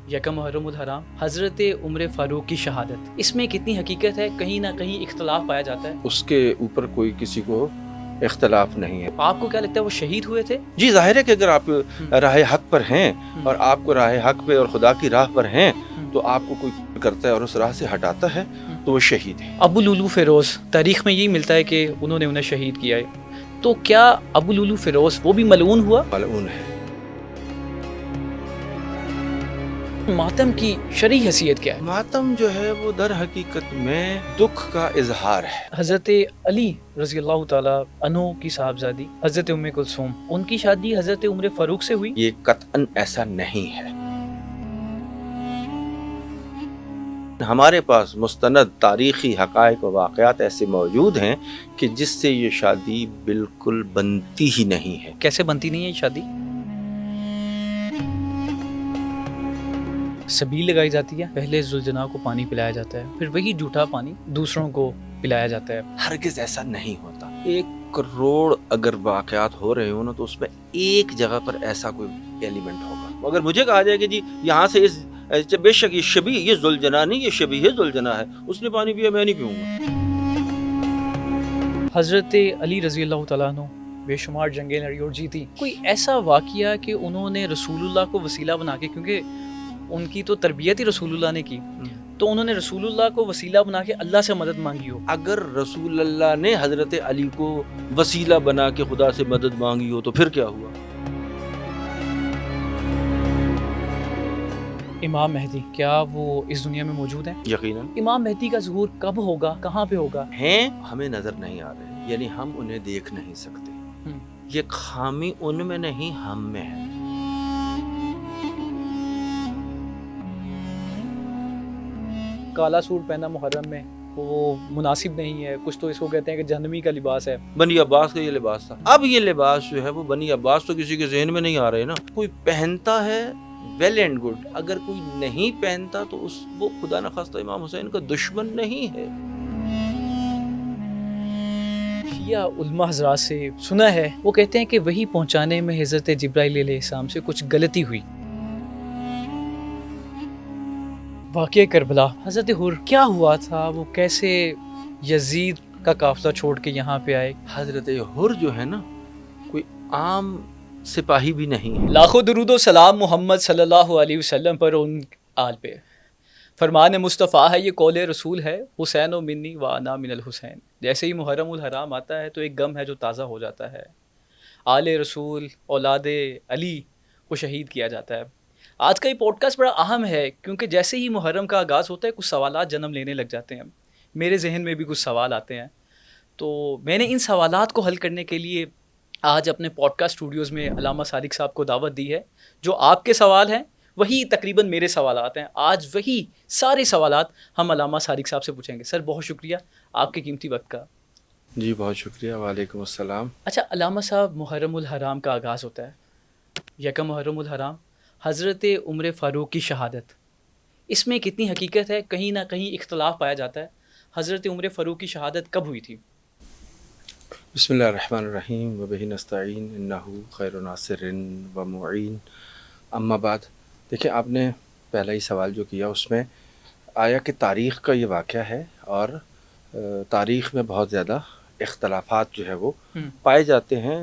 یکم محرم الحرام، حضرت عمر فاروق کی شہادت، اس میں کتنی حقیقت ہے؟ کہیں نہ کہیں اختلاف پایا جاتا ہے۔ اس کے اوپر کوئی کسی کو اختلاف نہیں ہے۔ آپ کو کیا لگتا ہے وہ شہید ہوئے تھے؟ جی ظاہر ہے کہ اگر آپ راہ حق پر ہیں اور آپ کو راہ حق پہ اور خدا کی راہ پر ہیں تو آپ کو کوئی کرتا ہے اور اس راہ سے ہٹاتا ہے تو وہ شہید ہے۔ ابو لولو فیروز، تاریخ میں یہی ملتا ہے کہ انہوں نے انہیں شہید کیا ہے، تو کیا ابو لولو فیروز وہ بھی ملعون ہوا؟ ملعون ہے۔ ماتم کی شرعی حیثیت کیا ہے؟ ماتم جو ہے وہ در حقیقت میں دکھ کا اظہار ہے۔ حضرت علی رضی اللہ تعالیٰ عنہ کی صاحبزادی حضرت ام کلثوم، ان کی شادی حضرت عمر فاروق سے ہوئی؟ یہ قطعاً ایسا نہیں ہے۔ ہمارے پاس مستند تاریخی حقائق و واقعات ایسے موجود ہیں کہ جس سے یہ شادی بالکل بنتی ہی نہیں ہے۔ کیسے بنتی نہیں ہے یہ شادی؟ سبیل لگائی جاتی ہے، پہلے ذوالجناح کو پانی پلایا جاتا ہے، پھر وہی جھوٹا پانی دوسروں کو پلایا جاتا ہے۔ ہرگز ایسا نہیں ہوتا۔ 1 کروڑ اگر واقعات ہو رہے ہوں نا تو اس میں ایک جگہ پر ایسا کوئی ایلیمنٹ ہوگا۔ اگر مجھے کہا جائے کہ جی یہاں سے اس بے شک یہ شبیہ، یہ ذوالجناح نہیں، یہ شبیہ ذوالجناح ہے، اس نے پانی پیا، میں نہیں پیوں گا۔ حضرت علی رضی اللہ تعالیٰ عنہ بے شمار جنگیں لڑی اور جیتی، کوئی ایسا واقعہ کہ انہوں نے رسول اللہ کو وسیلہ بنا کے، کیونکہ ان کی تو تربیت ہی رسول اللہ نے کی، تو انہوں نے رسول اللہ کو وسیلہ بنا کے اللہ سے مدد مانگی ہو؟ اگر رسول اللہ نے حضرت علی کو وسیلہ بنا کے خدا سے مدد مانگی ہو تو پھر کیا ہوا؟ امام مہدی کیا وہ اس دنیا میں موجود ہیں؟ یقیناً امام مہدی کا ظہور کب ہوگا، کہاں پہ ہوگا؟ ہیں، ہمیں نظر نہیں آ رہے، یعنی ہم انہیں دیکھ نہیں سکتے۔ یہ خامی ان میں نہیں، ہم میں ہے۔ کالا سوٹ پہنا محرم میں وہ مناسب نہیں ہے، کچھ تو اس کو کہتے ہیں کہ جہنمی کا لباس ہے۔ بنی عباس کا یہ لباس تھا۔ اب یہ لباس جو ہے وہ بنی عباس تو کسی کے ذہن میں نہیں آ رہے نا۔ کوئی پہنتا ہے ویل اینڈ گڈ، اگر کوئی نہیں پہنتا تو وہ خدا نخواستہ امام حسین کا دشمن نہیں ہے۔ شیعہ علماء حضرات سے سنا ہے، وہ کہتے ہیں کہ وہی پہنچانے میں حضرت جبرائیل علیہ السلام سے کچھ غلطی ہوئی۔ واقعہ کربلا، حضرت حر کیا ہوا تھا؟ وہ کیسے یزید کا قافلہ چھوڑ کے یہاں پہ آئے؟ حضرت حر جو ہے نا کوئی عام سپاہی بھی نہیں ہے۔ لاکھوں درود و سلام محمد صلی اللہ علیہ وسلم پر، ان آل پہ۔ فرمان مصطفیٰ ہے، یہ قول رسول ہے، حسین و منی و انا من الحسین۔ جیسے ہی محرم الحرام آتا ہے تو ایک غم ہے جو تازہ ہو جاتا ہے۔ آل رسول، اولاد علی کو شہید کیا جاتا ہے۔ آج کا یہ پوڈ کاسٹ بڑا اہم ہے کیونکہ جیسے ہی محرم کا آغاز ہوتا ہے کچھ سوالات جنم لینے لگ جاتے ہیں۔ میرے ذہن میں بھی کچھ سوال آتے ہیں، تو میں نے ان سوالات کو حل کرنے کے لیے آج اپنے پوڈ کاسٹ اسٹوڈیوز میں علامہ صادق صاحب کو دعوت دی ہے۔ جو آپ کے سوال ہیں وہی تقریباً میرے سوالات ہیں، آج وہی سارے سوالات ہم علامہ صادق صاحب سے پوچھیں گے۔ سر بہت شکریہ آپ کے قیمتی وقت کا۔ جی بہت شکریہ، وعلیکم السلام۔ اچھا علامہ صاحب، محرم الحرام کا آغاز ہوتا ہے، یکم محرم الحرام، حضرت عمر فاروق کی شہادت، اس میں کتنی حقیقت ہے؟ کہیں نہ کہیں اختلاف پایا جاتا ہے۔ حضرت عمر فاروق کی شہادت کب ہوئی تھی؟ بسم اللہ الرحمن الرحیم وبہ نستعین انہ خیر ناصر و معین، اما بعد۔ دیکھیں، آپ نے پہلا ہی سوال جو کیا اس میں آیا کہ تاریخ کا یہ واقعہ ہے اور تاریخ میں بہت زیادہ اختلافات جو ہے وہ پائے جاتے ہیں،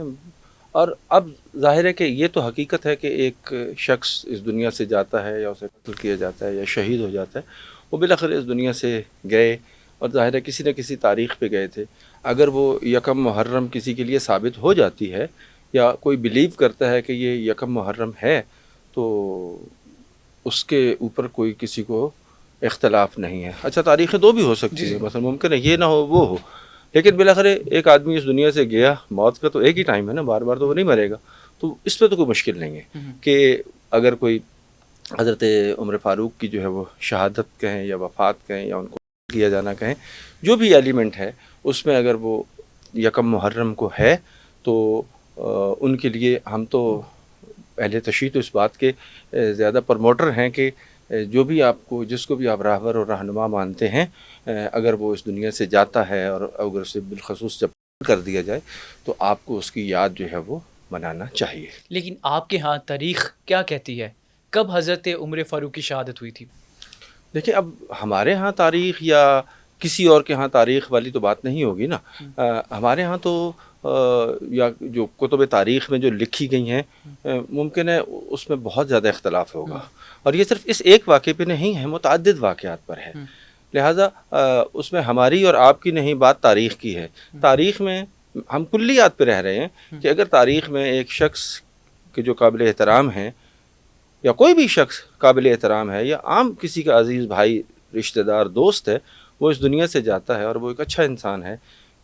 اور اب ظاہر ہے کہ یہ تو حقیقت ہے کہ ایک شخص اس دنیا سے جاتا ہے یا اسے قتل کیا جاتا ہے یا شہید ہو جاتا ہے، وہ بالآخر اس دنیا سے گئے اور ظاہر ہے کسی نہ کسی تاریخ پہ گئے تھے۔ اگر وہ یکم محرم کسی کے لیے ثابت ہو جاتی ہے یا کوئی بلیو کرتا ہے کہ یہ یکم محرم ہے تو اس کے اوپر کوئی کسی کو اختلاف نہیں ہے۔ اچھا، تاریخیں دو بھی ہو سکتی ہیں، مثلا ممکن ہے یہ نہ ہو وہ ہو، لیکن بالآخر ایک آدمی اس دنیا سے گیا، موت کا تو ایک ہی ٹائم ہے نا، بار بار تو وہ نہیں مرے گا، تو اس پہ تو کوئی مشکل نہیں ہے کہ اگر کوئی حضرت عمر فاروق کی جو ہے وہ شہادت کہیں یا وفات کہیں یا ان کو کیا جانا کہیں، جو بھی ایلیمنٹ ہے اس میں اگر وہ یکم محرم کو ہے تو ان کے لیے ہم تو اہل تشیع تو اس بات کے زیادہ پروموٹر ہیں کہ جو بھی آپ کو، جس کو بھی آپ راہبر اور رہنما مانتے ہیں، اگر وہ اس دنیا سے جاتا ہے اور اگر اسے بالخصوص جب کر دیا جائے تو آپ کو اس کی یاد جو ہے وہ منانا چاہیے۔ لیکن آپ کے ہاں تاریخ کیا کہتی ہے کب حضرت عمر فاروق کی شہادت ہوئی تھی؟ دیکھیں اب ہمارے ہاں تاریخ یا کسی اور کے ہاں تاریخ والی تو بات نہیں ہوگی نا. ہمارے ہاں تو یا جو کتب تاریخ میں جو لکھی گئی ہیں ممکن ہے اس میں بہت زیادہ اختلاف ہوگا، اور یہ صرف اس ایک واقعے پہ نہیں ہے، متعدد واقعات پر ہے. لہٰذا اس میں ہماری اور آپ کی نہیں، بات تاریخ کی ہے. تاریخ میں ہم کلیات پہ رہ رہے ہیں کہ اگر تاریخ میں ایک شخص کے جو قابل احترام ہیں یا کوئی بھی شخص قابل احترام ہے یا عام کسی کا عزیز بھائی رشتہ دار دوست ہے، وہ اس دنیا سے جاتا ہے اور وہ ایک اچھا انسان ہے،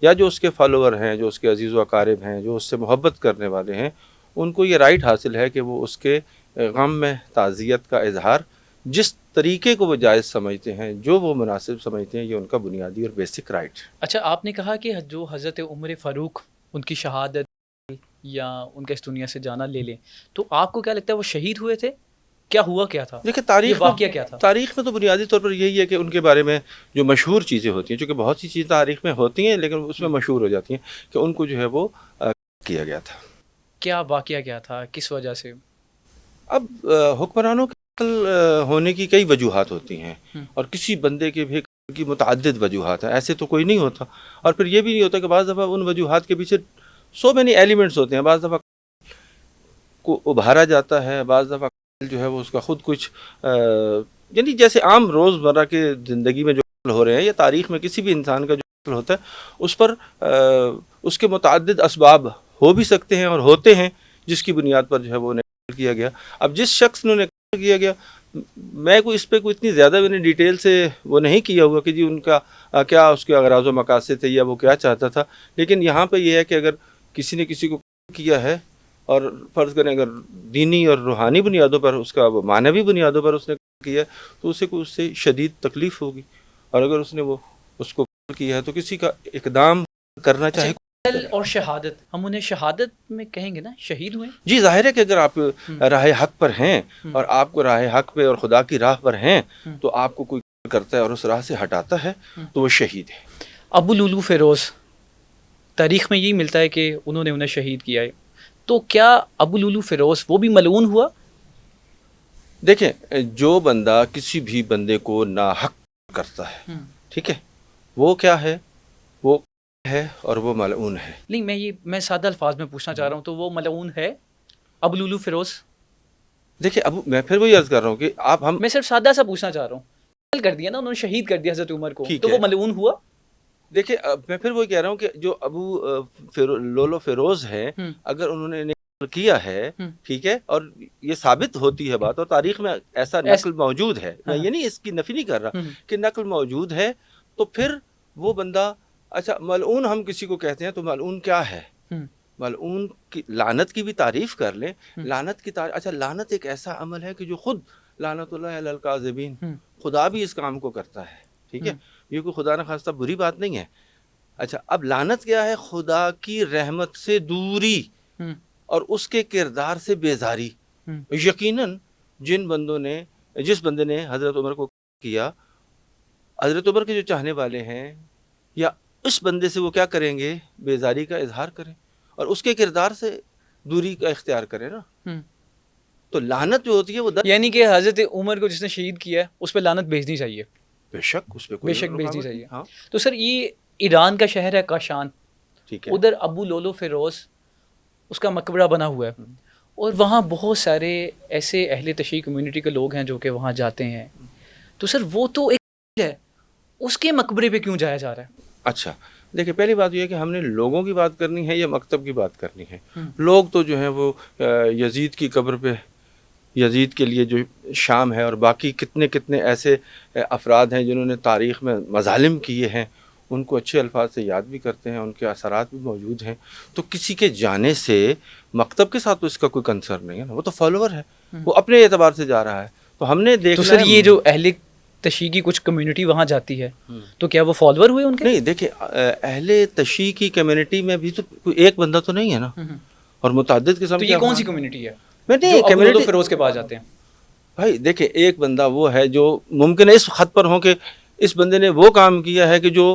یا جو اس کے فالوور ہیں، جو اس کے عزیز و اقارب ہیں، جو اس سے محبت کرنے والے ہیں، ان کو یہ رائٹ حاصل ہے کہ وہ اس کے غم میں تعزیت کا اظہار جس طریقے کو وہ جائز سمجھتے ہیں، جو وہ مناسب سمجھتے ہیں، یہ ان کا بنیادی اور بیسک رائٹ ہے. اچھا، آپ نے کہا کہ جو حضرت عمر فاروق ان کی شہادت یا ان کا اس دنیا سے جانا لے لیں، تو آپ کو کیا لگتا ہے وہ شہید ہوئے تھے؟ کیا ہوا کیا تھا؟ دیکھیں یہ واقعہ کیا تھا؟ تاریخ میں تو بنیادی طور پر یہی ہے کہ ان کے بارے میں جو مشہور چیزیں ہوتی ہیں، چونکہ بہت سی چیزیں تاریخ میں ہوتی ہیں لیکن اس میں مشہور ہو جاتی ہیں، کہ ان کو جو ہے وہ کیا گیا تھا. کیا واقعہ کیا تھا؟ کس وجہ سے؟ اب حکمرانوں کے قتل ہونے کی کئی وجوہات ہوتی ہیں، اور کسی بندے کے بھی کی متعدد وجوہات ہیں، ایسے تو کوئی نہیں ہوتا. اور پھر یہ بھی نہیں ہوتا کہ بعض دفعہ ان وجوہات کے پیچھے سو مینی ایلیمنٹس ہوتے ہیں. بعض دفعہ کو ابھارا جاتا ہے، بعض دفعہ جو ہے وہ اس کا خود کچھ یعنی جیسے عام روزمرہ کے زندگی میں جو قتل ہو رہے ہیں یا تاریخ میں کسی بھی انسان کا جو قتل ہوتا ہے، اس پر اس کے متعدد اسباب ہو بھی سکتے ہیں اور ہوتے ہیں، جس کی بنیاد پر جو ہے وہ قتل کیا گیا. اب جس شخص نے قتل کیا گیا، میں کوئی اس پہ کوئی اتنی زیادہ میں نے ڈیٹیل سے وہ نہیں کیا ہوا کہ جی ان کا کیا اس کے اغراض و مقاصد تھے یا وہ کیا چاہتا تھا. لیکن یہاں پہ یہ ہے کہ اگر کسی نے کسی کو قتل کیا ہے، اور فرض کریں اگر دینی اور روحانی بنیادوں پر، اس کا معنوی بنیادوں پر اس نے کیا، تو اسے کوئی اس سے شدید تکلیف ہوگی. اور اگر اس نے وہ اس کو کیا ہے تو کسی کا اقدام کرنا چاہے. اور شہادت، ہم انہیں شہادت میں کہیں گے نا، شہید ہوئے. جی ظاہر ہے کہ اگر آپ راہ حق پر ہیں اور آپ کو راہ حق پہ اور خدا کی راہ پر ہیں، تو آپ کو کوئی کرتا ہے اور اس راہ سے ہٹاتا ہے تو وہ شہید ہے. ابو لولو فیروز، تاریخ میں یہی ملتا ہے کہ انہوں نے انہیں شہید کیا ہے، تو کیا ابو لولو فیروز وہ بھی ملعون ہوا؟ دیکھیں، جو بندہ کسی بھی بندے کو ناحق کرتا ہے، ٹھیک ہے، وہ کیا ہے، وہ ہے اور وہ ملعون ہے. نہیں، میں سادہ الفاظ میں پوچھنا چاہ رہا ہوں، تو وہ ملعون ہے ابو لولو فیروز؟ دیکھیں میں پھر وہی عرض کر رہا ہوں کہ میں صرف سادہ سا پوچھنا چاہ رہا ہوں. قتل کر دیا نا انہوں نے، شہید کر دیا حضرت عمر کو، تو وہ ملعون ہوا؟ دیکھیں میں پھر وہی کہہ رہا ہوں کہ جو ابو لولو فیروز ہے، اگر انہوں نے کیا ہے، ٹھیک ہے، اور یہ ثابت ہوتی ہے بات، اور تاریخ میں ایسا نقل موجود ہے، میں یہ نہیں اس کی نفی نہیں کر رہا کہ نقل موجود ہے، تو پھر وہ بندہ، اچھا ملعون ہم کسی کو کہتے ہیں تو ملعون کیا ہے؟ ملعون کی لعنت کی بھی تعریف کر لیں. لعنت کی تعریف، اچھا لعنت ایک ایسا عمل ہے کہ جو خود لعنت اللہ علی الکاذبین، خدا بھی اس کام کو کرتا ہے، ٹھیک ہے، یہ کوئی خدا نہ خواستہ بری بات نہیں ہے. اچھا اب لعنت کیا ہے؟ خدا کی رحمت سے دوری اور اس کے کردار سے بیزاری. یقیناً جس بندے نے حضرت عمر کو کیا، حضرت عمر کے جو چاہنے والے ہیں یا اس بندے سے وہ کیا کریں گے؟ بیزاری کا اظہار کریں اور اس کے کردار سے دوری کا اختیار کریں نا. تو لعنت جو ہوتی ہے وہ یعنی کہ حضرت عمر کو جس نے شہید کیا ہے اس پہ لعنت بھیجنی چاہیے. بے شک اس پہ بے شک بھیجنی چاہیے. ہاں. تو سر یہ ایران کا شہر ہے کاشان، ٹھیک ہے، ادھر ابو لولو فیروز اس کا مقبرہ بنا ہوا ہے، اور وہاں بہت سارے ایسے اہل تشیع کمیونٹی کے لوگ ہیں جو کہ وہاں جاتے ہیں. تو سر وہ تو ایک ہے، اس کے مقبرے پہ کیوں جایا جا رہا ہے؟ اچھا دیکھیں، پہلی بات یہ ہے کہ ہم نے لوگوں کی بات کرنی ہے یا مکتب کی بات کرنی ہے. لوگ تو جو ہیں وہ یزید کی قبر پہ، یزید کے لیے جو شام ہے اور باقی کتنے کتنے ایسے افراد ہیں جنہوں نے تاریخ میں مظالم کیے ہیں، ان کو اچھے الفاظ سے یاد بھی کرتے ہیں، ان کے اثرات بھی موجود ہیں. تو کسی کے جانے سے مکتب کے ساتھ تو اس کا کوئی کنسرن نہیں ہے نا، وہ تو فالوور ہے، وہ اپنے اعتبار سے جا رہا ہے. تو ہم نے دیکھا، تو سر یہ جو اہل تشیع کی کچھ کمیونٹی وہاں جاتی ہے، تو کیا وہ فالوور ہوئے ان کے؟ نہیں، دیکھیں اہل تشیع کی کمیونٹی میں بھی تو کوئی ایک بندہ تو نہیں ہے نا، اور متعدد قسم. تو یہ کون سی کمیونٹی ہے میں جو ابو لولو فیروز کے پاس جاتے ہیں؟ بھائی دیکھیں، ایک بندہ وہ ہے جو ممکن ہے اس خط پر ہو کہ اس بندے نے وہ کام کیا ہے کہ جو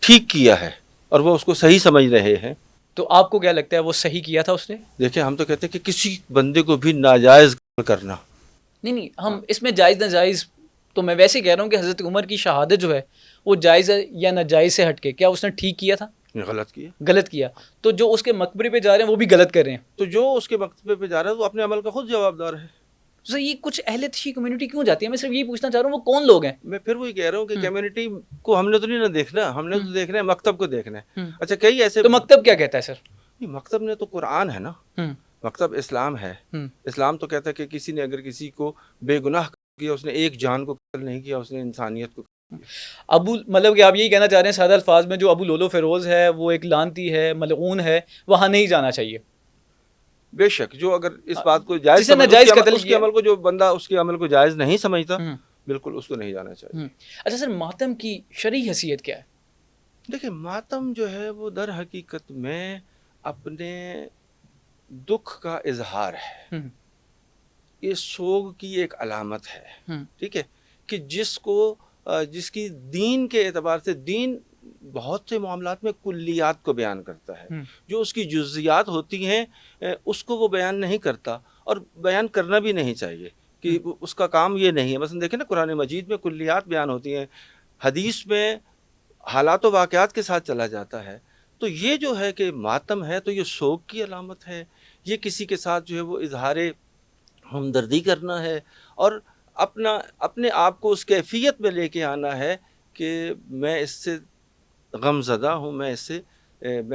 ٹھیک کیا ہے اور وہ اس کو صحیح سمجھ رہے ہیں. تو آپ کو کیا لگتا ہے وہ صحیح کیا تھا اس نے؟ دیکھیں ہم تو کہتے ہیں کہ کسی بندے کو بھی ناجائز کرنا نہیں ہم اس میں جائز ناجائز تو میں ویسے ہی کہہ رہا ہوں کہ حضرت عمر کی شہادت جو ہے وہ جائز ہے یا ناجائز سے ہٹ کے، کیا اس نے ٹھیک کیا تھا؟ غلط کیا. غلط کیا. تو جو اس کے مقبرے پہ جا رہے ہیں وہ بھی غلط کر رہے ہیں. تو جو اس کے مقبرے پہ جا رہا ہے وہ اپنے عمل کا خود جواب دار ہے. سر یہ کچھ اہل تشیع کمیونٹی کیوں جاتی ہے؟ میں صرف یہی پوچھنا چاہ رہا ہوں وہ کون لوگ ہیں؟ میں پھر وہی کہہ رہا ہوں کہ کمیونٹی کو ہم نے تو نہیں نہ دیکھنا، ہم نے تو دیکھنا ہے مکتب کو دیکھنا ہے. اچھا کئی ایسے، تو مکتب کیا کہتا ہے سر؟ مکتب نے تو قرآن ہے نا، مکتب اسلام ہے. اسلام تو کہتا ہے کہ کسی نے اگر کسی کو بے گناہ کیا، اس نے ایک جان کو قتل نہیں کیا، اس نے انسانیت کو. ابو مطلب کہ آپ یہی کہنا چاہ رہے ہیں سادہ الفاظ میں، جو ابو لولو فیروز ہے وہ ایک لعنتی ہے، ملعون ہے، وہاں نہیں جانا چاہیے. بے شک جو اگر اس بات کو جائز جسے ناجائز قتل اس کے عمل کو، جو بندہ اس کے عمل کو جائز نہیں سمجھتا، بالکل اس کو نہیں جانا چاہیے. اچھا سر، ماتم کی شرعی حیثیت کیا ہے؟ دیکھیں ماتم جو ہے وہ در حقیقت میں اپنے دکھ کا اظہار ہے، یہ سوگ کی ایک علامت ہے. ٹھیک ہے، کہ جس کی دین کے اعتبار سے، دین بہت سے معاملات میں کلیات کو بیان کرتا ہے، جو اس کی جزیات ہوتی ہیں اس کو وہ بیان نہیں کرتا، اور بیان کرنا بھی نہیں چاہیے کہ اس کا کام یہ نہیں ہے. مثلا دیکھیں نا قرآن مجید میں کلیات بیان ہوتی ہیں، حدیث میں حالات و واقعات کے ساتھ چلا جاتا ہے. تو یہ جو ہے کہ ماتم ہے تو یہ سوگ کی علامت ہے، یہ کسی کے ساتھ جو ہے وہ اظہار ہمدردی کرنا ہے، اور اپنے آپ کو اس کیفیت میں لے کے آنا ہے کہ میں اس سے غم زدہ ہوں، میں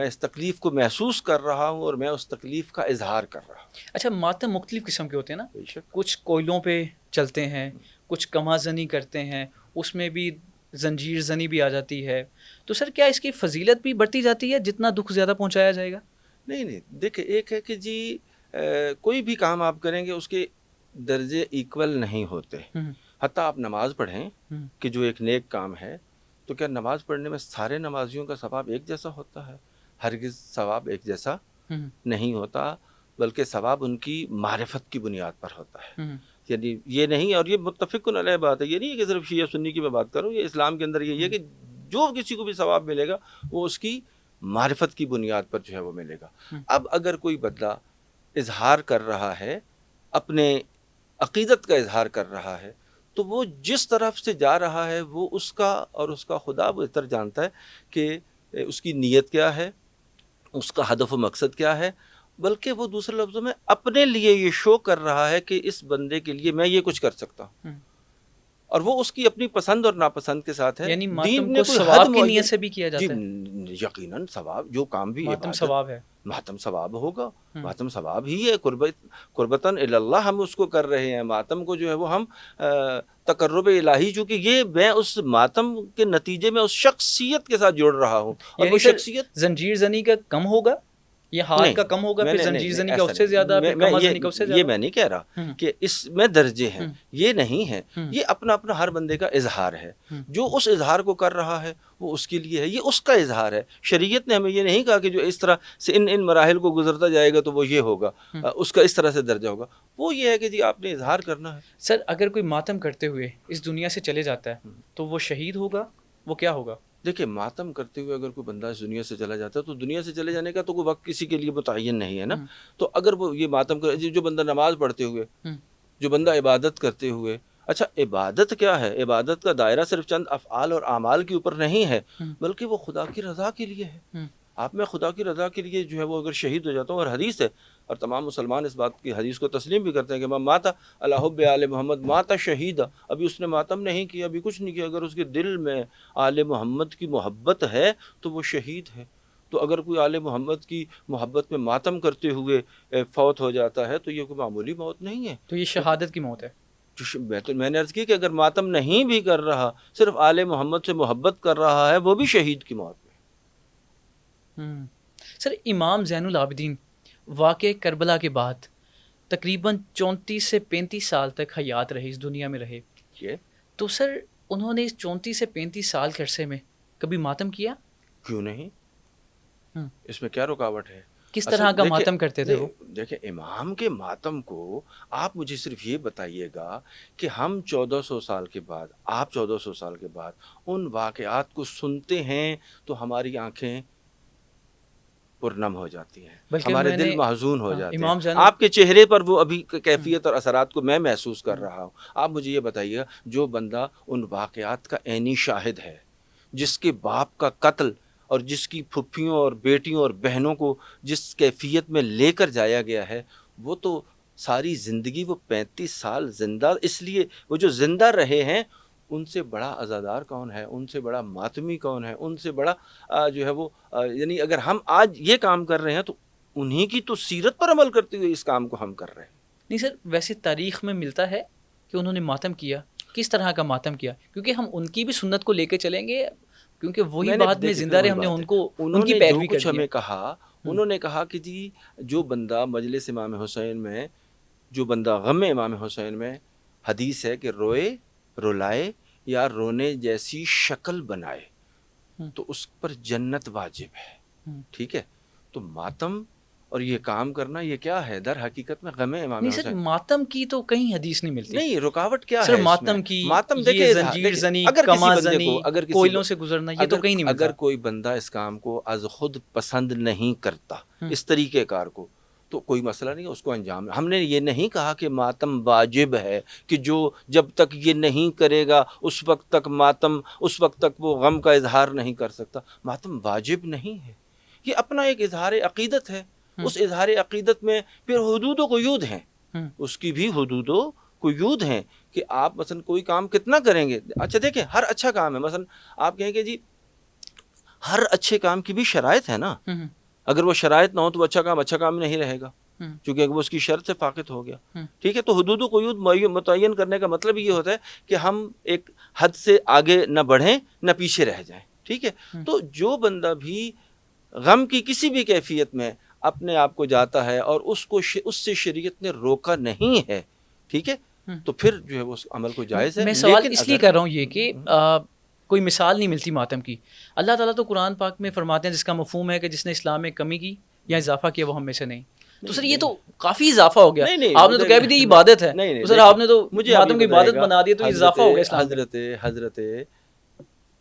اس تکلیف کو محسوس کر رہا ہوں، اور میں اس تکلیف کا اظہار کر رہا ہوں. اچھا ماتم مختلف قسم کے ہوتے ہیں نا، بے شک. کچھ کوئلوں پہ چلتے ہیں، کچھ کما زنی کرتے ہیں، اس میں بھی زنجیر زنی بھی آ جاتی ہے. تو سر کیا اس کی فضیلت بھی بڑھتی جاتی ہے جتنا دکھ زیادہ پہنچایا جائے گا؟ نہیں، دیکھیں ایک ہے کہ جی کوئی بھی کام آپ کریں گے اس کے درجے ایکول نہیں ہوتے. حتیٰ آپ نماز پڑھیں کہ جو ایک نیک کام ہے، تو کیا نماز پڑھنے میں سارے نمازیوں کا ثواب ایک جیسا ہوتا ہے؟ ہرگز ثواب ایک جیسا نہیں ہوتا، بلکہ ثواب ان کی معرفت کی بنیاد پر ہوتا ہے. یعنی یہ نہیں، اور یہ متفقن علیہ بات ہے، یہ نہیں ہے کہ صرف شیعہ سنی کی میں بات کروں، یہ اسلام کے اندر یہی ہے کہ جو کسی کو بھی ثواب ملے گا وہ اس کی معرفت کی بنیاد پر جو ہے وہ ملے گا. اب اگر کوئی بندہ اظہار کر رہا ہے، اپنے عقیدت کا اظہار کر رہا ہے، تو وہ جس طرف سے جا رہا ہے وہ اس کا اور اس کا خدا بہتر جانتا ہے کہ اس کی نیت کیا ہے، اس کا ہدف و مقصد کیا ہے. بلکہ وہ دوسرے لفظوں میں اپنے لیے یہ شو کر رہا ہے کہ اس بندے کے لیے میں یہ کچھ کر سکتا ہوں، اور وہ اس کی اپنی پسند اور ناپسند کے ساتھ ہے. یعنی ماتم دین نے کو کوئی حد ثواب کی معین، نیت سے بھی کیا جاتا ہے؟ جی یقیناً ثواب، جو کام بھی ماتم عبادت، ثواب ہے، ماتم ثواب ہوگا. ماتم ثواب ہی ہے، قربتاً اللہ ہم اس کو کر رہے ہیں. ماتم کو جو ہے وہ ہم تقرب الہی، چونکہ یہ میں اس ماتم کے نتیجے میں اس شخصیت کے ساتھ جوڑ رہا ہوں، اور وہ شخصیت زنجیر زنی کا کم ہوگا، یہ ہاتھ کا کم ہوگا، پھر زنجیر زنی کا اس سے زیادہ، پھر کما زنی کا اس سے زیادہ. یہ میں نہیں کہہ رہا کہ اس میں درجے ہیں، یہ نہیں ہے. یہ اپنا اپنا ہر بندے کا اظہار ہے، جو اس اظہار کو کر رہا ہے وہ اس کے لیے ہے، یہ اس کا اظہار ہے. شریعت نے ہمیں یہ نہیں کہا کہ جو اس طرح سے ان مراحل کو گزرتا جائے گا تو وہ یہ ہوگا، اس کا اس طرح سے درجہ ہوگا. وہ یہ ہے کہ جی آپ نے اظہار کرنا ہے. سر اگر کوئی ماتم کرتے ہوئے اس دنیا سے چلے جاتا ہے تو وہ شہید ہوگا، وہ کیا ہوگا؟ دیکھیں ماتم کرتے ہوئے اگر کوئی بندہ اس دنیا سے چلا جاتا ہے تو دنیا سے چلے جانے کا تو کوئی وقت کسی کے لیے متعین نہیں ہے نا. تو اگر وہ یہ ماتم کر، جو بندہ نماز پڑھتے ہوئے، جو بندہ عبادت کرتے ہوئے، اچھا عبادت کیا ہے؟ عبادت کا دائرہ صرف چند افعال اور اعمال کے اوپر نہیں ہے، بلکہ وہ خدا کی رضا کے لیے ہے. آپ میں خدا کی رضا کے لیے جو ہے وہ اگر شہید ہو جاتا ہوں، اور حدیث ہے، اور تمام مسلمان اس بات کی حدیث کو تسلیم بھی کرتے ہیں کہ ماتا علی حب آل محمد ماتا شہیدہ. ابھی اس نے ماتم نہیں کیا، ابھی کچھ نہیں کیا، اگر اس کے دل میں آل محمد کی محبت ہے تو وہ شہید ہے. تو اگر کوئی آل محمد کی محبت میں ماتم کرتے ہوئے فوت ہو جاتا ہے تو یہ کوئی معمولی موت نہیں ہے، تو یہ شہادت کی موت ہے. میں نے عرض کی کہ اگر ماتم نہیں بھی کر رہا، صرف آل محمد سے محبت کر رہا ہے، وہ بھی شہید کی موت. سر امام زین العابدین واقع کربلا کے بعد تقریباً 34 سے 35 سال تک حیات رہے، اس دنیا میں رہے. تو سر انہوں نے اس 34 سے 35 سال کے عرصے میں کبھی ماتم کیا؟ کیوں نہیں؟ اس میں کیا رکاوٹ ہے؟ کس طرح کا ماتم کرتے تھے وہ؟ دیکھیں امام کے ماتم کو آپ مجھے صرف یہ بتائیے گا کہ ہم 1400 سال کے بعد، آپ 1400 سال کے بعد ان واقعات کو سنتے ہیں تو ہماری آنکھیں پرنم ہو جاتی ہیں، بلکہ ہمارے میں نے دل محزون ہو جاتے امام ہیں. جان آپ کے چہرے پر وہ ابھی کیفیت اور اثرات کو میں محسوس کر رہا ہوں. آپ مجھے یہ بتائیے، جو بندہ ان واقعات کا عینی شاہد ہے، جس کے باپ کا قتل اور جس کی پھپھیوں اور بیٹیوں اور بہنوں کو جس کیفیت میں لے کر جایا گیا ہے، وہ تو ساری زندگی وہ 35 سال زندہ، اس لیے وہ جو زندہ رہے ہیں، ان سے بڑا عزادار کون ہے، ان سے بڑا ماتمی کون ہے، ان سے بڑا جو ہے وہ یعنی اگر ہم آج یہ کام کر رہے ہیں تو انہی کی تو سیرت پر عمل کرتے ہوئے اس کام کو ہم کر رہے ہیں. نہیں سر، ویسے تاریخ میں ملتا ہے کہ انہوں نے ماتم کیا، کس طرح کا ماتم کیا؟ کیونکہ ہم ان کی بھی سنت کو لے کے چلیں گے، کیونکہ وہی میں نے بعد میں دیکھیں زندہ پھر رہے، وہی ہم نے بات ان ہے، کو ان انہوں کی نے جو پیروی کچھ کرنی ہے. ہمیں کہا، انہوں نے کہا کہ جی جو بندہ مجلس امام حسین میں، جو بندہ غم امام حسین میں، حدیث ہے کہ روئے، رلائے یا رونے جیسی شکل بنائے تو اس پر جنت واجب ہے. ٹھیک ہے، تو ماتم اور یہ کام کرنا یہ کیا ہے؟ در حقیقت میں غم امام نہیں سر، حسین. ماتم کی تو کہیں حدیث نہیں ملتی. نہیں، رکاوٹ کیا سر ہے اس میں؟ ماتم کی، ماتم یہ دیکھیں، زنجیر زنی، اگر کسی کما بندے زنی، کو، اگر کسی کوئلوں سے گزرنا، یہ تو کہیں نہیں ملتا. اگر کوئی بندہ اس کام کو از خود پسند نہیں کرتا، اس طریقے کار کو، تو کوئی مسئلہ نہیں، اس کو انجام. ہم نے یہ نہیں کہا کہ ماتم واجب ہے، کہ جو جب تک یہ نہیں کرے گا اس وقت تک ماتم، اس وقت تک وہ غم کا اظہار نہیں کر سکتا. ماتم واجب نہیں ہے، یہ اپنا ایک اظہار عقیدت ہے. اس اظہار عقیدت میں پھر حدود و قیود ہیں، اس کی بھی حدود و قیود ہیں کہ آپ مثلا کوئی کام کتنا کریں گے. اچھا دیکھیں، ہر اچھا کام ہے، مثلا آپ کہیں کہ جی ہر اچھے کام کی بھی شرائط ہے نا. اگر وہ شرائط نہ ہو تو وہ اچھا کام نہیں رہے گا، کیونکہ وہ اس کی شرط سے فاقد ہو گیا. ٹھیک ہے، تو حدود و قیود متعین کرنے کا مطلب یہ ہوتا ہے کہ ہم ایک حد سے آگے نہ بڑھیں نہ پیچھے رہ جائیں. ٹھیک ہے، تو جو بندہ بھی غم کی کسی بھی کیفیت میں اپنے آپ کو جاتا ہے اور اس سے شریعت نے روکا نہیں ہے، ٹھیک ہے، تو پھر جو ہے وہ اس عمل کو جائز ہے. میں سوال لیکن اس لیے کر رہا ہوں یہ کہ کوئی مثال نہیں ملتی ماتم کی. اللہ تعالیٰ تو قرآن پاک میں فرماتے ہیں، جس کا مفہوم ہے کہ جس نے اسلام میں کمی کی یا اضافہ کیا وہ ہم میں سے نہیں. تو سر یہ تو کافی اضافہ ہو گیا. آپ نے تو کہہ بھی دی عبادت ہے، تو سر آپ نے تو ماتم کی عبادت بنا دی، تو اضافہ ہو گیا اسلام میں. حضرت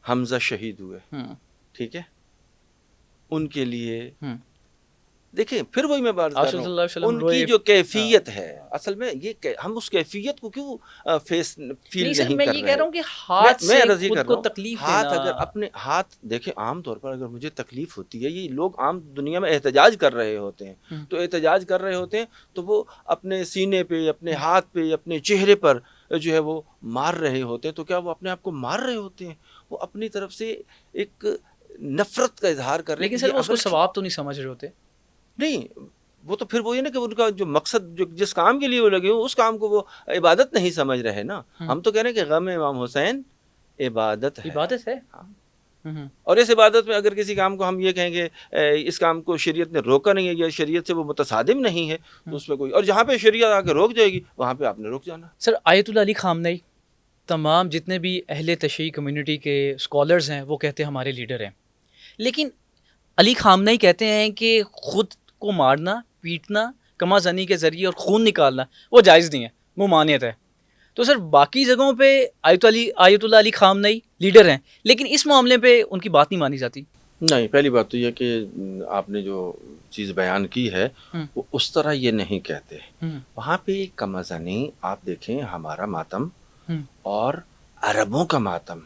حمزہ شہید ہوئے، ٹھیک ہے، ان کے لیے دیکھیں پھر وہی میں بات کر رہا ہوں، ان کی جو کیفیت ہے، اصل میں یہ ہم اس کیفیت کو کیوں فیل نہیں کر رہے ہیں. میں یہ کہہ رہا ہوں کہ ہاتھ سے خود کو تکلیف دینا، ہاتھ اگر اپنے ہاتھ دیکھیں، عام طور پر اگر مجھے تکلیف ہوتی ہے، یہ لوگ عام دنیا میں احتجاج کر رہے ہوتے ہیں، تو احتجاج کر رہے ہوتے ہیں تو وہ اپنے سینے پہ، اپنے ہاتھ پہ، اپنے چہرے پر جو ہے وہ مار رہے ہوتے ہیں. تو کیا وہ اپنے آپ کو مار رہے ہوتے ہیں؟ وہ اپنی طرف سے ایک نفرت کا اظہار کر رہے ہیں. لیکن سر وہ اس کو ثواب تو نہیں سمجھ رہے ہوتے. نہیں، وہ تو پھر وہی نا کہ ان کا جو مقصد، جو جس کام کے لیے وہ لگے ہوں، اس کام کو وہ عبادت نہیں سمجھ رہے نا. ہم تو کہہ رہے ہیں کہ غم امام حسین عبادت ہے. اور اس عبادت میں اگر کسی کام کو ہم یہ کہیں گے اس کام کو شریعت نے روکا نہیں ہے یا شریعت سے وہ متصادم نہیں ہے، تو اس میں کوئی، اور جہاں پہ شریعت آ کے روک جائے گی وہاں پہ آپ نے روک جانا. سر آیت اللہ علی خامنئی، تمام جتنے بھی اہل تشیع کمیونٹی کے اسکالرز ہیں وہ کہتے ہیں ہمارے لیڈر ہیں، لیکن علی خامنئی کہتے ہیں کہ خود کو مارنا، پیٹنا، کما زنی کے ذریعے اور خون نکالنا وہ جائز نہیں ہے، ممانعت ہے. تو سر باقی جگہوں پہ آیت اللہ علی خامنئی لیڈر ہیں، لیکن اس معاملے پہ ان کی بات نہیں مانی جاتی. نہیں، پہلی بات تو یہ کہ آپ نے جو چیز بیان کی ہے وہ اس طرح یہ نہیں کہتے. وہاں پہ کما زنی آپ دیکھیں، ہمارا ماتم اور عربوں کا ماتم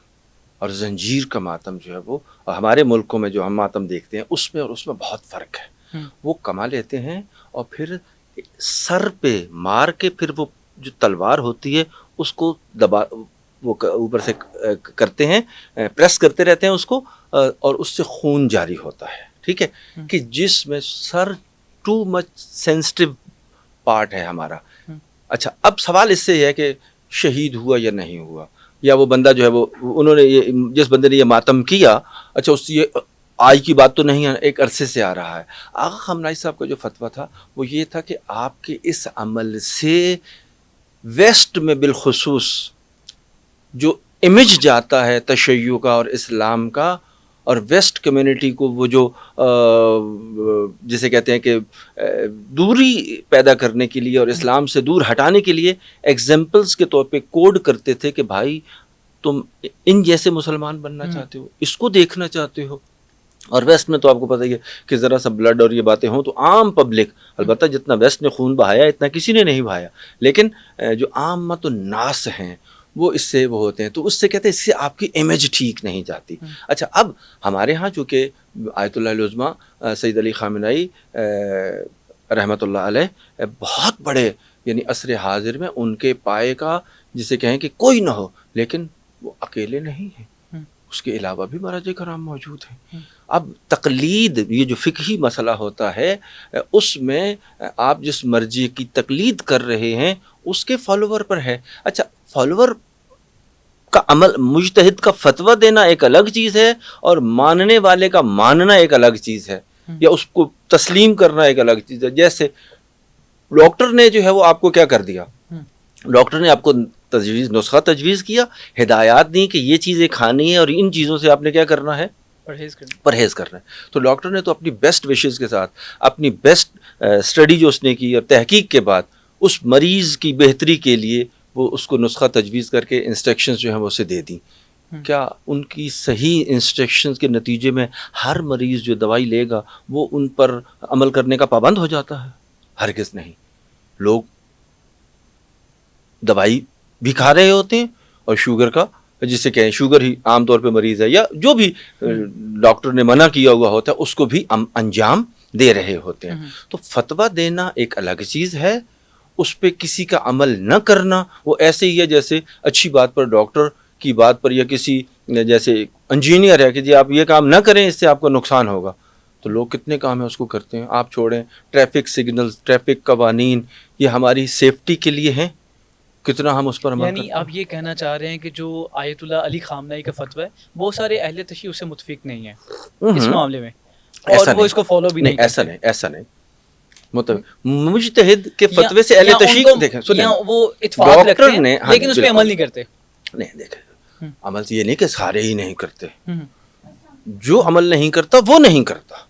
اور زنجیر کا ماتم جو ہے وہ ہمارے ملکوں میں جو ہم ماتم دیکھتے ہیں اس میں اور اس میں بہت فرق ہے. وہ کما لیتے ہیں اور پھر سر پہ مار کے پھر وہ جو تلوار ہوتی ہے اس کو دبا، وہ اوپر سے کرتے ہیں، پریس کرتے رہتے ہیں اس کو، اور اس سے خون جاری ہوتا ہے. ٹھیک ہے، کہ جس میں سر ٹو مچ سینسٹیو پارٹ ہے ہمارا. اچھا، اب سوال اس سے یہ ہے کہ شہید ہوا یا نہیں ہوا، یا وہ بندہ جو ہے وہ انہوں نے یہ، جس بندے نے یہ ماتم کیا، اچھا اس یہ آج کی بات تو نہیں ہے، ایک عرصے سے آ رہا ہے. آغا خامنئی صاحب کا جو فتویٰ تھا وہ یہ تھا کہ آپ کے اس عمل سے ویسٹ میں بالخصوص جو امیج جاتا ہے تشیع کا اور اسلام کا، اور ویسٹ کمیونٹی کو وہ جو جسے کہتے ہیں کہ دوری پیدا کرنے کے لیے اور اسلام سے دور ہٹانے کے لیے ایگزامپلس کے طور پہ کوڈ کرتے تھے کہ بھائی تم ان جیسے مسلمان بننا چاہتے ہو، اس کو دیکھنا چاہتے ہو، اور ویسٹ میں تو آپ کو پتہ ہی ہے کہ ذرا سا بلڈ اور یہ باتیں ہوں تو عام پبلک، البتہ جتنا ویسٹ نے خون بہایا اتنا کسی نے نہیں بہایا، لیکن جو عامت الناس ہیں وہ اس سے وہ ہوتے ہیں، تو اس سے کہتے ہیں اس سے آپ کی امیج ٹھیک نہیں جاتی۔ اچھا، اب ہمارے ہاں چونکہ آیت اللہ العظمیٰ سید علی خامنہئی رحمۃ اللہ علیہ بہت بڑے، یعنی عصر حاضر میں ان کے پائے کا جسے کہیں کہ کوئی نہ ہو، لیکن وہ اکیلے نہیں ہیں، اس کے علاوہ بھی مراجع کرام موجود ہیں۔ اب تقلید، یہ جو فقہی مسئلہ ہوتا ہے، اس میں آپ جس مرجع کی تقلید کر رہے ہیں اس کے فالوور پر ہے۔ اچھا، فالوور کا عمل، مجتہد کا فتویٰ دینا ایک الگ چیز ہے، اور ماننے والے کا ماننا ایک الگ چیز ہے، یا اس کو تسلیم کرنا ایک الگ چیز ہے۔ جیسے ڈاکٹر نے جو ہے وہ آپ کو کیا کر دیا، ڈاکٹر نے آپ کو تجویز، نسخہ تجویز کیا، ہدایات دی کہ یہ چیزیں کھانی ہیں اور ان چیزوں سے آپ نے کیا کرنا ہے، پرہیز کرنا ہے۔ تو ڈاکٹر نے تو اپنی بیسٹ وشز کے ساتھ، اپنی بیسٹ اسٹڈی جو اس نے کی اور تحقیق کے بعد اس مریض کی بہتری کے لیے وہ اس کو نسخہ تجویز کر کے انسٹرکشنز جو ہیں وہ اسے دے دیں۔ کیا ان کی صحیح انسٹرکشنز کے نتیجے میں ہر مریض جو دوائی لے گا وہ ان پر عمل کرنے کا پابند ہو جاتا ہے؟ ہرگز نہیں۔ لوگ دوائی بھی کھا رہے ہوتے ہیں، اور شوگر کا، جسے کہیں شوگر ہی عام طور پہ مریض ہے، یا جو بھی ڈاکٹر نے منع کیا ہوا ہوتا ہے اس کو بھی انجام دے رہے ہوتے ہیں۔ تو فتویٰ دینا ایک الگ چیز ہے، اس پہ کسی کا عمل نہ کرنا وہ ایسے ہی ہے جیسے اچھی بات پر، ڈاکٹر کی بات پر، یا کسی جیسے انجینئر ہے کہ جی آپ یہ کام نہ کریں اس سے آپ کو نقصان ہوگا، تو لوگ کتنے کام ہیں اس کو کرتے ہیں۔ آپ چھوڑیں ٹریفک سگنلز، ٹریفک قوانین، یہ ہماری سیفٹی کے لیے ہیں، کتنا ہم اس پر عمل کرتے ہیں۔ یعنی آپ یہ کہنا چاہ رہے ہیں کہ جو آیت اللہ علی خامنہئی کا فتویٰ ہے بہت سارے اہل تشیع اس سے متفق نہیں ہیں اس معاملے میں، اور وہ اس کو فالو بھی نہیں کرتے۔ ایسا نہیں، مجتہد کے فتوے سے اہل تشیع دیکھیں، یا وہ اتفاق رکھتے ہیں لیکن اس پہ عمل نہیں کرتے۔ نہیں، دیکھیں، عمل یہ نہیں کہ سارے ہی نہیں کرتے، جو عمل نہیں کرتا وہ نہیں کرتا،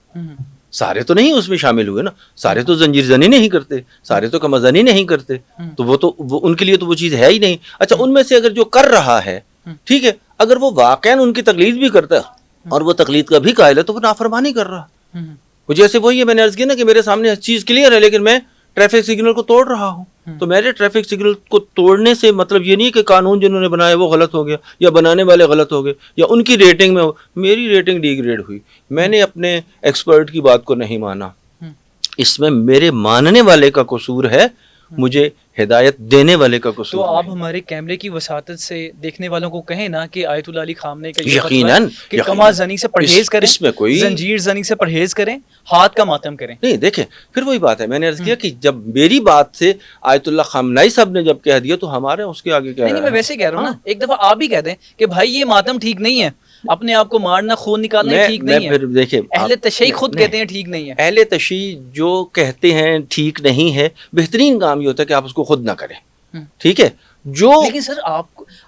سارے تو نہیں اس میں شامل ہوئے نا، سارے تو زنجیر زنی نہیں کرتے، سارے تو کمر زنی نہیں کرتے، تو وہ ان کے لیے تو وہ چیز ہے ہی نہیں۔ اچھا، ان میں سے اگر جو کر رہا ہے، ٹھیک ہے، اگر وہ واقعاً ان کی تقلید بھی کرتا ہے اور وہ تقلید کا بھی قائل ہے تو وہ نافرمانی کر رہا ہے۔ وہ جیسے وہی ہے، میں نے عرض کیا نا کہ میرے سامنے چیز کلیئر ہے لیکن میں ٹریفک سگنل کو توڑ رہا ہوں، تو میرے ٹریفک سگنل کو توڑنے سے مطلب یہ نہیں کہ قانون جنہوں نے بنایا وہ غلط ہو گیا، یا بنانے والے غلط ہو گئے، یا ان کی ریٹنگ میں میری ریٹنگ ڈی گریڈ ہوئی، میں نے اپنے ایکسپرٹ کی بات کو نہیں مانا، اس میں میرے ماننے والے کا قصور ہے، مجھے ہدایت دینے والے کا قصور۔ تو آپ ہمارے کیمرے کی وساطت سے دیکھنے والوں کو کہیں نا کہ آیت اللہ علی خامنہئی کا یقیناً کہ کما زنی سے پرہیز کریں، اس میں کوئی زنجیر زنی سے پرہیز کریں، ہاتھ کا ماتم کریں۔ نہیں، دیکھیں پھر وہی بات ہے، میں نے عرض کیا کہ جب میری بات سے آیت اللہ خامنہئی صاحب نے جب کہہ دیا تو ہمارے اس کے آگے کیا ہے؟ نہیں، میں ویسے کہہ رہا ہوں نا، ایک دفعہ آپ بھی کہہ دیں کہ بھائی یہ ماتم ٹھیک نہیں ہے، اپنے آپ کو مارنا، خون نکالنا ٹھیک نہیں ہے۔ دیکھیں، اہل تشیع خود کہتے ہیں ٹھیک نہیں ہے۔ اہل تشیع جو کہتے ہیں ٹھیک نہیں ہے، بہترین کام یہ ہوتا ہے کہ آپ اس کو خود نہ کریں، ٹھیک ہے۔ جو لیکن سر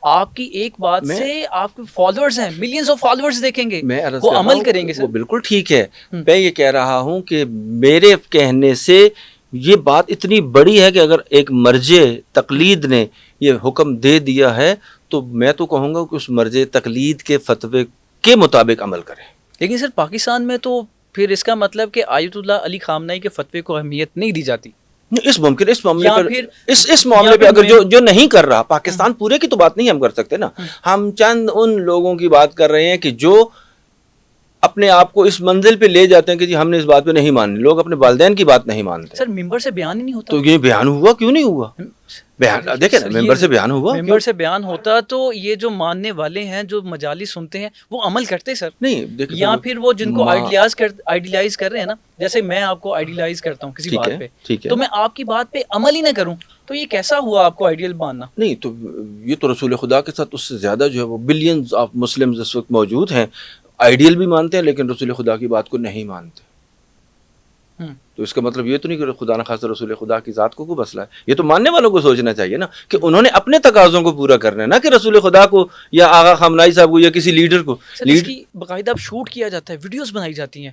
آپ کی ایک بات سے آپ کے فالوورز ہیں، ملینز آف فالوورز دیکھیں گے، وہ عمل کریں گے۔ وہ بالکل ٹھیک ہے، میں یہ کہہ رہا ہوں کہ میرے کہنے سے یہ بات اتنی بڑی ہے کہ اگر ایک مرجع تقلید نے یہ حکم دے دیا ہے تو میں تو کہوں گا کہ اس مرجع تقلید کے فتوے کے مطابق عمل کریں۔ لیکن سر پاکستان میں تو پھر اس کا مطلب کہ آیت اللہ علی خامنہئی کے فتوے کو اہمیت نہیں دی جاتی۔ اس معاملے پہ اگر جو نہیں کر رہا، پاکستان پورے کی تو بات نہیں ہم کر سکتے نا، ہم چند ان لوگوں کی بات کر رہے ہیں کہ جو اپنے آپ کو اس منزل پہ لے جاتے ہیں کہ جی ہم نے اس بات پہ نہیں ماننی، لوگ اپنے والدین کی بات نہیں مانتے۔ سر ممبر سے بیان ہی نہیں ہوتا تو یہ بیان ہوا کیوں نہیں ہوا؟ بیان دیکھیں نا، ممبر سے بیان ہوا، ممبر سے بیان ہوتا تو یہ جو ماننے والے ہیں، جو مجالس سنتے ہیں، وہ عمل کرتے سر۔ نہیں، یا پھر وہ جن کو آئیڈیلائز کر رہے ہیں نا، جیسے میں آپ کو آئیڈیلائز کرتا ہوں کسی بات پہ، تو میں آپ کی بات پہ عمل ہی نہ کروں تو یہ کیسا ہوا آپ کو آئیڈیل ماننا؟ نہیں، تو یہ تو رسول خدا کے ساتھ اس سے زیادہ جو ہے وہ بلینز آف مسلمز اس وقت موجود ہیں، آئیڈیل بھی مانتے ہیں لیکن رسول خدا کی بات کو نہیں مانتے۔ تو اس کا مطلب یہ تو نہیں کہ خدا نخواستہ رسول خدا کی ذات کو مسئلہ ہے، یہ تو ماننے والوں کو سوچنا چاہیے نا کہ انہوں نے اپنے تقاضوں کو پورا کرنا ہے، نہ کہ رسول خدا کو یا آغا خامنہئی صاحب کو یا کسی لیڈر کو۔ اس کی باقاعدہ شوٹ کیا جاتا ہے، ویڈیوز بنائی جاتی ہیں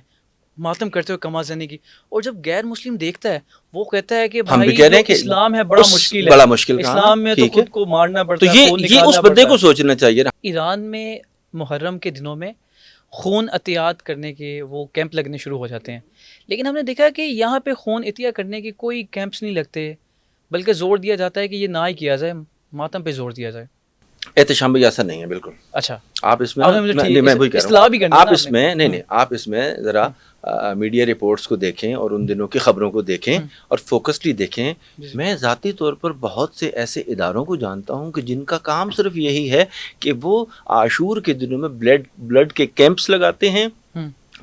ماتم کرتے ہوئے کما زنی کی، اور جب غیر مسلم دیکھتا ہے وہ کہتا ہے کہ ہم بھی بھائی کہہ رہے ہیں کہ اسلام ہے بڑا مشکل ہے، بڑا مشکل اسلام میں تو خود کو مارنا پڑتا ہے، ہے، تو یہ اس بندے کو سوچنا چاہیے نا۔ ایران میں محرم کے دنوں میں خون عطیات کرنے کے وہ کیمپ لگنے شروع ہو جاتے ہیں، لیکن ہم نے دیکھا کہ یہاں پہ خون عطیہ کرنے کے کوئی کیمپس نہیں لگتے، بلکہ زور دیا جاتا ہے کہ یہ نہ ہی کیا جائے، ماتم پہ زور دیا جائے۔ احتشام بھائی ایسا نہیں ہے بالکل۔ اچھا، آپ اس میں آپ نے مجھے ٹھیک میں وہی کہہ رہا اصلاح بھی ہوں، کرنی ہے آپ نا اس آپ نے۔ میں نہیں آپ اس میں ذرا میڈیا رپورٹس کو دیکھیں اور ان دنوں کی خبروں کو دیکھیں اور فوکسڈلی دیکھیں۔ میں ذاتی طور پر بہت سے ایسے اداروں کو جانتا ہوں کہ جن کا کام صرف یہی ہے کہ وہ عاشور کے دنوں میں بلڈ کے کیمپس لگاتے ہیں،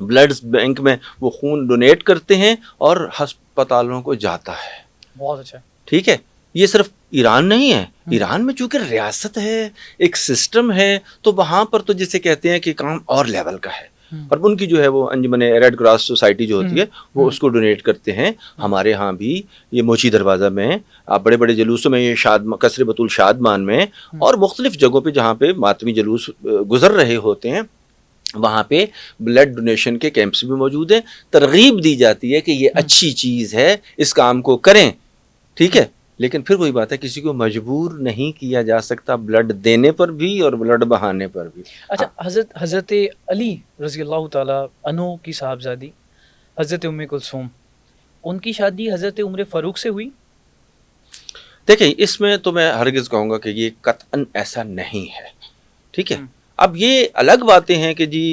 بلڈ بینک میں وہ خون ڈونیٹ کرتے ہیں اور ہسپتالوں کو جاتا ہے۔ بہت اچھا، ٹھیک ہے، یہ صرف ایران نہیں ہے، ایران میں چونکہ ریاست ہے، ایک سسٹم ہے، تو وہاں پر تو جسے کہتے ہیں کہ کام اور لیول کا ہے، اور ان کی جو ہے وہ انجمن ریڈ کراس سوسائٹی جو ہوتی ہے وہ اس کو ڈونیٹ کرتے ہیں۔ ہمارے ہاں بھی یہ موچی دروازہ میں آپ بڑے بڑے جلوسوں میں، یہ قصر بطول شادمان میں اور مختلف جگہوں پہ جہاں پہ ماتمی جلوس گزر رہے ہوتے ہیں، وہاں پہ بلڈ ڈونیشن کے کیمپس بھی موجود ہیں۔ ترغیب دی جاتی ہے کہ یہ اچھی چیز ہے، اس کام کو کریں، ٹھیک ہے، لیکن پھر وہی بات ہے، کسی کو مجبور نہیں کیا جا سکتا بلڈ دینے پر بھی اور بلڈ بہانے پر بھی۔ اچھا، حضرت علی رضی اللہ تعالیٰ عنہ کی صاحبزادی حضرت ام کلثوم، ان کی شادی حضرت عمر فاروق سے ہوئی؟ دیکھیں، اس میں تو میں ہرگز کہوں گا کہ یہ قطعاً ایسا نہیں ہے، ٹھیک ہے۔ اب یہ الگ باتیں ہیں کہ جی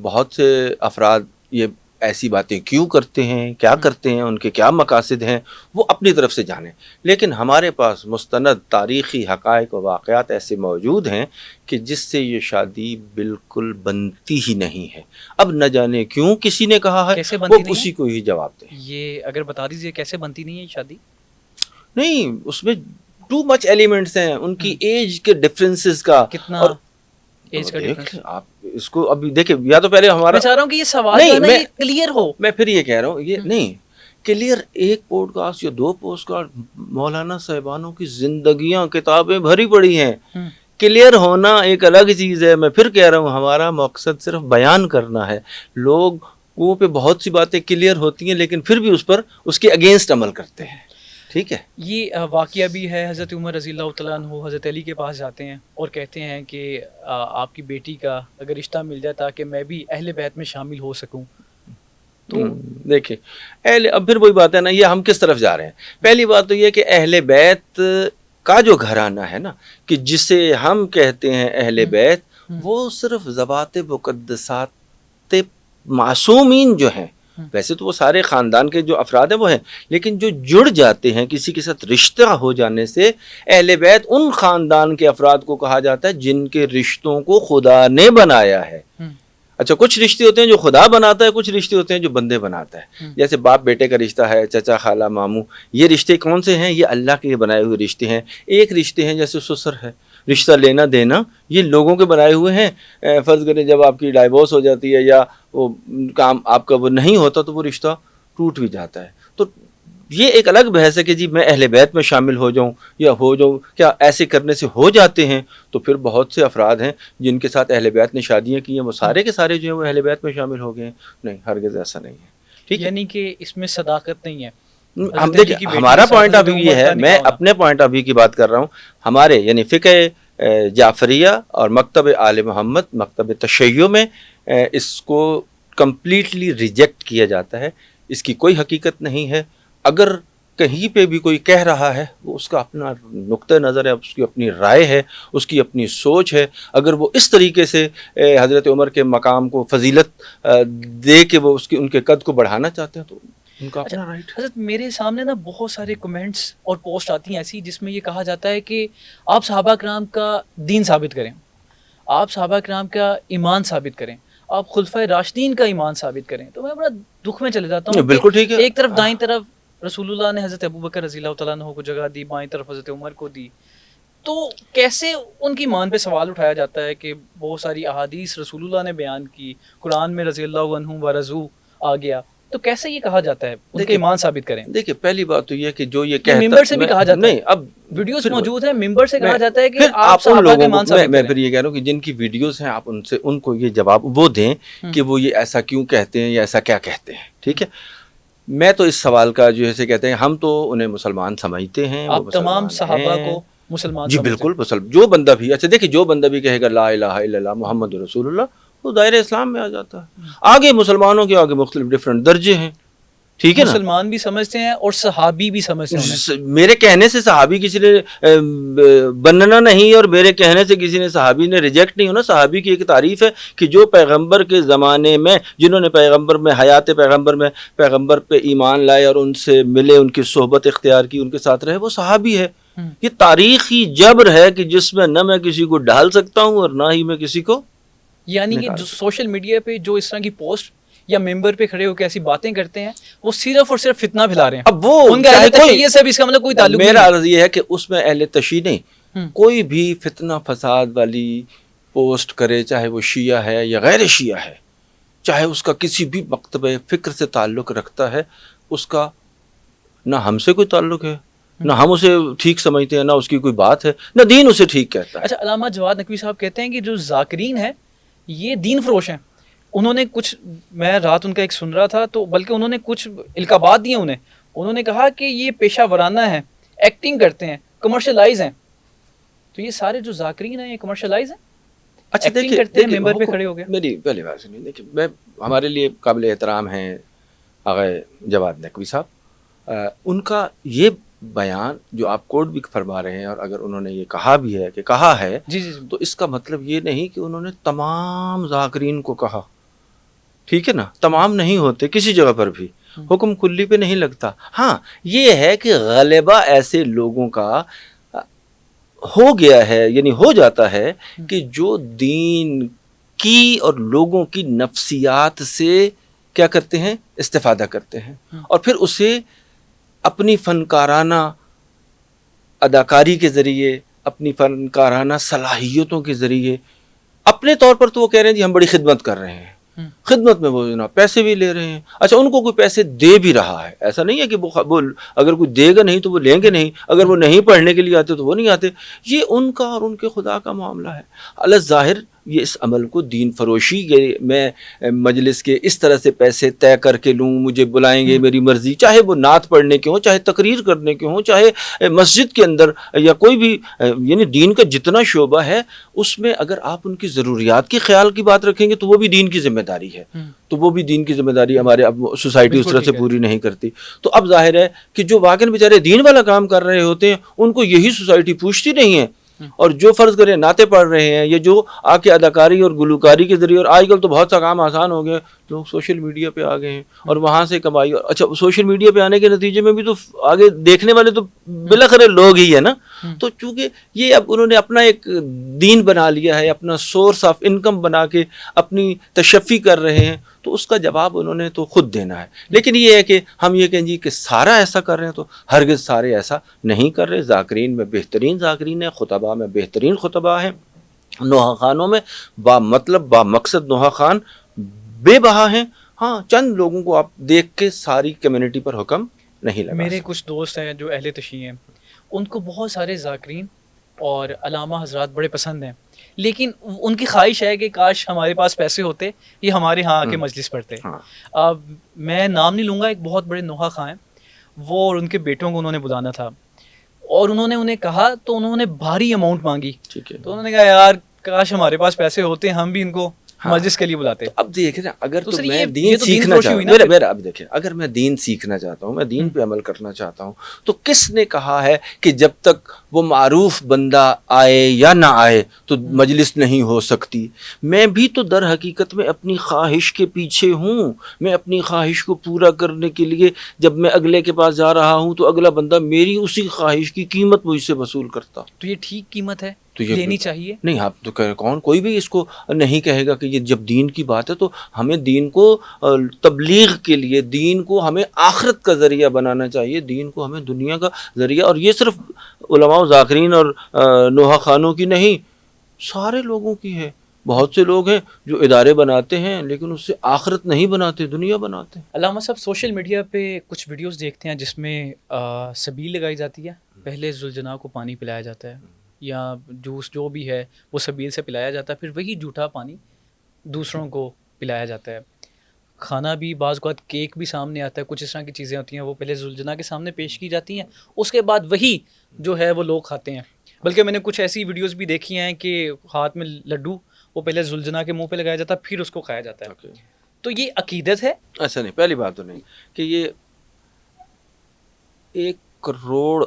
بہت سے افراد یہ ایسی باتیں کیوں کرتے ہیں، کیا کرتے ہیں، ان کے کیا مقاصد ہیں، وہ اپنی طرف سے جانیں، لیکن ہمارے پاس مستند تاریخی حقائق و واقعات ایسے موجود ہیں کہ جس سے یہ شادی بالکل بنتی ہی نہیں ہے۔ اب نہ جانے کیوں کسی نے کہا ہے، کیسے بنتی وہ نہیں اسی کو ہی جواب دیں۔ یہ اگر بتا دیجیے کیسے بنتی نہیں ہے یہ شادی؟ نہیں، اس میں ٹو مچ ایلیمنٹس ہیں، ان کی ایج کے ڈفرینسز کا، کتنا اور ایج کا ڈفرنس؟ آپ اس کو ابھی دیکھیں، یا تو پہلے ہمارا، میں چاہ رہا ہوں کہ یہ سوال جو ہے نا یہ کلیئر ہو۔ میں پھر یہ کہہ رہا ہوں، یہ نہیں کلیئر، ایک پوڈ کاسٹ یا دو پوسٹ کاسٹ، مولانا صاحبانوں کی زندگیاں، کتابیں بھری پڑی ہیں، کلیئر ہونا ایک الگ چیز ہے۔ میں پھر کہہ رہا ہوں، ہمارا مقصد صرف بیان کرنا ہے۔ لوگوں پہ بہت سی باتیں کلیئر ہوتی ہیں لیکن پھر بھی اس کے اگینسٹ عمل کرتے ہیں، ٹھیک ہے۔ یہ واقعہ بھی ہے، حضرت عمر رضی اللہ تعالیٰ عنہ حضرت علی کے پاس جاتے ہیں اور کہتے ہیں کہ آپ کی بیٹی کا اگر رشتہ مل جائے تاکہ میں بھی اہل بیت میں شامل ہو سکوں۔ تو دیکھیں، اب پھر وہی بات ہے نا، یہ ہم کس طرف جا رہے ہیں۔ پہلی بات تو یہ کہ اہل بیت کا جو گھرانہ ہے نا، کہ جسے ہم کہتے ہیں اہل بیت، وہ صرف ذوات مقدسات معصومین جو ہیں، ویسے تو وہ سارے خاندان کے جو افراد ہیں وہ ہیں، لیکن جو جڑ جاتے ہیں کسی کے ساتھ رشتہ ہو جانے سے، اہل بیت ان خاندان کے افراد کو کہا جاتا ہے جن کے رشتوں کو خدا نے بنایا ہے۔ اچھا، کچھ رشتے ہوتے ہیں جو خدا بناتا ہے، کچھ رشتے ہوتے ہیں جو بندے بناتا ہے، جیسے باپ بیٹے کا رشتہ ہے، چچا خالہ ماموں، یہ رشتے کون سے ہیں؟ یہ اللہ کے بنائے ہوئے رشتے ہیں۔ ایک رشتے ہیں جیسے سسر ہے، رشتہ لینا دینا، یہ لوگوں کے بنائے ہوئے ہیں۔ فرض کریں جب آپ کی ڈائیورس ہو جاتی ہے یا وہ کام آپ کا وہ نہیں ہوتا تو وہ رشتہ ٹوٹ بھی جاتا ہے۔ تو یہ ایک الگ بحث ہے کہ جی میں اہل بیت میں شامل ہو جاؤں یا ہو جاؤں، کیا ایسے کرنے سے ہو جاتے ہیں؟ تو پھر بہت سے افراد ہیں جن کے ساتھ اہل بیت نے شادیاں کی ہیں، وہ سارے کے سارے جو ہیں وہ اہل بیت میں شامل ہو گئے ہیں؟ نہیں، ہرگز ایسا نہیں ہے، ٹھیک ہے۔ یعنی کہ اس میں صداقت نہیں ہے۔ ہم دیکھیں، ہمارا پوائنٹ آف ویو یہ ہے، میں اپنے پوائنٹ آف ویو کی بات کر رہا ہوں، ہمارے یعنی فقہ جعفریہ اور مکتب آل محمد، مکتب تشیع میں اس کو کمپلیٹلی ریجیکٹ کیا جاتا ہے، اس کی کوئی حقیقت نہیں ہے۔ اگر کہیں پہ بھی کوئی کہہ رہا ہے، وہ اس کا اپنا نقطہ نظر ہے، اس کی اپنی رائے ہے، اس کی اپنی سوچ ہے۔ اگر وہ اس طریقے سے حضرت عمر کے مقام کو فضیلت دے کے وہ ان کے قد کو بڑھانا چاہتے ہیں تو ان کا اپنا رائٹ۔ حضرت میرے سامنے نا بہت سارے کمنٹس اور پوسٹ آتی ہیں ایسی جس میں یہ کہا جاتا ہے کہ آپ صحابہ کرام کا دین ثابت کریں، آپ صحابہ کرام کا ایمان ثابت کریں، آپ خلفۂ راشدین کا ایمان ثابت کریں۔ تو میں بڑا دکھ میں چلے جاتا ہوں۔ بالکل ٹھیک ہے، ایک طرف دائیں طرف رسول اللہ نے حضرت ابوبکر رضی اللہ تعالیٰ عنہ کو جگہ دی، بائیں طرف حضرت عمر کو دی، تو کیسے ان کی ایمان پہ سوال اٹھایا جاتا ہے کہ بہت ساری احادیث رسول اللہ نے بیان کی، قرآن میں رضی اللہ عنہ و رضو آ گیا، تو کیسے یہ کہا جاتا ہے ان کے ایمان ثابت کریں؟ دیکھیں، پہلی بات تو یہ کہ جو یہ کہتا ہے، ممبر سے بھی کہا جاتا ہے، نہیں، اب ویڈیوز موجود ہیں، ممبر سے کہا جاتا ہے کہ آپ ان صحابہ لوگوں کا ایمان کو، ثابت میں کریں۔ پھر یہ کہہ رہا ہوں کہ جن کی ویڈیوز ہیں آپ ان کو یہ جواب وہ دیں کہ وہ یہ ایسا کیوں کہتے ہیں یا ایسا کیا کہتے ہیں، ٹھیک ہے۔ میں تو اس سوال کا جو ہے کہتے ہیں، ہم تو انہیں مسلمان سمجھتے ہیں، آپ تمام صحابہ کو مسلمان جی بالکل، جو بندہ بھی، اچھا دیکھیں، جو بندہ بھی کہے گا لا الہ الا اللہ محمد رسول اللہ، وہ دائرہ اسلام میں آ جاتا ہے. آگے مسلمانوں کے آگے مختلف ڈفرینٹ درجے ہیں, ٹھیک ہے نا. مسلمان بھی سمجھتے ہیں اور صحابی بھی سمجھتے ہیں. میرے کہنے سے صحابی کسی نے بننا نہیں, اور میرے کہنے سے کسی نے صحابی نے ریجیکٹ نہیں ہونا. صحابی کی ایک تعریف ہے کہ جو پیغمبر کے زمانے میں, جنہوں نے پیغمبر میں حیات پیغمبر میں پیغمبر پہ ایمان لائے اور ان سے ملے, ان کی صحبت اختیار کی, ان کے ساتھ رہے, وہ صحابی ہے. یہ تاریخی جبر ہے کہ جس میں نہ میں کسی کو ڈال سکتا ہوں اور نہ ہی میں کسی کو. یعنی کہ جو سوشل میڈیا پہ جو اس طرح کی پوسٹ یا ممبر پہ کھڑے ہو کے ایسی باتیں کرتے ہیں, وہ صرف اور صرف فتنہ پھیلا رہے ہیں. اب وہ ان کا اہل تشیع سے بھی اس کا مطلب کوئی تعلق نہیں. میرا عرض یہ ہے کہ اس میں اہل تشیع نہیں, کوئی بھی فتنہ فساد والی پوسٹ کرے, چاہے وہ شیعہ ہے یا غیر شیعہ ہے, چاہے اس کا کسی بھی مکتبہ فکر سے تعلق رکھتا ہے, اس کا نہ ہم سے کوئی تعلق ہے, نہ ہم اسے ٹھیک سمجھتے ہیں, نہ اس کی کوئی بات ہے, نہ دین اسے ٹھیک کہتا ہے. اچھا, علامہ جواد نقوی صاحب کہتے ہیں کہ جو ذاکرین ہیں یہ دین فروش ہیں. انہوں نے کچھ, میں رات ان کا ایک سن رہا تھا, تو بلکہ انہوں نے کچھ القابات دیے انہوں نے کہا کہ یہ پیشہ ورانہ ہیں, ایکٹنگ کرتے ہیں, کمرشلائز ہیں. تو یہ سارے جو ذاکرین ہیں یہ کمرشلائز ہیں. اچھا ایکٹنگ کرتے ہیں, ممبر پہ کھڑے ہو گئے. میری پہلی بات سنیے, دیکھیے میں ہمارے لیے قابل احترام ہیں آغا جواد نقوی صاحب, ان کا یہ بیان جو آپ کوٹ بھی فرما رہے ہیں, اور اگر انہوں نے یہ کہا بھی ہے کہ کہا ہے, جی تو اس کا مطلب یہ نہیں کہ انہوں نے تمام ذاکرین کو کہا, ٹھیک ہے نا. تمام نہیں ہوتے, کسی جگہ پر بھی حکم کلی پہ نہیں لگتا. ہاں یہ ہے کہ غالبہ ایسے لوگوں کا ہو گیا ہے, یعنی ہو جاتا ہے کہ جو دین کی اور لوگوں کی نفسیات سے کیا کرتے ہیں, استفادہ کرتے ہیں, اور پھر اسے اپنی فنکارانہ اداکاری کے ذریعے, اپنی فنکارانہ صلاحیتوں کے ذریعے, اپنے طور پر تو وہ کہہ رہے ہیں جی ہم بڑی خدمت کر رہے ہیں, خدمت میں وہ جناب پیسے بھی لے رہے ہیں. اچھا, ان کو کوئی پیسے دے بھی رہا ہے, ایسا نہیں ہے کہ وہ اگر کوئی دے گا نہیں تو وہ لیں گے نہیں, اگر وہ نہیں پڑھنے کے لیے آتے تو وہ نہیں آتے. یہ ان کا اور ان کے خدا کا معاملہ ہے. الظاہر یہ اس عمل کو دین فروشی کے, میں مجلس کے اس طرح سے پیسے طے کر کے لوں, مجھے بلائیں گے میری مرضی, چاہے وہ نعت پڑھنے کے ہوں, چاہے تقریر کرنے کے ہوں, چاہے مسجد کے اندر یا کوئی بھی, یعنی دین کا جتنا شعبہ ہے اس میں اگر آپ ان کی ضروریات کے خیال کی بات رکھیں گے تو وہ بھی دین کی ذمہ داری ہے. تو وہ بھی دین کی ذمہ داری ہمارے اب سوسائٹی اس طرح سے پوری نہیں کرتی. تو اب ظاہر ہے کہ جو واقعی بیچارے دین والا کام کر رہے ہوتے ہیں ان کو یہی سوسائٹی پوچھتی نہیں ہے, اور جو فرض کریں نعتیں پڑھ رہے ہیں یا جو آ کے اداکاری اور گلوکاری کے ذریعے, اور آج کل تو بہت سا کام آسان ہو گئے, لوگ سوشل میڈیا پہ آ گئے ہیں اور وہاں سے کمائی. اور اچھا, سوشل میڈیا پہ آنے کے نتیجے میں بھی تو آگے دیکھنے والے تو بالاخره لوگ ہی ہیں نا. تو چونکہ یہ اب انہوں نے اپنا ایک دین بنا لیا ہے, اپنا سورس آف انکم بنا کے اپنی تشفی کر رہے ہیں, تو اس کا جواب انہوں نے تو خود دینا ہے. لیکن یہ ہے کہ ہم یہ کہیں جی کہ سارا ایسا کر رہے ہیں, تو ہرگز سارے ایسا نہیں کر رہے. ذاکرین میں بہترین ذاکرین ہیں, خطباء میں بہترین خطباء ہیں, نوحہ خانوں میں با مطلب با مقصد نوحہ خان بے بہا ہیں. ہاں, چند لوگوں کو آپ دیکھ کے ساری کمیونٹی پر حکم نہیں لگا. میرے کچھ دوست ہیں جو اہل تشیع ہیں, ان کو بہت سارے ذاکرین اور علامہ حضرات بڑے پسند ہیں, لیکن ان کی خواہش ہے کہ کاش ہمارے پاس پیسے ہوتے, یہ ہمارے ہاں آ کے مجلس پڑھتے. میں نام نہیں لوں گا, ایک بہت بڑے نوحہ خاں ہیں, وہ اور ان کے بیٹوں کو انہوں نے بلانا تھا, اور انہوں نے انہیں کہا تو انہوں نے بھاری اماؤنٹ مانگی. تو انہوں نے کہا یار کاش ہمارے پاس پیسے ہوتے, ہم بھی ان کو مجلس کے لیے بلاتے. اب دیکھیں اگر تو میں یہ دین تو سیکھنا فروشی ہوئی نا. چاہتا ہوں, اب دیکھیں اگر میں دین سیکھنا چاہتا ہوں, میں دین پہ عمل کرنا چاہتا ہوں, تو کس نے کہا ہے کہ جب تک وہ معروف بندہ آئے یا نہ آئے تو مجلس نہیں ہو سکتی؟ میں بھی تو در حقیقت میں اپنی خواہش کے پیچھے ہوں. میں اپنی خواہش کو پورا کرنے کے لیے جب میں اگلے کے پاس جا رہا ہوں تو اگلا بندہ میری اسی خواہش کی قیمت مجھ سے وصول کرتا. تو یہ ٹھیک قیمت ہے, تو یہ لینی چاہیے. نہیں, آپ تو کون, کوئی بھی اس کو نہیں کہے گا کہ یہ جب دین کی بات ہے تو ہمیں دین کو تبلیغ کے لیے, دین کو ہمیں آخرت کا ذریعہ بنانا چاہیے, دین کو ہمیں دنیا کا ذریعہ. اور یہ صرف علماء و ذاکرین اور نوحہ خانوں کی نہیں, سارے لوگوں کی ہے. بہت سے لوگ ہیں جو ادارے بناتے ہیں لیکن اس سے آخرت نہیں بناتے, دنیا بناتے ہیں. علامہ صاحب, سوشل میڈیا پہ کچھ ویڈیوز دیکھتے ہیں جس میں سبیل لگائی جاتی ہے, پہلے ذوالجناح کو پانی پلایا جاتا ہے یا جوس جو بھی ہے وہ سبیل سے پلایا جاتا ہے, پھر وہی جھوٹا پانی دوسروں کو پلایا جاتا ہے. کھانا بھی بعض اوقات کیک بھی سامنے آتا ہے, کچھ اس طرح کی چیزیں ہوتی ہیں وہ پہلے ذوالجناح کے سامنے پیش کی جاتی ہیں, اس کے بعد وہی جو ہے وہ لوگ کھاتے ہیں. بلکہ میں نے کچھ ایسی ویڈیوز بھی دیکھی ہیں کہ ہاتھ میں لڈو وہ پہلے زلجنا کے منہ پہ لگایا جاتا ہے پھر اس کو کھایا جاتا ہے. اوکے. تو یہ عقیدت ہے. ایسا نہیں، پہلی بات تو نہیں کہ یہ 1 کروڑ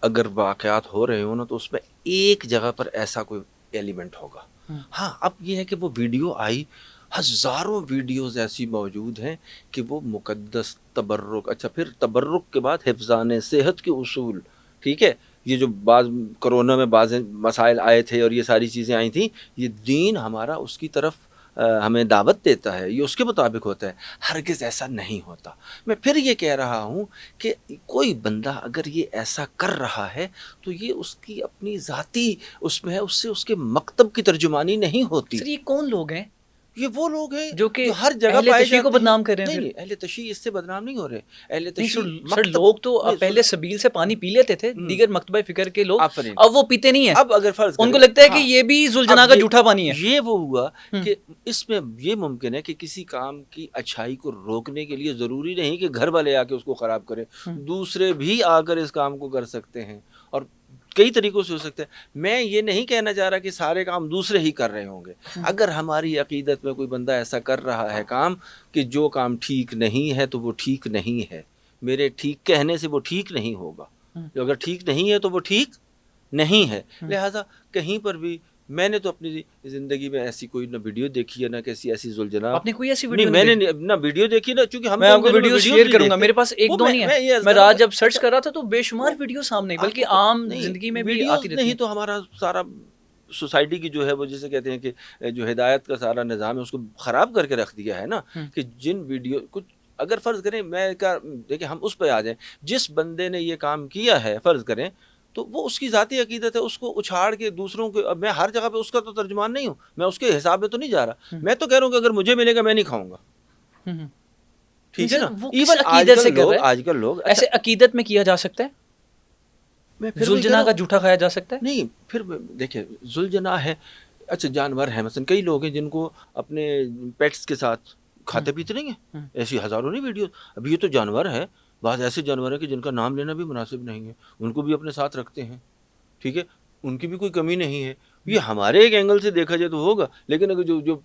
اگر واقعات ہو رہے ہوں نا تو اس میں ایک جگہ پر ایسا کوئی ایلیمنٹ ہوگا. ہاں اب یہ ہے کہ وہ ویڈیو آئی، ہزاروں ویڈیوز ایسی موجود ہیں کہ وہ مقدس تبرک، اچھا پھر تبرک کے بعد حفظان صحت کے اصول، ٹھیک ہے، یہ جو بعض کرونا میں بعض مسائل آئے تھے اور یہ ساری چیزیں آئی تھیں، یہ دین ہمارا اس کی طرف ہمیں دعوت دیتا ہے، یہ اس کے مطابق ہوتا ہے. ہرگز ایسا نہیں ہوتا. میں پھر یہ کہہ رہا ہوں کہ کوئی بندہ اگر یہ ایسا کر رہا ہے تو یہ اس کی اپنی ذاتی اس میں ہے، اس سے اس کے مکتب کی ترجمانی نہیں ہوتی. سر یہ کون لوگ ہیں؟ یہ وہ لوگ ہیں جو کہ ہر جگہ اہل پائے تشیع کو جاتے ہیں. بدنام کر رہے ہیں. نہیں نہیں، اہل تشیع اس سے بدنام نہیں ہو رہے. اہل نہیں تشیع سر لوگ تو اب پہلے سبیل سے پانی پی لیتے تھے، دیگر مکتبہ فکر کے لوگ اب وہ پیتے نہیں ہیں. اب اگر فرض ان کو لگتا ہے کہ یہ بھی ذوالجناح کا جھوٹا پانی ہے. یہ وہ ہوا کہ اس میں یہ ممکن ہے کہ کسی کام کی اچھائی کو روکنے کے لیے ضروری نہیں کہ گھر والے آ کے اس کو خراب کریں، دوسرے بھی آ کر اس کام کو کر سکتے ہیں اور کئی طریقوں سے ہو سکتا ہے. میں یہ نہیں کہنا چاہ رہا کہ سارے کام دوسرے ہی کر رہے ہوں گے. اگر ہماری عقیدت میں کوئی بندہ ایسا کر رہا ہے کام کہ جو کام ٹھیک نہیں ہے تو وہ ٹھیک نہیں ہے، میرے ٹھیک کہنے سے وہ ٹھیک نہیں ہوگا. جو اگر ٹھیک نہیں ہے تو وہ ٹھیک نہیں ہے. لہٰذا کہیں پر بھی میں نے تو اپنی زندگی میں ایسی کوئی نہ ویڈیو دیکھی ہے نہ کسی ایسی ذوالجناح. آپ نے کوئی ایسی ویڈیو نہیں، میں نے نہ ویڈیو دیکھی نہ، چونکہ میں آپ کو ویڈیو شیئر کروں گا، میرے پاس ایک دو نہیں ہے. میں رات جب سرچ کر رہا تھا تو بے شمار ویڈیو سامنے، بلکہ عام زندگی میں بھی آتی رہتی نہیں. تو ہمارا سارا سوسائٹی کی جو ہے وہ جسے کہتے ہیں کہ جو ہدایت کا سارا نظام ہے اس کو خراب کر کے رکھ دیا ہے نا. کہ جن ویڈیو کچھ اگر فرض کریں، میں دیکھیں ہم اس پہ آ جائیں، جس بندے نے یہ کام کیا ہے فرض کریں تو وہ اس کی ذاتی عقیدت ہے، اس کو اچھاڑ کے دوسروں کو، اب میں ہر جگہ پہ اس کا تو ترجمان نہیں ہوں، میں اس کے حساب میں تو نہیں جا رہا. میں تو کہہ رہا ہوں کہ اگر مجھے ملے گا میں نہیں کھاؤں گا. ٹھیک ہے نا. ایون آج کل لوگ ایسے عقیدت میں کیا جا سکتا ہے، ذوالجناح کا جھوٹا کھایا جا سکتا ہے. نہیں پھر دیکھیں ذوالجناح ہے، اچھا جانور ہیں مثلا، کئی لوگ ہیں جن کو اپنے پیٹس کے ساتھ کھاتے پیتے نہیں ہیں، ایسی ہزاروں نہیں ویڈیو. ابھی یہ تو جانور ہے، بعض ایسے جانور ہیں کہ جن کا نام لینا بھی مناسب نہیں ہے، ان کو بھی اپنے ساتھ رکھتے ہیں. ٹھیک ہے، ان کی بھی کوئی کمی نہیں ہے. یہ ہمارے ایک اینگل سے دیکھا جائے تو ہوگا، لیکن اگر جو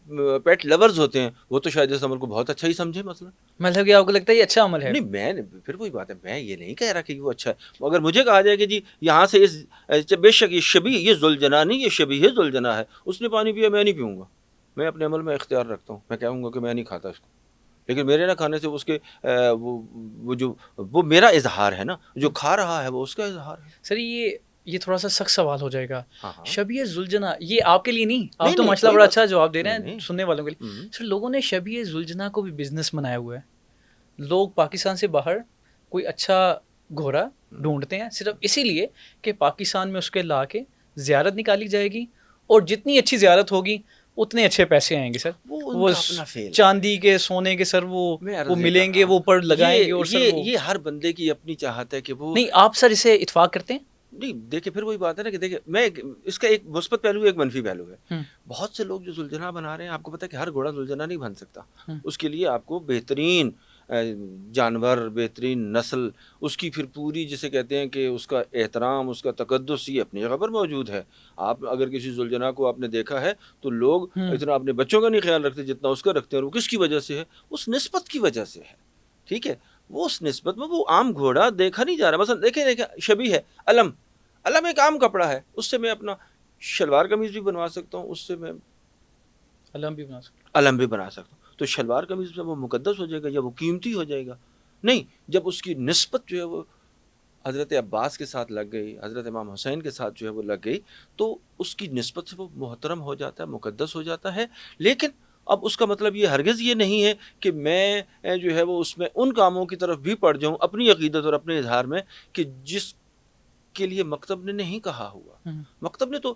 پیٹ لورز ہوتے ہیں وہ تو شاید اس عمل کو بہت اچھا ہی سمجھے. مثلا مطلب کہ آپ کو لگتا ہے یہ اچھا عمل ہے؟ نہیں، میں پھر وہی بات ہے، میں یہ نہیں کہہ رہا کہ وہ اچھا ہے. اگر مجھے کہا جائے کہ جی یہاں سے بے شک یہ شبیہ، یہ ذوالجناح نہیں، یہ شبیہ ذوالجناح ہے، اس نے پانی پیا میں نہیں پیوں گا، میں اپنے عمل میں اختیار رکھتا ہوں، میں کہوں گا کہ میں نہیں کھاتا اس کو، لیکن میرے نہ کھانے سے اس کے وہ میرا اظہار ہے نا، جو کھا رہا ہے وہ اس کا اظہار ہے. سر یہ تھوڑا سا سخت سوال ہو جائے گا. شبیہ ذوالجناح یہ آپ کے لیے نہیں، آپ تو ماشاءاللہ بڑا اچھا جواب دے رہے ہیں سننے والوں کے لیے. سر لوگوں نے شبیہ ذوالجناح کو بھی بزنس بنایا ہوا ہے. لوگ پاکستان سے باہر کوئی اچھا گھوڑا ڈھونڈتے ہیں صرف اسی لیے کہ پاکستان میں اس کے لا کے زیارت نکالی جائے گی، اور جتنی اچھی زیارت ہوگی اتنے اچھے پیسے آئیں گے. سر وہ چاندی کے سونے کے سر وہ ملیں گے، وہ اوپر لگائیں گے. اور سر یہ ہر بندے کی اپنی چاہت ہے کہ وہ نہیں. آپ سر اسے اتفاق کرتے ہیں؟ نہیں دیکھیں پھر وہی بات ہے نا کہ دیکھیں میں اس کا ایک مثبت پہلو ایک منفی پہلو ہے. بہت سے لوگ جو ذوالجناح بنا رہے ہیں، آپ کو پتہ ہے کہ ہر گھوڑا ذوالجناح نہیں بن سکتا. اس کے لیے آپ کو بہترین جانور، بہترین نسل، اس کی پھر پوری جسے کہتے ہیں کہ اس کا احترام، اس کا تقدس یہ اپنی جگہ پر موجود ہے. آپ اگر کسی ذوالجناح کو آپ نے دیکھا ہے تو لوگ اتنا اپنے بچوں کا نہیں خیال رکھتے جتنا اس کا رکھتے ہیں. اور وہ کس کی وجہ سے ہے؟ اس نسبت کی وجہ سے ہے. ٹھیک ہے، وہ اس نسبت میں وہ عام گھوڑا دیکھا نہیں جا رہا. مثلا دیکھیں شبیہ ہے علم ایک عام کپڑا ہے، اس سے میں اپنا شلوار قمیض بھی بنوا سکتا ہوں، اس سے میں علم بھی بنا سکتا ہوں. تو شلوار قمیض میں وہ مقدس ہو جائے گا یا وہ قیمتی ہو جائے گا؟ نہیں. جب اس کی نسبت جو ہے وہ حضرت عباس کے ساتھ لگ گئی، حضرت امام حسین کے ساتھ جو ہے وہ لگ گئی، تو اس کی نسبت سے وہ محترم ہو جاتا ہے، مقدس ہو جاتا ہے. لیکن اب اس کا مطلب یہ ہرگز یہ نہیں ہے کہ میں جو ہے وہ اس میں ان کاموں کی طرف بھی پڑ جاؤں اپنی عقیدت اور اپنے اظہار میں کہ جس کے لیے مکتب نے نہیں کہا ہوا. مکتب نے تو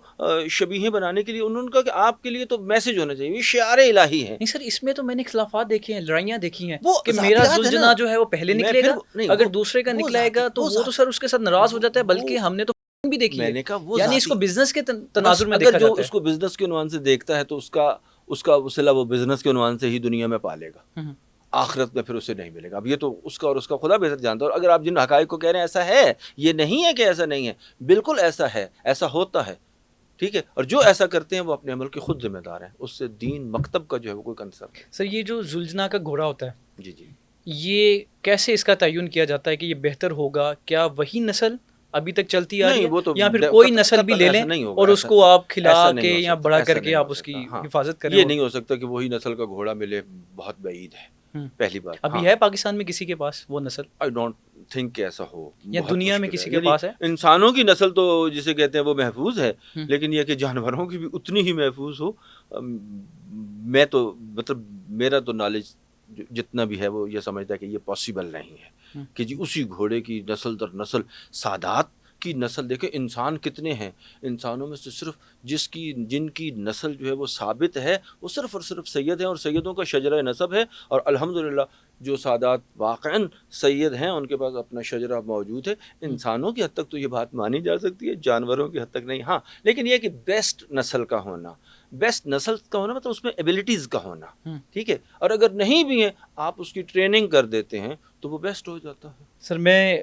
شبیہیں بنانے کے لیے انہوں نے کہا کہ آپ کے لیے تو میسج ہونا چاہیے، یہ شعار الہی ہے. نہیں سر، اس میں تو میں نے اختلافات دیکھے ہیں، لڑائیاں دیکھی ہیں کہ میرا ذوالجناح جو ہے وہ پہلے نکلے گا، اگر دوسرے کا نکلائے گا تو وہ تو سر اس کے ساتھ ناراض ہو جاتا ہے. بلکہ ہم نے تو بھی دیکھی ہے، یعنی اس کو بزنس کے تناظر میں دیکھا جاتا ہے. اگر جو اس کو بزنس کے عنوان سے دیکھتا ہے تو اس کا صلہ وہ بزنس کے عنوان سے ہی دنیا میں پالے گا، آخرت میں پھر اسے نہیں ملے گا. اب یہ تو اس کا اور اس کا خدا بہتر جانتا ہے. اور اگر آپ جن حقائق کو کہہ رہے ہیں ایسا ہے، یہ نہیں ہے کہ ایسا نہیں ہے، بالکل ایسا ہے، ایسا ہوتا ہے. ٹھیک ہے، اور جو ایسا کرتے ہیں وہ اپنے عمل کے خود ذمہ دار ہیں، اس سے دین مکتب کا جو ہے وہ کوئی کنسرن نہیں۔ سر یہ جو زلجنا کا گھوڑا ہوتا ہے، جی جی، یہ کیسے اس کا تعین کیا جاتا ہے کہ یہ بہتر ہوگا؟ کیا وہی نسل ابھی تک چلتی آ رہی نہیں ہے وہ تو یا پھر کوئی قطعاً نسل بھی لے ایسا لیں نہیں ہوگا، اور اس کو آپ کھلا ایسا نہیں کے ہو یا سکتا، بڑا ایسا کر کے نہیں آپ ہو اس کی سکتا۔ ہاں، حفاظت کریں؟ یہ نہیں ہو سکتا کہ وہی نسل کا گھوڑا ملے، بہت بعید ہے پہلی بات۔ ابھی ہے پاکستان میں کسی کے پاس وہ نسل آئی ڈونٹ تھنک کہ ایسا ہو، یا بہت دنیا میں مشکل کسی ہے۔ کے یعنی پاس ہے؟ انسانوں کی نسل تو جسے کہتے ہیں وہ محفوظ ہے، لیکن یہ کہ جانوروں کی بھی اتنی ہی محفوظ ہو، میں تو مطلب میرا تو نالج جتنا بھی ہے وہ یہ سمجھتا ہے کہ یہ پاسبل نہیں ہے کہ جی اسی گھوڑے کی نسل در نسل، سادات کی نسل دیکھیں انسان کتنے ہیں، انسانوں میں سے صرف جن کی نسل جو ہے وہ ثابت ہے وہ صرف اور صرف سید ہیں، اور سیدوں کا شجرہ نسب ہے، اور الحمدللہ جو سادات واقعاً سید ہیں ان کے پاس اپنا شجرہ موجود ہے۔ انسانوں کی حد تک تو یہ بات مانی جا سکتی ہے، جانوروں کی حد تک نہیں۔ ہاں لیکن یہ کہ بیسٹ نسل کا ہونا، بیسٹ نسل کا ہونا مطلب اس میں ایبلٹیز کا ہونا، ٹھیک ہے، اور اگر نہیں بھی ہیں آپ اس کی ٹریننگ کر دیتے ہیں تو وہ بیسٹ ہو جاتا ہے۔ سر میں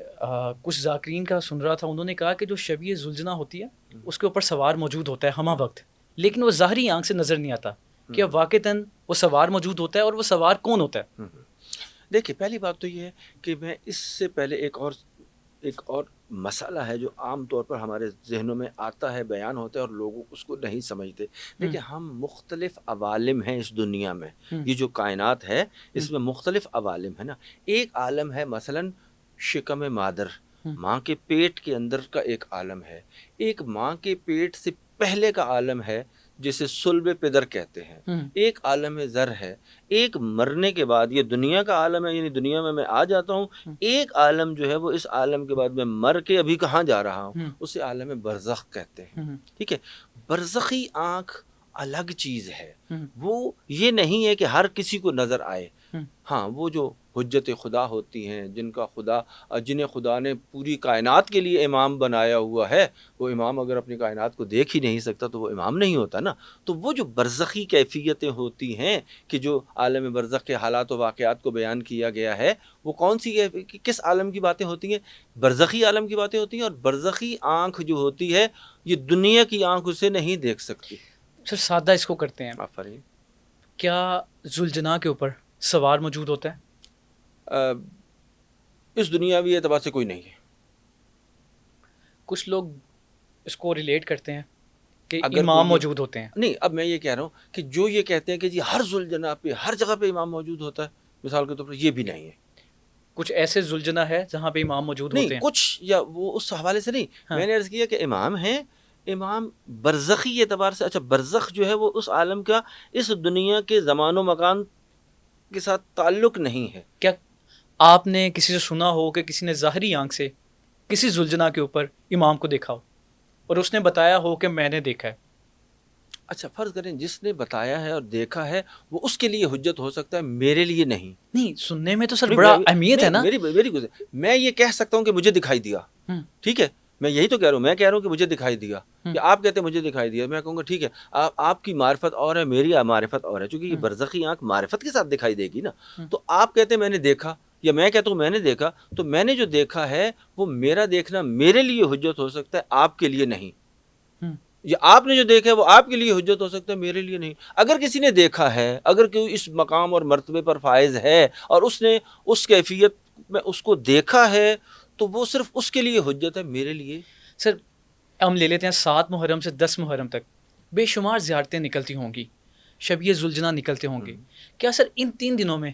کچھ ذاکرین کا سن رہا تھا، انہوں نے کہا کہ جو شبیہ زلجنا ہوتی ہے اس کے اوپر سوار موجود ہوتا ہے ہمہ وقت، لیکن وہ ظاہری آنکھ سے نظر نہیں آتا۔ کیا واقعتاً وہ سوار موجود ہوتا ہے، اور وہ سوار کون ہوتا ہے؟ دیکھیے پہلی بات تو یہ ہے کہ میں اس سے پہلے ایک اور مسئلہ ہے جو عام طور پر ہمارے ذہنوں میں آتا ہے، بیان ہوتا ہے اور لوگ اس کو نہیں سمجھتے۔ دیکھیے ہم مختلف عوالم ہیں اس دنیا میں، یہ جو کائنات ہے اس میں مختلف عوالم ہے نا۔ ایک عالم ہے مثلا شکم مادر، ماں کے پیٹ کے اندر کا ایک عالم ہے، ایک ماں کے پیٹ سے پہلے کا عالم ہے جسے صلب پدر کہتے ہیں، ایک عالم زر ہے، ایک مرنے کے بعد یہ دنیا کا عالم ہے، یعنی دنیا میں آ جاتا ہوں، ایک عالم جو ہے وہ اس عالم کے بعد میں مر کے ابھی کہاں جا رہا ہوں، اسے عالم برزخ کہتے ہیں، ٹھیک ہے۔ برزخی آنکھ الگ چیز ہے، وہ یہ نہیں ہے کہ ہر کسی کو نظر آئے۔ ہاں وہ جو حجت خدا ہوتی ہیں، جنہیں خدا نے پوری کائنات کے لیے امام بنایا ہوا ہے، وہ امام اگر اپنی کائنات کو دیکھ ہی نہیں سکتا تو وہ امام نہیں ہوتا نا۔ تو وہ جو برزخی کیفیتیں ہوتی ہیں کہ جو عالم برزخ کے حالات و واقعات کو بیان کیا گیا ہے، وہ کون سی کس عالم کی باتیں ہوتی ہیں؟ برزخی عالم کی باتیں ہوتی ہیں، اور برزخی آنکھ جو ہوتی ہے یہ دنیا کی آنکھ اسے نہیں دیکھ سکتی۔ سر سادہ اس کو کرتے ہیں، آفرین۔ کیا زلجنا کے اوپر سوار موجود ہوتا ہے؟ اس دنیاوی اعتبار سے کوئی نہیں ہے۔ کچھ لوگ اس کو ریلیٹ کرتے ہیں کہ اگر امام کوئی موجود ہوتے ہیں۔ نہیں، اب میں یہ کہہ رہا ہوں کہ جو یہ کہتے ہیں کہ جی ہر ذوالجناح پہ ہر جگہ پہ امام موجود ہوتا ہے، مثال کے طور پر یہ بھی نہیں ہے۔ کچھ ایسے زلجنا ہے جہاں پہ امام موجود ہوتے نہیں ہیں؟ کچھ، یا وہ اس حوالے سے نہیں، میں نے عرض کیا کہ امام ہیں، امام برزخی اعتبار سے۔ اچھا برزخ جو ہے وہ اس عالم کا اس دنیا کے زمان و مکان کے ساتھ تعلق نہیں ہے۔ کیا آپ نے کسی سے سنا ہو کہ کسی نے ظاہری آنکھ سے کسی زلجنا کے اوپر امام کو دیکھا ہو اور اس نے بتایا ہو کہ میں نے دیکھا ہے؟ اچھا فرض کریں جس نے بتایا ہے اور دیکھا ہے وہ اس کے لیے حجت ہو سکتا ہے، میرے لیے نہیں۔ نہیں، سننے میں تو سر بڑا اہمیت ہے نا۔ میری میں یہ کہہ سکتا ہوں کہ مجھے دکھائی دیا، ٹھیک ہے، میں یہی تو کہہ رہا ہوں، میں کہہ رہا ہوں کہ مجھے دکھائی دیا، یا آپ کہتے ہیں مجھے دکھائی دیا، میں کہوں گا ٹھیک ہے، آپ کی معرفت اور ہے، میری معرفت اور ہے، چونکہ یہ برزخی آنکھ معرفت کے ساتھ دکھائی دے گی نا۔ تو آپ کہتے ہیں میں نے دیکھا، یا میں کہتا ہوں میں نے دیکھا، تو میں نے جو دیکھا ہے وہ میرا دیکھنا میرے لیے حجت ہو سکتا ہے، آپ کے لیے نہیں۔ یا آپ نے جو دیکھا ہے وہ آپ کے لیے حجت ہو سکتا ہے، میرے لیے نہیں۔ اگر کسی نے دیکھا ہے، اگر کوئی اس مقام اور مرتبے پر فائز ہے اور اس نے اس کیفیت میں اس کو دیکھا ہے تو وہ صرف اس کے لیے حجت ہے، میرے لیے۔ سر ہم لے لیتے ہیں 7 محرم سے 10 محرم تک بے شمار زیارتیں نکلتی ہوں گی، شبیہ زلجنا نکلتے ہوں گے، کیا سر ان 3 دنوں میں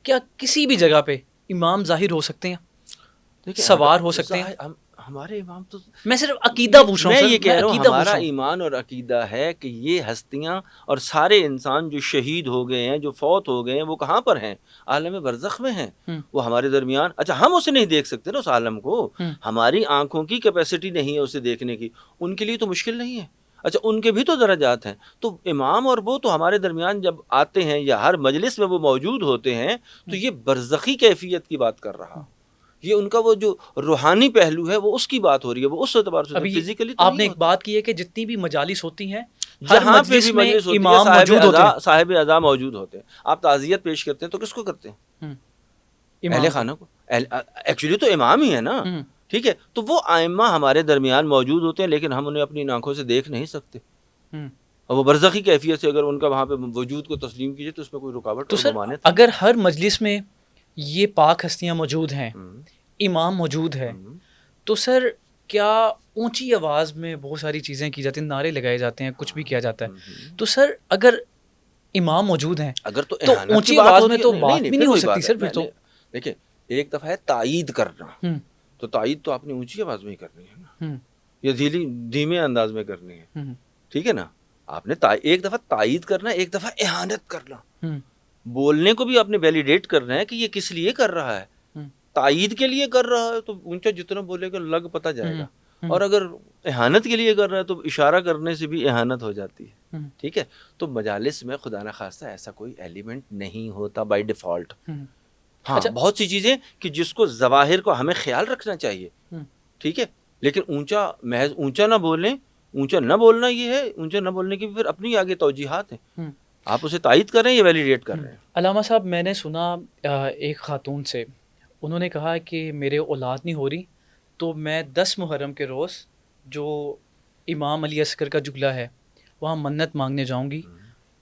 کیا کسی بھی جگہ پہ امام ظاہر ہو سکتے ہیں، سوار ہو سکتے ہیں؟ ہمارے امام تو، میں صرف عقیدہ پوچھ رہا ہوں میں سر، یہ کہہ رہا ہوں ہمارا ہوں ایمان اور عقیدہ ہے کہ یہ ہستیاں اور سارے انسان جو شہید ہو گئے ہیں، جو فوت ہو گئے ہیں، وہ کہاں پر ہیں؟ عالم برزخ میں ہیں، وہ ہمارے درمیان۔ اچھا ہم اسے نہیں دیکھ سکتے نا اس عالم کو، ہماری آنکھوں کی کیپیسٹی نہیں ہے اسے دیکھنے کی، ان کے لیے تو مشکل نہیں ہے۔ اچھا ان کے بھی تو درجات ہیں، تو امام اور وہ تو ہمارے درمیان جب آتے ہیں یا ہر مجلس میں وہ موجود ہوتے ہیں، تو یہ برزخی کیفیت کی بات کر رہا ہوں، یہ ان کا وہ جو روحانی پہلو ہے وہ اس کی بات ہو رہی ہے، وہ اس اعتبار سے فزیکلی تو آپ نے ایک بات کی ہے کہ جتنی بھی مجالس ہوتی ہیں ہر مجلس میں امام موجود ہوتے ہیں، صاحب اعضاء موجود ہوتے ہیں۔ آپ تعزیت پیش کرتے ہیں تو کس کو کرتے ہیں؟ اہل خانہ کو۔ ایکچولی تو امام ہی ہے نا، ٹھیک ہے. تو وہ ائمہ ہمارے درمیان موجود ہوتے ہیں لیکن ہم انہیں اپنی آنکھوں سے دیکھ نہیں سکتے. اور وہ برزخی کیفیت سے اگر ان کا وہاں پہ وجود کو تسلیم کیجیے تو اس میں کوئی رکاوٹ تو اور سر ممانعت اگر ہر مجلس میں یہ پاک ہستیاں موجود ہیں، امام موجود ہے، تو سر کیا اونچی آواز میں بہت ساری چیزیں کی جاتی ہیں، نعرے لگائے جاتے ہیں، کچھ بھی کیا جاتا ہے، تو سر اگر امام موجود ہیں اگر تو تو اہانت کی اونچی بات آواز ہوتی میں ہے، تو نہیں بات نہیں بھی پھر نہیں ہو وہی سکتی بات سر ہے. پھر تو. دیکھیں ایک دفعہ ہے تائید کرنا، ہوں تو تائید تو آپ نے اونچی آواز میں ہی کرنی ہے نا، ہوں یا دھیمے انداز میں کرنی ہے. ہوں ٹھیک ہے نا. آپ نے ایک دفعہ تائید کرنا ہے، ایک دفعہ اہانت کرنا. ہوں بولنے کو بھی آپ نے ویلیڈیٹ کرنا ہے کہ یہ کس لیے کر رہا ہے. ہوں تائید کے لیے کر رہا ہے تو اونچا جتنا بولے گا لگ پتہ جائے گا. ہوں اور اگر اہانت کے لیے کر رہا ہے تو اشارہ کرنے سے بھی اہانت ہو جاتی ہے. ہوں ٹھیک ہے. تو مجالس میں خدا نخواستہ ایسا کوئی ایلیمنٹ نہیں ہوتا بائی ڈیفالٹ. ہوں ہاں اچھا. بہت سی چیزیں کہ جس کو ظواہر کو ہمیں خیال رکھنا چاہیے. ہوں ٹھیک ہے. لیکن محض اونچا نہ بولیں. اونچا نہ بولنا یہ ہے، اونچا نہ بولنے کی بھی پھر اپنی آگے توجیحات ہیں. ہوں آپ اسے تائید کر رہے ہیں یا ویلیڈیٹ کر رہے ہیں. علامہ صاحب میں نے سنا ایک خاتون سے، انہوں نے کہا کہ میرے اولاد نہیں ہو رہی تو میں 10 محرم کے روز جو امام علی اصغر کا جگلہ ہے وہاں منت مانگنے جاؤں گی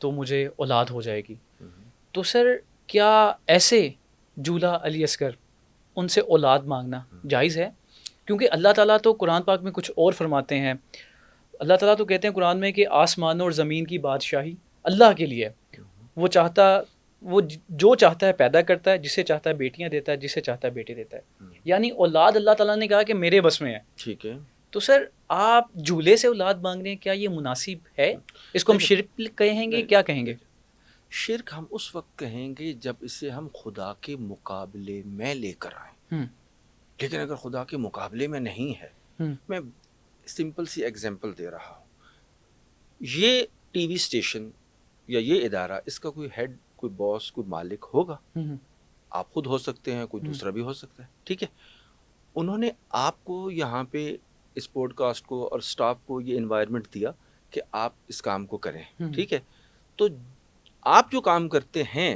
تو مجھے اولاد ہو جائے گی. تو سر کیا ایسے جولہ علی اصغر ان سے اولاد مانگنا جائز ہے؟ کیونکہ اللہ تعالیٰ تو قرآن پاک میں کچھ اور فرماتے ہیں. اللہ تعالیٰ تو کہتے ہیں قرآن میں کہ آسمانوں اور زمین کی بادشاہی اللہ کے لیے، وہ جو چاہتا ہے پیدا کرتا ہے، جسے چاہتا ہے بیٹیاں دیتا ہے، جسے چاہتا ہے بیٹے دیتا ہے. یعنی اولاد اللہ تعالیٰ نے کہا کہ میرے بس میں ہے. ٹھیک ہے. تو سر آپ جھولے سے اولاد مانگ رہے ہیں، کیا یہ مناسب ہے؟ اس کو ہم شرک کہیں گے، کیا کہیں گے؟ شرک ہم اس وقت کہیں گے جب اسے ہم خدا کے مقابلے میں لے کر آئیں. لیکن اگر خدا کے مقابلے میں نہیں ہے، میں سمپل سی ایگزامپل دے رہا ہوں. یہ ٹی وی اسٹیشن یا یہ ادارہ، اس کا کوئی ہیڈ، کوئی باس، کوئی مالک ہوگا. آپ خود ہو سکتے ہیں، کوئی دوسرا بھی ہو سکتا ہے. ٹھیک ہے. انہوں نے آپ کو یہاں پہ اس پوڈ کاسٹ کو اور اسٹاف کو یہ انوائرمنٹ دیا کہ آپ اس کام کو کریں. ٹھیک ہے. تو آپ جو کام کرتے ہیں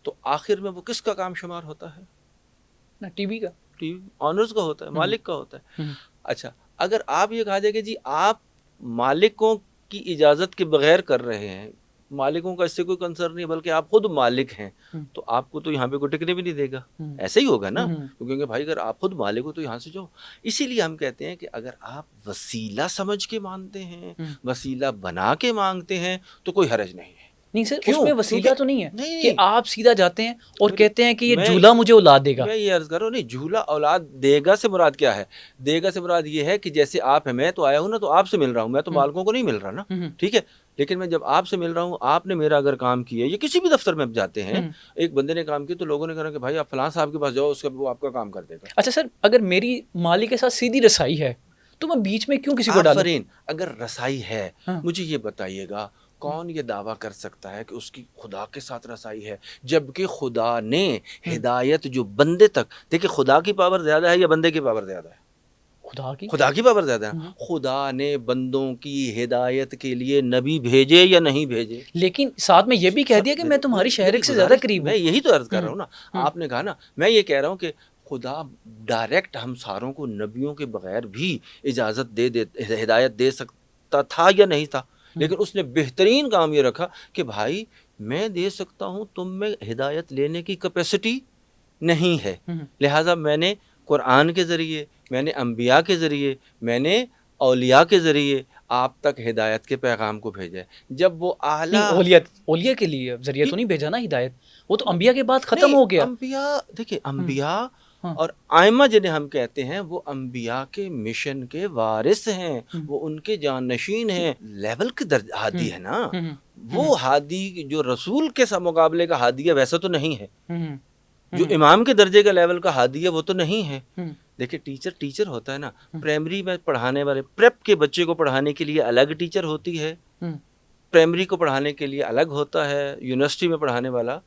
تو آخر میں وہ کس کا کام شمار ہوتا ہے؟ ٹی وی کا، ٹی وی آنرز کا ہوتا ہے، مالک کا ہوتا ہے. اچھا اگر آپ یہ کہا جائے کہ جی آپ مالکوں کی اجازت کے بغیر کر رہے ہیں، مالکوں کا اس سے کوئی کنسرن نہیں بلکہ آپ خود مالک ہیں، تو آپ کو تو یہاں پہ کوئی ٹکنے بھی نہیں دے گا. ایسا ہی ہوگا نا، کیونکہ بھائی اگر آپ خود مالک ہو تو یہاں سے جاؤ. اسی لیے ہم کہتے ہیں کہ اگر آپ وسیلہ سمجھ کے مانتے ہیں، وسیلہ بنا کے مانگتے ہیں تو کوئی حرج نہیں ہے. نہیں سر اس میں وسیلہ تو نہیں ہے نہیں کہ آپ سیدھا جاتے ہیں اور کہتے ہیں کہ یہ میں جھولا مجھے اولاد دے گا. میں یہ عرض کر رہا ہوں، نہیں، جھولا اولاد دے گا سے مراد کیا ہے؟ دے گا سے مراد یہ ہے کہ جیسے آپ ہیں، میں تو آیا ہوں نا تو آپ سے مل رہا ہوں، میں تو مالکوں کو نہیں مل رہا نا. ٹھیک ہے. لیکن میں جب آپ سے مل رہا ہوں، آپ نے میرا اگر کام کیا، یہ کسی بھی دفتر میں جاتے ہیں، ایک بندے نے کام کیا تو لوگوں نے کہا کہ بھائی آپ فلاں صاحب کے پاس جاؤ، اس کا وہ آپ کا کام کر دے گا. اچھا سر اگر میری مالک کے ساتھ سیدھی رسائی ہے تو میں بیچ میں کیوں کسی کو ڈالوں؟ آفرین. اگر رسائی ہے، مجھے یہ بتائیے گا کون یہ دعویٰ کر سکتا ہے کہ اس کی خدا کے ساتھ رسائی ہے، جبکہ خدا نے ہدایت جو بندے تک، دیکھیں خدا کی پاور زیادہ ہے یا بندے کی پاور زیادہ ہے؟ خدا کی پاور زیادہ ہے. خدا نے بندوں کی ہدایت کے لیے نبی بھیجے یا نہیں بھیجے؟ لیکن ساتھ میں یہ بھی کہہ دیا کہ میں تمہاری شہرک سے زیادہ قریب ہوں. میں یہی تو عرض کر رہا ہوں نا. آپ نے کہا نا، میں یہ کہہ رہا ہوں کہ خدا ڈائریکٹ ہم ساروں کو نبیوں کے بغیر بھی اجازت ہدایت دے سکتا تھا یا نہیں تھا، لیکن اس نے بہترین کام یہ رکھا کہ بھائی میں دے سکتا ہوں، تم میں ہدایت لینے کی کیپیسٹی نہیں ہے، لہٰذا میں نے قرآن کے ذریعے، میں نے انبیاء کے ذریعے، میں نے اولیاء کے ذریعے آپ تک ہدایت کے پیغام کو بھیجا ہے. جب وہ اعلیٰ اولیاء کے لیے ذریعہ تو نہیں بھیجا نا ہدایت، وہ تو انبیاء کے بعد ختم ہو گیا. انبیاء دیکھیں، انبیاء اور ائمہ جنہیں ہم کہتے ہیں وہ انبیاء کے مشن کے وارث ہیں، وہ ان کے جانشین ہیں. لیول کے ہادی ہے نا، وہ ہادی جو رسول کے مقابلے کا ہادی ہے ویسا تو نہیں ہے، جو امام کے درجے کا لیول کا ہادی ہے وہ تو نہیں ہے. دیکھیں ٹیچر ہوتا ہے نا، پرائمری میں پڑھانے والے، پریپ کے بچے کو پڑھانے کے لیے الگ ٹیچر ہوتی ہے، پرائمری کو پڑھانے کے لیے الگ ہوتا ہے، یونیورسٹی میں پڑھانے والا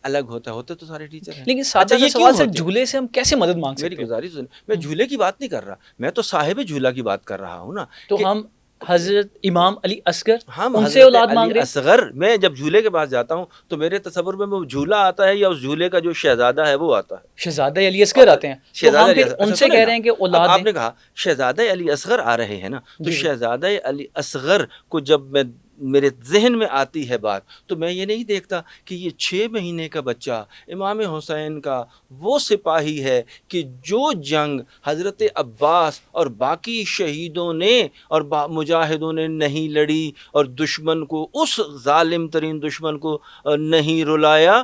الگ ہوتے تو سارے ٹیچر ہیں. لیکن سادہ یہ سوال صرف جھولے سے ہم کیسے مدد مانگ سکتے ہیں؟ میری گزارش سنیں، میں جھولے کی بات نہیں کر رہا، میں تو صاحب جھولا کی بات کر رہا ہوں نا. تو ہم حضرت امام علی اصغر ہم ان سے حضرت اولاد مانگ علی رہے ہیں. اصغر، میں جب جھولے کے پاس جاتا ہوں تو میرے تصور میں وہ جھولا آتا ہے یا اس جھولے کا جو شہزادہ ہے وہ آتا ہے. شہزادہ علی اصغر آتے ہیں, تو شہزادہ ہم علی پھر اصغر، ان اچھا سے سنیں کہہ نا، رہے ہیں کہ اب اولاد آپ دیں. نے کہا شہزادہ علی اصغر آ رہے ہیں نا، تو جی جی. شہزادہ علی اصغر کو جب میرے ذہن میں آتی ہے بات، تو میں یہ نہیں دیکھتا کہ یہ 6 مہینے کا بچہ امام حسین کا وہ سپاہی ہے کہ جو جنگ حضرت عباس اور باقی شہیدوں نے اور مجاہدوں نے نہیں لڑی اور دشمن کو، اس ظالم ترین دشمن کو نہیں رلایا،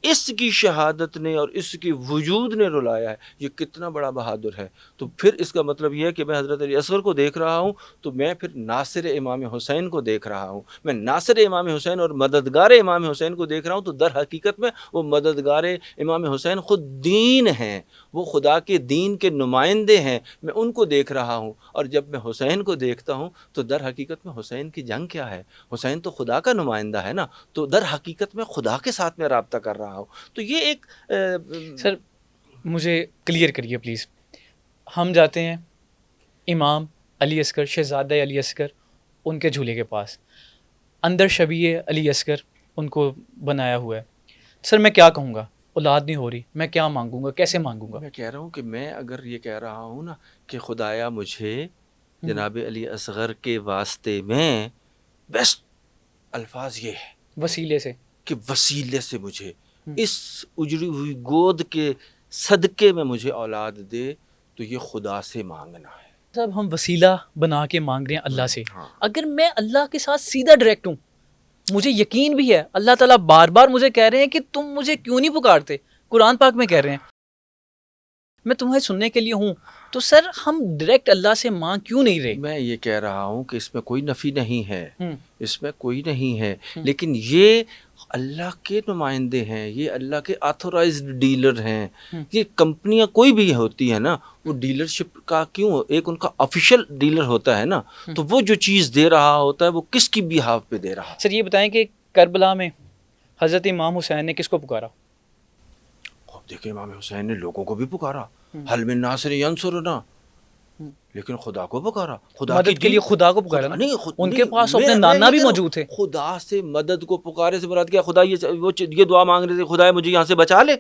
اس کی شہادت نے اور اس کی وجود نے رلایا ہے. یہ کتنا بڑا بہادر ہے. تو پھر اس کا مطلب یہ ہے کہ میں حضرت علی اصغر کو دیکھ رہا ہوں تو میں پھر ناصر امام حسین کو دیکھ رہا ہوں. میں ناصر امام حسین اور مددگار امام حسین کو دیکھ رہا ہوں. تو در حقیقت میں وہ مددگار امام حسین خود دین ہیں، وہ خدا کے دین کے نمائندے ہیں. میں ان کو دیکھ رہا ہوں، اور جب میں حسین کو دیکھتا ہوں تو در حقیقت میں حسین کی جنگ کیا ہے؟ حسین تو خدا کا نمائندہ ہے نا. تو در حقیقت میں خدا کے ساتھ میں رابطہ کر رہا ہوں. تو یہ ایک سر مجھے کلیئر کریے پلیز. ہم جاتے ہیں امام علی اصغر، شہزادہ علی اصغر ان کے جھولے کے پاس، اندر شبیہ علی اصغر ان کو بنایا ہوا ہے. سر میں کیا کہوں گا؟ اولاد نہیں ہو رہی، میں کیا مانگوں گا، کیسے مانگوں گا؟ میں کہہ رہا ہوں کہ میں اگر یہ کہہ رہا ہوں نا کہ خدایا مجھے جناب علی اصغر کے واسطے میں بیسٹ الفاظ یہ ہے وسیلے سے کہ وسیلے سے مجھے اس اجڑی ہوئی گود کے صدقے میں مجھے اولاد دے، تو یہ خدا سے مانگنا ہے. صاحب ہم وسیلہ بنا کے مانگ رہے ہیں اللہ سے. ہاں. اگر میں اللہ کے ساتھ سیدھا ڈائریکٹ ہوں، مجھے یقین بھی ہے اللہ تعالیٰ بار بار مجھے کہہ رہے ہیں کہ تم مجھے کیوں نہیں پکارتے، قرآن پاک میں کہہ رہے ہیں میں تمہیں سننے کے لیے ہوں. تو سر ہم ڈائریکٹ اللہ سے مانگ کیوں نہیں رہے؟ میں یہ کہہ رہا ہوں کہ اس میں کوئی نفی نہیں ہے، اس میں کوئی نہیں ہے، لیکن یہ اللہ کے نمائندے ہیں، یہ اللہ کے آتھورائزڈ ڈیلر ہیں. یہ کمپنیاں کوئی بھی ہوتی ہیں نا، وہ ڈیلرشپ کا کیوں ایک ان کا آفیشیل ڈیلر ہوتا ہے نا، تو وہ جو چیز دے رہا ہوتا ہے وہ کس کی بیہاف پہ دے رہا ہے. سر یہ بتائیں کہ کربلا میں حضرت امام حسین نے کس کو پکارا؟ اب دیکھیں امام حسین نے لوگوں کو بھی پکارا، حل من ناصر ینصرنا، لیکن خدا کو پکارا، خدا مدد کے لیے خدا کو پکارا. نہیں، ان کے پاس اپنے نانا بھی موجود تھے. خدا سے مدد کو پکارے سے مراد کیا؟ خدا یہ دعا مانگ رہے تھے، خدا مجھے یہاں سے بچا لے،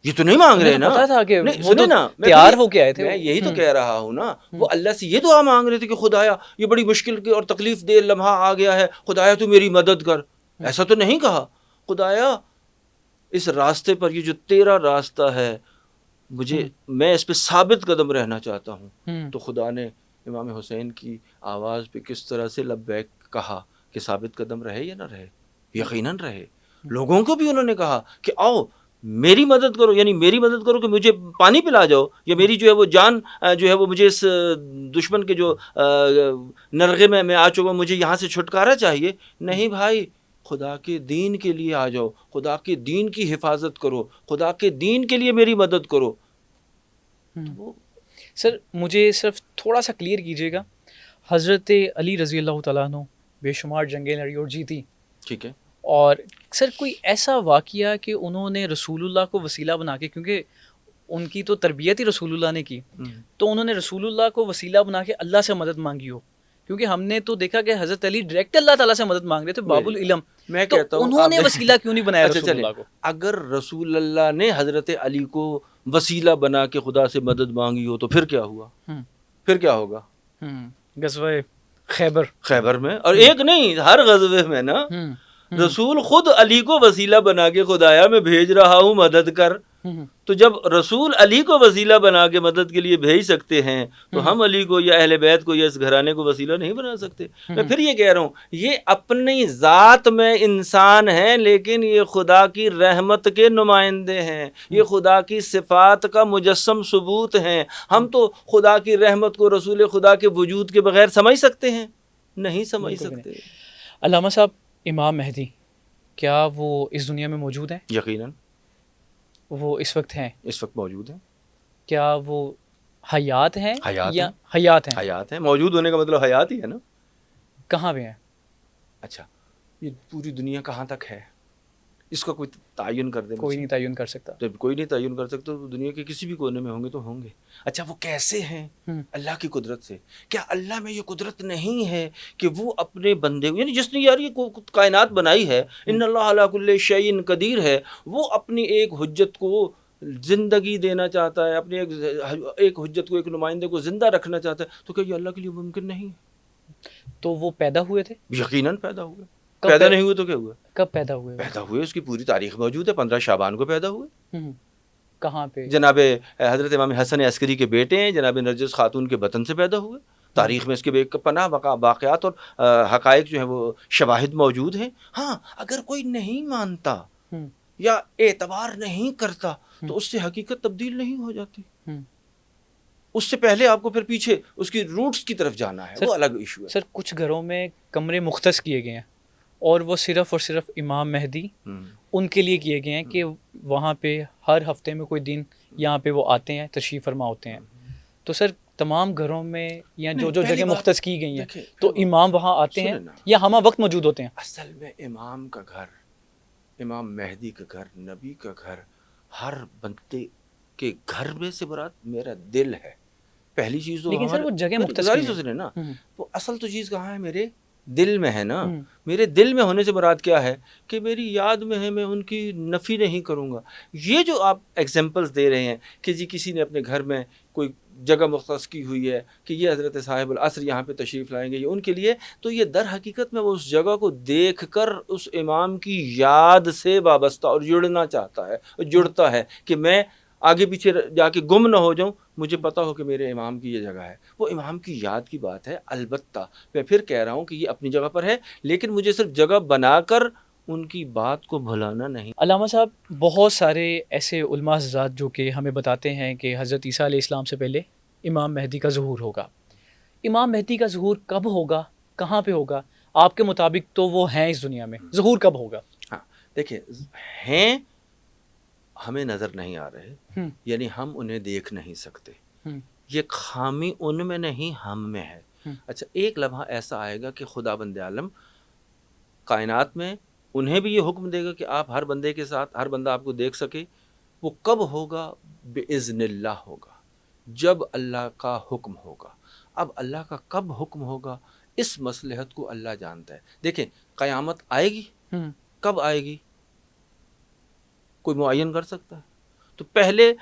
یہ تو نہیں مانگ رہے نا. پتا تھا کہ نہیں، وہ تو تیار ہو کے آئے تھے. میں یہی تو کہہ رہا ہوں نا، وہ اللہ سے یہ دعا مانگ رہے تھے کہ خدایا یہ بڑی مشکل اور تکلیف دہ لمحہ آ گیا ہے، خدایا تو میری مدد کر. ایسا تو نہیں کہا خدایا اس راستے پر، یہ جو تیرا راستہ ہے مجھے، میں اس پہ ثابت قدم رہنا چاہتا ہوں. تو خدا نے امام حسین کی آواز پہ کس طرح سے لبیک کہا کہ ثابت قدم رہے یا نہ رہے، یقیناً رہے. لوگوں کو بھی انہوں نے کہا کہ آؤ میری مدد کرو، یعنی میری مدد کرو کہ مجھے پانی پلا جاؤ، یا میری جو ہے وہ جان جو ہے وہ مجھے اس دشمن کے جو نرغے میں آ چکا، مجھے یہاں سے چھٹکارا چاہیے. نہیں بھائی، خدا کے دین کے لیے آ جاؤ، خدا کے دین کی حفاظت کرو، خدا کے دین کے لیے میری مدد کرو. سر مجھے صرف تھوڑا سا کلیئر کیجیے گا، حضرت علی رضی اللہ تعالیٰ عنہ بے شمار جنگیں لڑی اور جیتی، ٹھیک ہے، اور سر کوئی ایسا واقعہ کہ انہوں نے رسول اللہ کو وسیلہ بنا کے، کیونکہ ان کی تو تربیت ہی رسول اللہ نے کی، تو انہوں نے رسول اللہ کو وسیلہ بنا کے اللہ سے مدد مانگی ہو؟ کیونکہ ہم نے تو دیکھا کہ حضرت علی ڈائریکٹ اللہ تعالیٰ سے مدد مانگ رہے تھے، باب العلم. میں تو کہتا ہوں انہوں نے وسیلہ کیوں نہیں بنایا رسول اللہ کو؟ اگر رسول اللہ نے حضرت علی کو وسیلہ بنا کے خدا سے مدد مانگی ہو تو پھر کیا ہوا؟ پھر کیا ہوگا؟ غزوہ خیبر میں، اور ایک نہیں، ہر غزوے میں نا رسول خود علی کو وسیلہ بنا کے خدایا میں بھیج رہا ہوں مدد کر. تو جب رسول علی کو وسیلہ بنا کے مدد کے لیے بھیج سکتے ہیں تو ہم علی کو یا اہل بیت کو یا اس گھرانے کو وسیلہ نہیں بنا سکتے. میں پھر یہ کہہ رہا ہوں، یہ اپنی ذات میں انسان ہیں لیکن یہ خدا کی رحمت کے نمائندے ہیں، یہ خدا کی صفات کا مجسم ثبوت ہیں. ہم تو خدا کی رحمت کو رسول خدا کے وجود کے بغیر سمجھ سکتے ہیں؟ نہیں سمجھ سکتے. علامہ صاحب، امام مہدی کیا وہ اس دنیا میں موجود ہیں؟ یقیناً وہ اس وقت ہیں، اس وقت موجود ہیں. کیا وہ حیات ہیں یا حیات ہیں؟ موجود ہونے کا مطلب حیات ہی ہے نا. کہاں پہ ہیں؟ اچھا، یہ پوری دنیا کہاں تک ہے؟ اس کا کوئی تعین کر دے؟ کوئی نہیں تعین کر سکتا. جب کوئی نہیں تعین کر سکتا تو دنیا کے کسی بھی کونے میں ہوں گے تو ہوں گے. اچھا وہ کیسے ہیں؟ اللہ کی قدرت سے. کیا اللہ میں یہ قدرت نہیں ہے کہ وہ اپنے بندے کو، یعنی جس نے یار یہ کائنات بنائی ہے، ان اللہ علی کل شیء قدیر ہے، وہ اپنی ایک حجت کو زندگی دینا چاہتا ہے، اپنے ایک حجت کو، ایک نمائندے کو زندہ رکھنا چاہتا ہے، تو کیا یہ اللہ کے لیے ممکن نہیں ہے؟ تو وہ پیدا ہوئے تھے؟ یقیناً پیدا ہوئے. پیدا نہیں ہوئے تو کیا ہوا؟ کب پیدا ہوئے؟ پیدا ہوئے اس کی پوری تاریخ موجود ہے. 15 شعبان کو پیدا ہوئے. کہاں پہ؟ جناب حضرت امام حسن عسکری کے بیٹے ہیں، جناب نرجس خاتون کے بطن سے پیدا ہوئے. تاریخ میں اس کے بے پناہ واقعات اور حقائق جو ہیں وہ شواہد موجود ہیں. ہاں اگر کوئی نہیں مانتا یا اعتبار نہیں کرتا تو اس سے حقیقت تبدیل نہیں ہو جاتی. اس سے پہلے آپ کو پھر پیچھے اس کی روٹس کی طرف جانا ہے، وہ الگ ایشو ہے. سر کچھ گھروں میں کمرے مختص کیے گئے ہیں اور وہ صرف اور صرف امام مہدی ان کے لیے کیے گئے ہیں کہ وہاں پہ ہر ہفتے میں کوئی دن یہاں پہ وہ آتے ہیں، تشریف فرما ہوتے ہیں. تو سر تمام گھروں میں یا جو جگہ مختص کی گئی ہیں تو امام وہاں آتے ہیں یا ہمہ وقت موجود ہوتے ہیں؟ اصل میں امام کا گھر، امام مہدی کا گھر، نبی کا گھر، ہر بندے کے گھر میں سے مراد میرا دل ہے. پہلی چیز تو لیکن سر وہ جگہ مختص ہے نا، وہ اصل تو چیز کہاں ہے؟ میرے دل میں ہے نا. میرے دل میں ہونے سے مراد کیا ہے کہ میری یاد میں ہے، میں ان کی نفی نہیں کروں گا. یہ جو آپ ایگزامپلس دے رہے ہیں کہ جی کسی نے اپنے گھر میں کوئی جگہ مختص کی ہوئی ہے کہ یہ حضرت صاحب العصر یہاں پہ تشریف لائیں گے، یہ ان کے لیے، تو یہ در حقیقت میں وہ اس جگہ کو دیکھ کر اس امام کی یاد سے وابستہ اور جڑنا چاہتا ہے، جڑتا ہے کہ میں آگے پیچھے جا کے گم نہ ہو جاؤں، مجھے پتا ہو کہ میرے امام کی یہ جگہ ہے. وہ امام کی یاد کی بات ہے. البتہ میں پھر کہہ رہا ہوں کہ یہ اپنی جگہ پر ہے، لیکن مجھے صرف جگہ بنا کر ان کی بات کو بھلانا نہیں. علامہ صاحب بہت سارے ایسے علماء حضرات جو کہ ہمیں بتاتے ہیں کہ حضرت عیسیٰ علیہ السلام سے پہلے امام مہدی کا ظہور ہوگا. امام مہدی کا ظہور کب ہوگا، کہاں پہ ہوگا؟ آپ کے مطابق تو وہ ہیں اس دنیا میں، ظہور کب ہوگا؟ ہاں دیکھیں، ہیں ہمیں نظر نہیں آ رہے، یعنی ہم انہیں دیکھ نہیں سکتے. یہ خامی ان میں نہیں، ہم میں ہے. اچھا ایک لمحہ ایسا آئے گا کہ خدا بند عالم کائنات میں انہیں بھی یہ حکم دے گا کہ آپ ہر بندے کے ساتھ، ہر بندہ آپ کو دیکھ سکے. وہ کب ہوگا؟ بِإِذْنِ اللہ ہوگا، جب اللہ کا حکم ہوگا. اب اللہ کا کب حکم ہوگا اس مصلحت کو اللہ جانتا ہے. دیکھیں قیامت آئے گی، کب آئے گی کوئی معین کر سکتا ہے؟ تو پہلے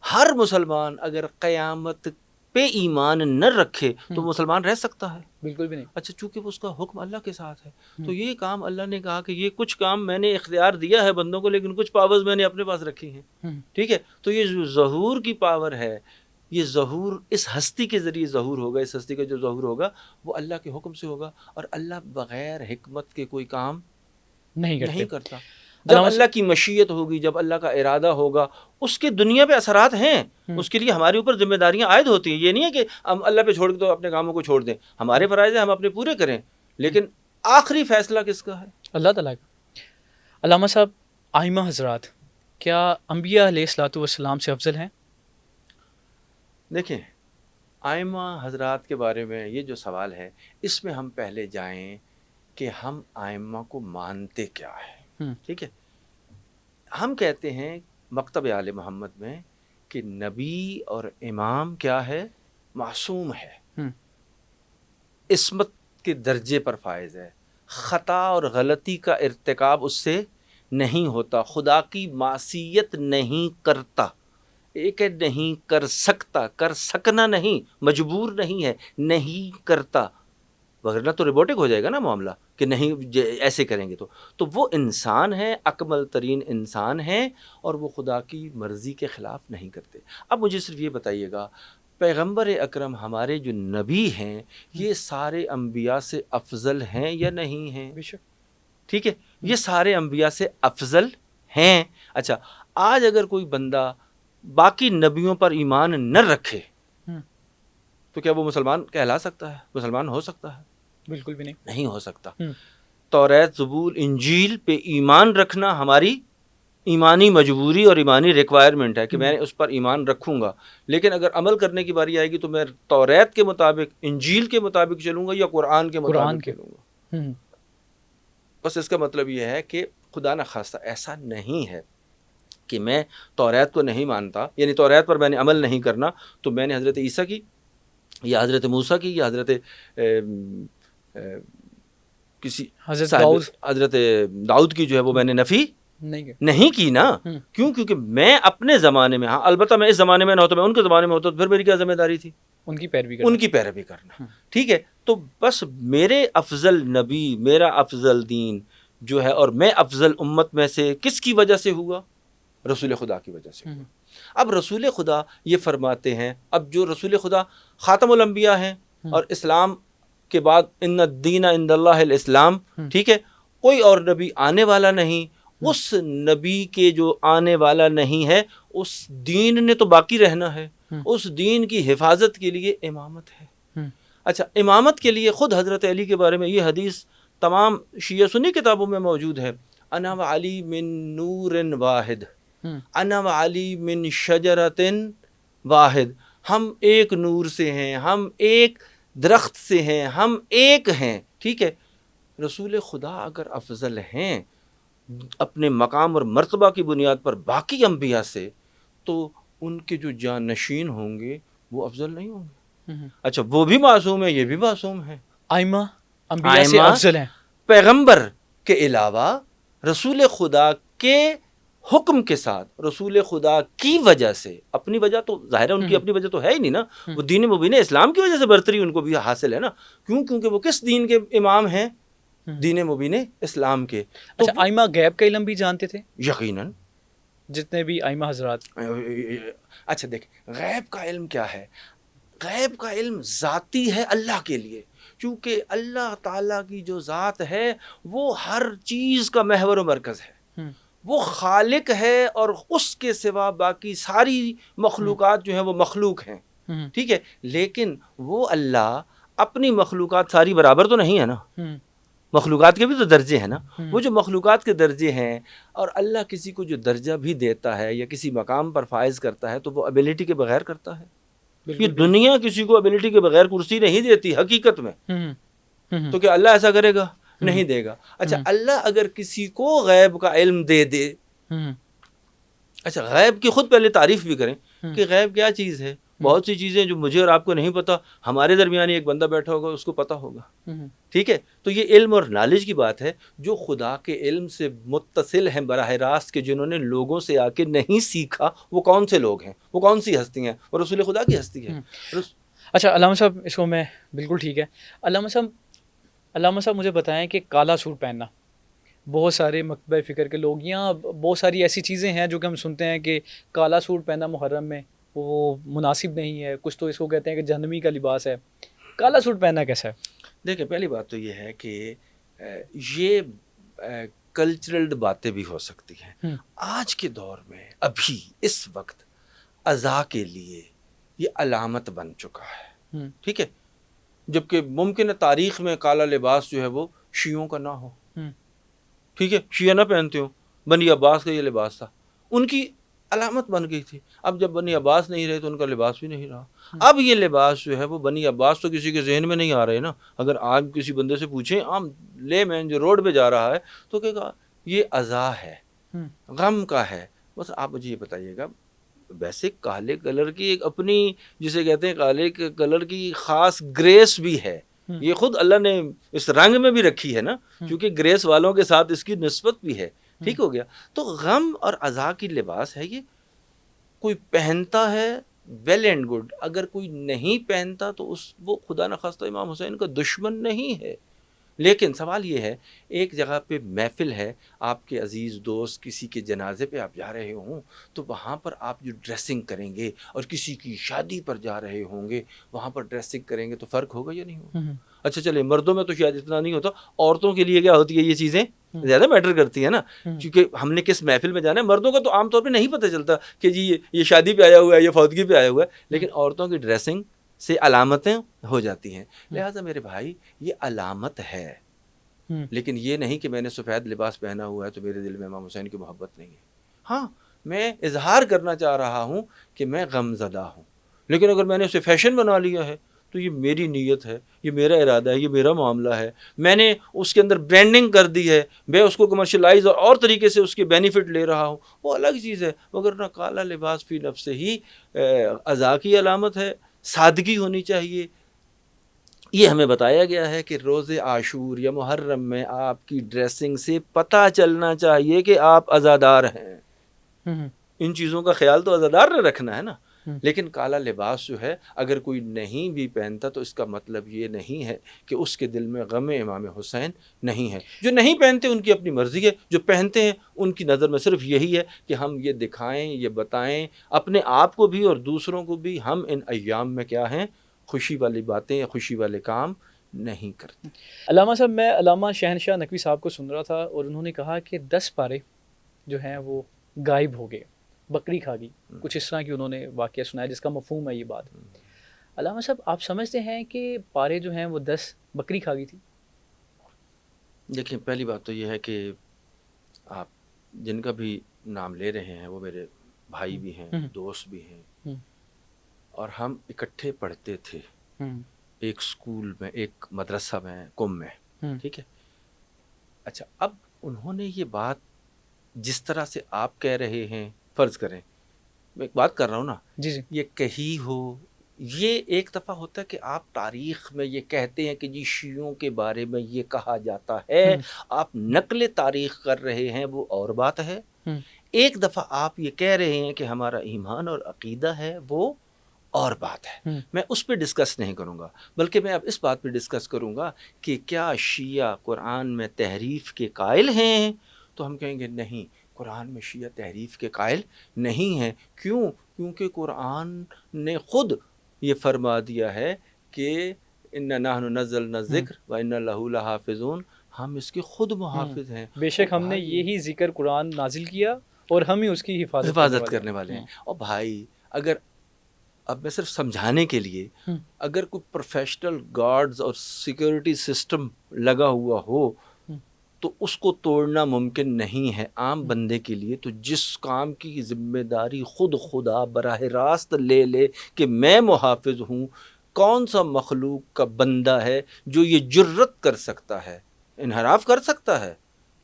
ہر مسلمان اگر قیامت پہ ایمان نہ رکھے تو مسلمان رہ سکتا ہے؟ بالکل بھی نہیں. اچھا چونکہ اس کا حکم اللہ کے ساتھ ہے، تو یہ کام اللہ نے کہا کہ یہ کچھ کام میں نے اختیار دیا ہے بندوں کو، لیکن کچھ پاورز میں نے اپنے پاس رکھی ہیں. ٹھیک ہے، تو یہ جو ظہور کی پاور ہے، یہ ظہور اس ہستی کے ذریعے ظہور ہوگا. اس ہستی کا جو ظہور ہوگا وہ اللہ کے حکم سے ہوگا، اور اللہ بغیر حکمت کے کوئی کام نہیں کرتا. جب اللہ کی مشیت ہوگی، جب اللہ کا ارادہ ہوگا، اس کے دنیا پہ اثرات ہیں، اس کے لیے ہمارے اوپر ذمہ داریاں عائد ہوتی ہیں. یہ نہیں ہے کہ ہم اللہ پہ چھوڑ کے تو اپنے کاموں کو چھوڑ دیں. ہمارے فرائض ہیں، ہم اپنے پورے کریں، لیکن آخری فیصلہ کس کا ہے؟ اللہ تعالیٰ کا. علامہ صاحب آئمہ حضرات کیا انبیاء علیہ الصلوۃ والسلام سے افضل ہیں؟ دیکھیں آئمہ حضرات کے بارے میں یہ جو سوال ہے، اس میں ہم پہلے جائیں کہ ہم آئمہ کو مانتے کیا ہے. ٹھیک ہے، ہم کہتے ہیں مکتب آل محمد میں کہ نبی اور امام کیا ہے؟ معصوم ہے، عصمت کے درجے پر فائز ہے، خطا اور غلطی کا ارتکاب اس سے نہیں ہوتا، خدا کی معصیت نہیں کرتا. ایک ہے نہیں کر سکتا، کر سکنا نہیں، مجبور نہیں ہے، نہیں کرتا، وغیرہ تو روبوٹک ہو جائے گا نا معاملہ کہ نہیں ایسے کریں گے. تو وہ انسان ہے، اکمل ترین انسان ہے، اور وہ خدا کی مرضی کے خلاف نہیں کرتے. اب مجھے صرف یہ بتائیے گا، پیغمبر اکرم ہمارے جو نبی ہیں یہ سارے انبیاء سے افضل ہیں یا نہیں ہیں؟ بے شک. ٹھیک ہے، یہ سارے انبیاء سے افضل ہیں. اچھا آج اگر کوئی بندہ باقی نبیوں پر ایمان نہ رکھے تو کیا وہ مسلمان کہلا سکتا ہے؟ مسلمان ہو سکتا ہے؟ بالکل بھی نہیں ہو سکتا. توریت، زبور، انجیل پہ ایمان رکھنا ہماری ایمانی مجبوری اور ایمانی ریکوائرمنٹ ہے کہ میں اس پر ایمان رکھوں گا، لیکن اگر عمل کرنے کی باری آئے گی تو میں توریت کے مطابق، انجیل کے مطابق چلوں گا یا قرآن کے مطابق چلوں گا. بس اس کا مطلب یہ ہے کہ خدا نخواستہ ایسا نہیں ہے کہ میں توریت کو نہیں مانتا، یعنی توریت پر میں نے عمل نہیں کرنا تو میں نے حضرت عیسیٰ کی یا حضرت موسیٰ کی یا کسی حضرت داؤد کی جو ہے وہ میں نے نفی نہیں کی نا. کیوں؟ کیونکہ میں اپنے زمانے میں، ہاں البتہ میں اس زمانے میں نہ ہوتا، میں ان کے زمانے میں ہوتا تو پھر میری کیا ذمہ داری تھی؟ ان کی پیروی کرنا. ٹھیک ہے، تو بس میرے افضل نبی، میرا افضل دین جو ہے، اور میں افضل امت میں سے کس کی وجہ سے ہوا؟ رسول خدا کی وجہ سے. اب رسول خدا یہ فرماتے ہیں، اب جو رسول خدا خاتم الانبیاء ہیں اور اسلام کے بعد ان الدین عند اللہ الاسلام، ٹھیک ہے، کوئی اور نبی آنے والا نہیں، اس نبی کے جو آنے والا نہیں ہے اس دین نے تو باقی رہنا ہے، اس دین کی حفاظت کے لیے امامت ہے. اچھا، امامت کے لیے خود حضرت علی کے بارے میں یہ حدیث تمام شیعہ سنی کتابوں میں موجود ہے، انا و علی من نور واحد، انا و علی من شجرۃ واحد، ہم ایک نور سے ہیں، ہم ایک درخت سے ہیں، ہم ایک ہیں. ٹھیک ہے، رسول خدا اگر افضل ہیں اپنے مقام اور مرتبہ کی بنیاد پر باقی انبیاء سے، تو ان کے جو جانشین ہوں گے وہ افضل نہیں ہوں گے. اچھا، وہ بھی معصوم ہے، یہ بھی معصوم ہے، ائمہ انبیاء سے افضل ہیں. پیغمبر کے علاوہ رسول خدا کے حکم کے ساتھ، رسول خدا کی وجہ سے، اپنی وجہ تو ظاہر ہے ان کی اپنی وجہ تو ہے ہی نہیں نا، وہ دین مبین اسلام کی وجہ سے برتری ان کو بھی حاصل ہے نا. کیوں؟ کیونکہ وہ کس دین کے امام ہیں؟ دین مبین اسلام کے. اچھا، ائمہ غیب کا علم بھی جانتے تھے؟ یقیناً، جتنے بھی ائمہ حضرات. اچھا دیکھیں، غیب کا علم کیا ہے؟ غیب کا علم ذاتی ہے اللہ کے لیے، چونکہ اللہ تعالیٰ کی جو ذات ہے وہ ہر چیز کا محور و مرکز ہے، وہ خالق ہے، اور اس کے سوا باقی ساری مخلوقات جو ہیں وہ مخلوق ہیں. ٹھیک ہے، لیکن وہ اللہ اپنی مخلوقات ساری برابر تو نہیں ہے نا، مخلوقات کے بھی تو درجے ہیں نا. وہ جو مخلوقات کے درجے ہیں، اور اللہ کسی کو جو درجہ بھی دیتا ہے یا کسی مقام پر فائز کرتا ہے تو وہ ابیلٹی کے بغیر کرتا ہے. یہ دنیا کسی کو ابیلٹی کے بغیر کرسی نہیں دیتی حقیقت میں. تو کیا اللہ ایسا کرے گا؟ نہیں دے گا. اچھا، اللہ اگر کسی کو غیب کا علم دے دے، اچھا غیب کی خود پہلے تعریف بھی کریں کہ غیب کیا چیز ہے. بہت سی چیزیں جو مجھے اور آپ کو نہیں پتا، ہمارے درمیان ایک بندہ بیٹھا ہوگا اس کو پتا ہوگا. ٹھیک ہے، تو یہ علم اور نالج کی بات ہے جو خدا کے علم سے متصل ہیں براہ راست، کے جنہوں نے لوگوں سے آ کے نہیں سیکھا. وہ کون سے لوگ ہیں؟ وہ کون سی ہستی ہیں؟ وہ رسول خدا کی ہستی ہے. اچھا علامہ صاحب، اس کو میں بالکل ٹھیک ہے. علامہ صاحب مجھے بتائیں کہ کالا سوٹ پہننا، بہت سارے مکتبہ فکر کے لوگ یا بہت ساری ایسی چیزیں ہیں جو کہ ہم سنتے ہیں کہ کالا سوٹ پہننا محرم میں وہ مناسب نہیں ہے، کچھ تو اس کو کہتے ہیں کہ جہنمی کا لباس ہے. کالا سوٹ پہننا کیسا ہے؟ دیکھیں، پہلی بات تو یہ ہے کہ یہ کلچرل باتیں بھی ہو سکتی ہیں. آج کے دور میں ابھی اس وقت عزا کے لیے یہ علامت بن چکا ہے. ٹھیک ہے، جبکہ ممکن ہے تاریخ میں کالا لباس جو ہے وہ شیعوں کا نہ ہو. ٹھیک ہے، شیعہ نہ پہنتے ہوں، بنی عباس کا یہ لباس تھا، ان کی علامت بن گئی تھی. اب جب بنی عباس نہیں رہے تو ان کا لباس بھی نہیں رہا. اب یہ لباس جو ہے وہ بنی عباس تو کسی کے ذہن میں نہیں آ رہے نا. اگر آج کسی بندے سے پوچھیں، عام لے مین جو روڈ پہ جا رہا ہے، تو کہے گا یہ عزا ہے، غم کا ہے. بس آپ مجھے یہ بتائیے گا، ویسے کالے کلر کی ایک اپنی، جسے کہتے ہیں کالے کلر کی خاص گریس بھی ہے. یہ خود اللہ نے اس رنگ میں بھی رکھی ہے نا، کیونکہ گریس والوں کے ساتھ اس کی نسبت بھی ہے. ٹھیک ہو گیا. تو غم اور عزا کی لباس ہے، یہ کوئی پہنتا ہے ویل اینڈ گڈ، اگر کوئی نہیں پہنتا تو وہ خدا نخواستہ امام حسین کا دشمن نہیں ہے. لیکن سوال یہ ہے، ایک جگہ پہ محفل ہے، آپ کے عزیز دوست کسی کے جنازے پہ آپ جا رہے ہوں تو وہاں پر آپ جو ڈریسنگ کریں گے، اور کسی کی شادی پر جا رہے ہوں گے وہاں پر ڈریسنگ کریں گے، تو فرق ہوگا یا نہیں ہوگا؟ اچھا چلے، مردوں میں تو شاید اتنا نہیں ہوتا، عورتوں کے لیے کیا ہوتی ہے یہ چیزیں زیادہ میٹر کرتی ہے نا، کیونکہ ہم نے کس محفل میں جانا ہے. مردوں کا تو عام طور پہ نہیں پتہ چلتا کہ جی یہ شادی پہ آیا ہوا ہے، یہ فوتگی پہ آیا ہوا ہے، لیکن عورتوں کی ڈریسنگ سے علامتیں ہو جاتی ہیں. لہٰذا میرے بھائی یہ علامت ہے، لیکن یہ نہیں کہ میں نے سفید لباس پہنا ہوا ہے تو میرے دل میں امام حسین کی محبت نہیں ہے. ہاں، میں اظہار کرنا چاہ رہا ہوں کہ میں غم زدہ ہوں، لیکن اگر میں نے اسے فیشن بنا لیا ہے تو یہ میری نیت ہے، یہ میرا ارادہ ہے، یہ میرا معاملہ ہے، میں نے اس کے اندر برانڈنگ کر دی ہے، میں اس کو کمرشلائز اور طریقے سے اس کے بینیفٹ لے رہا ہوں، وہ الگ چیز ہے. مگر نہ کالا لباس فی نفس ہی عزا کی علامت ہے، سادگی ہونی چاہیے. یہ ہمیں بتایا گیا ہے کہ روز عاشور یا محرم میں آپ کی ڈریسنگ سے پتہ چلنا چاہیے کہ آپ عزادار ہیں. ان چیزوں کا خیال تو عزادار نے رکھنا ہے نا. لیکن کالا لباس جو ہے اگر کوئی نہیں بھی پہنتا تو اس کا مطلب یہ نہیں ہے کہ اس کے دل میں غم امام حسین نہیں ہے. جو نہیں پہنتے ان کی اپنی مرضی ہے، جو پہنتے ہیں ان کی نظر میں صرف یہی ہے کہ ہم یہ دکھائیں، یہ بتائیں اپنے آپ کو بھی اور دوسروں کو بھی ہم ان ایام میں کیا ہیں، خوشی والی باتیں یا خوشی والے کام نہیں کرتے. علامہ صاحب، میں علامہ شہنشاہ نقوی صاحب کو سن رہا تھا اور انہوں نے کہا کہ 10 پارے جو ہیں وہ غائب ہو گئے، بکری کھا گئی، کچھ اس طرح کی انہوں نے واقعہ سنایا جس کا مفہوم ہے یہ بات. علامہ صاحب، آپ سمجھتے ہیں کہ پارے جو ہیں وہ 10 بکری کھا گئی تھی؟ دیکھیں، پہلی بات تو یہ ہے کہ آپ جن کا بھی نام لے رہے ہیں وہ میرے بھائی بھی ہیں، دوست بھی ہیں، اور ہم اکٹھے پڑھتے تھے ایک سکول میں، ایک مدرسہ میں، قم میں. ٹھیک ہے. اچھا، اب انہوں نے یہ بات جس طرح سے آپ کہہ رہے ہیں، فرض کریں میں ایک بات کر رہا ہوں نا، جی یہ کہی ہو. یہ ایک دفعہ ہوتا ہے کہ آپ تاریخ میں یہ کہتے ہیں کہ جی شیعوں کے بارے میں یہ کہا جاتا ہے، آپ نقل تاریخ کر رہے ہیں، وہ اور بات ہے. ایک دفعہ آپ یہ کہہ رہے ہیں کہ ہمارا ایمان اور عقیدہ ہے، وہ اور بات ہے. میں اس پہ ڈسکس نہیں کروں گا، بلکہ میں اب اس بات پہ ڈسکس کروں گا کہ کیا شیعہ قرآن میں تحریف کے قائل ہیں؟ تو ہم کہیں گے نہیں، قرآن میں شیعہ تحریف کے قائل نہیں ہیں. کیوں؟ کیونکہ قرآن نے خود یہ فرما دیا ہے کہ اِنَّا نَحْنُ نَزَّلْنَا الذِّكْرَ وَإِنَّا لَهُ لَحَافِظُونَ، ہم اس کے خود محافظ ہیں. بے شک ہم نے یہی ذکر قرآن نازل کیا اور ہم ہی اس کی حفاظت کرنے والے ہیں. اور بھائی، اگر اب میں صرف سمجھانے کے لیے، اگر کوئی پروفیشنل گارڈز اور سیکیورٹی سسٹم لگا ہوا ہو تو اس کو توڑنا ممکن نہیں ہے عام بندے کے لیے. تو جس کام کی ذمہ داری خود خدا براہ راست لے لے کہ میں محافظ ہوں، کون سا مخلوق کا بندہ ہے جو یہ جرت کر سکتا ہے؟ انحراف کر سکتا ہے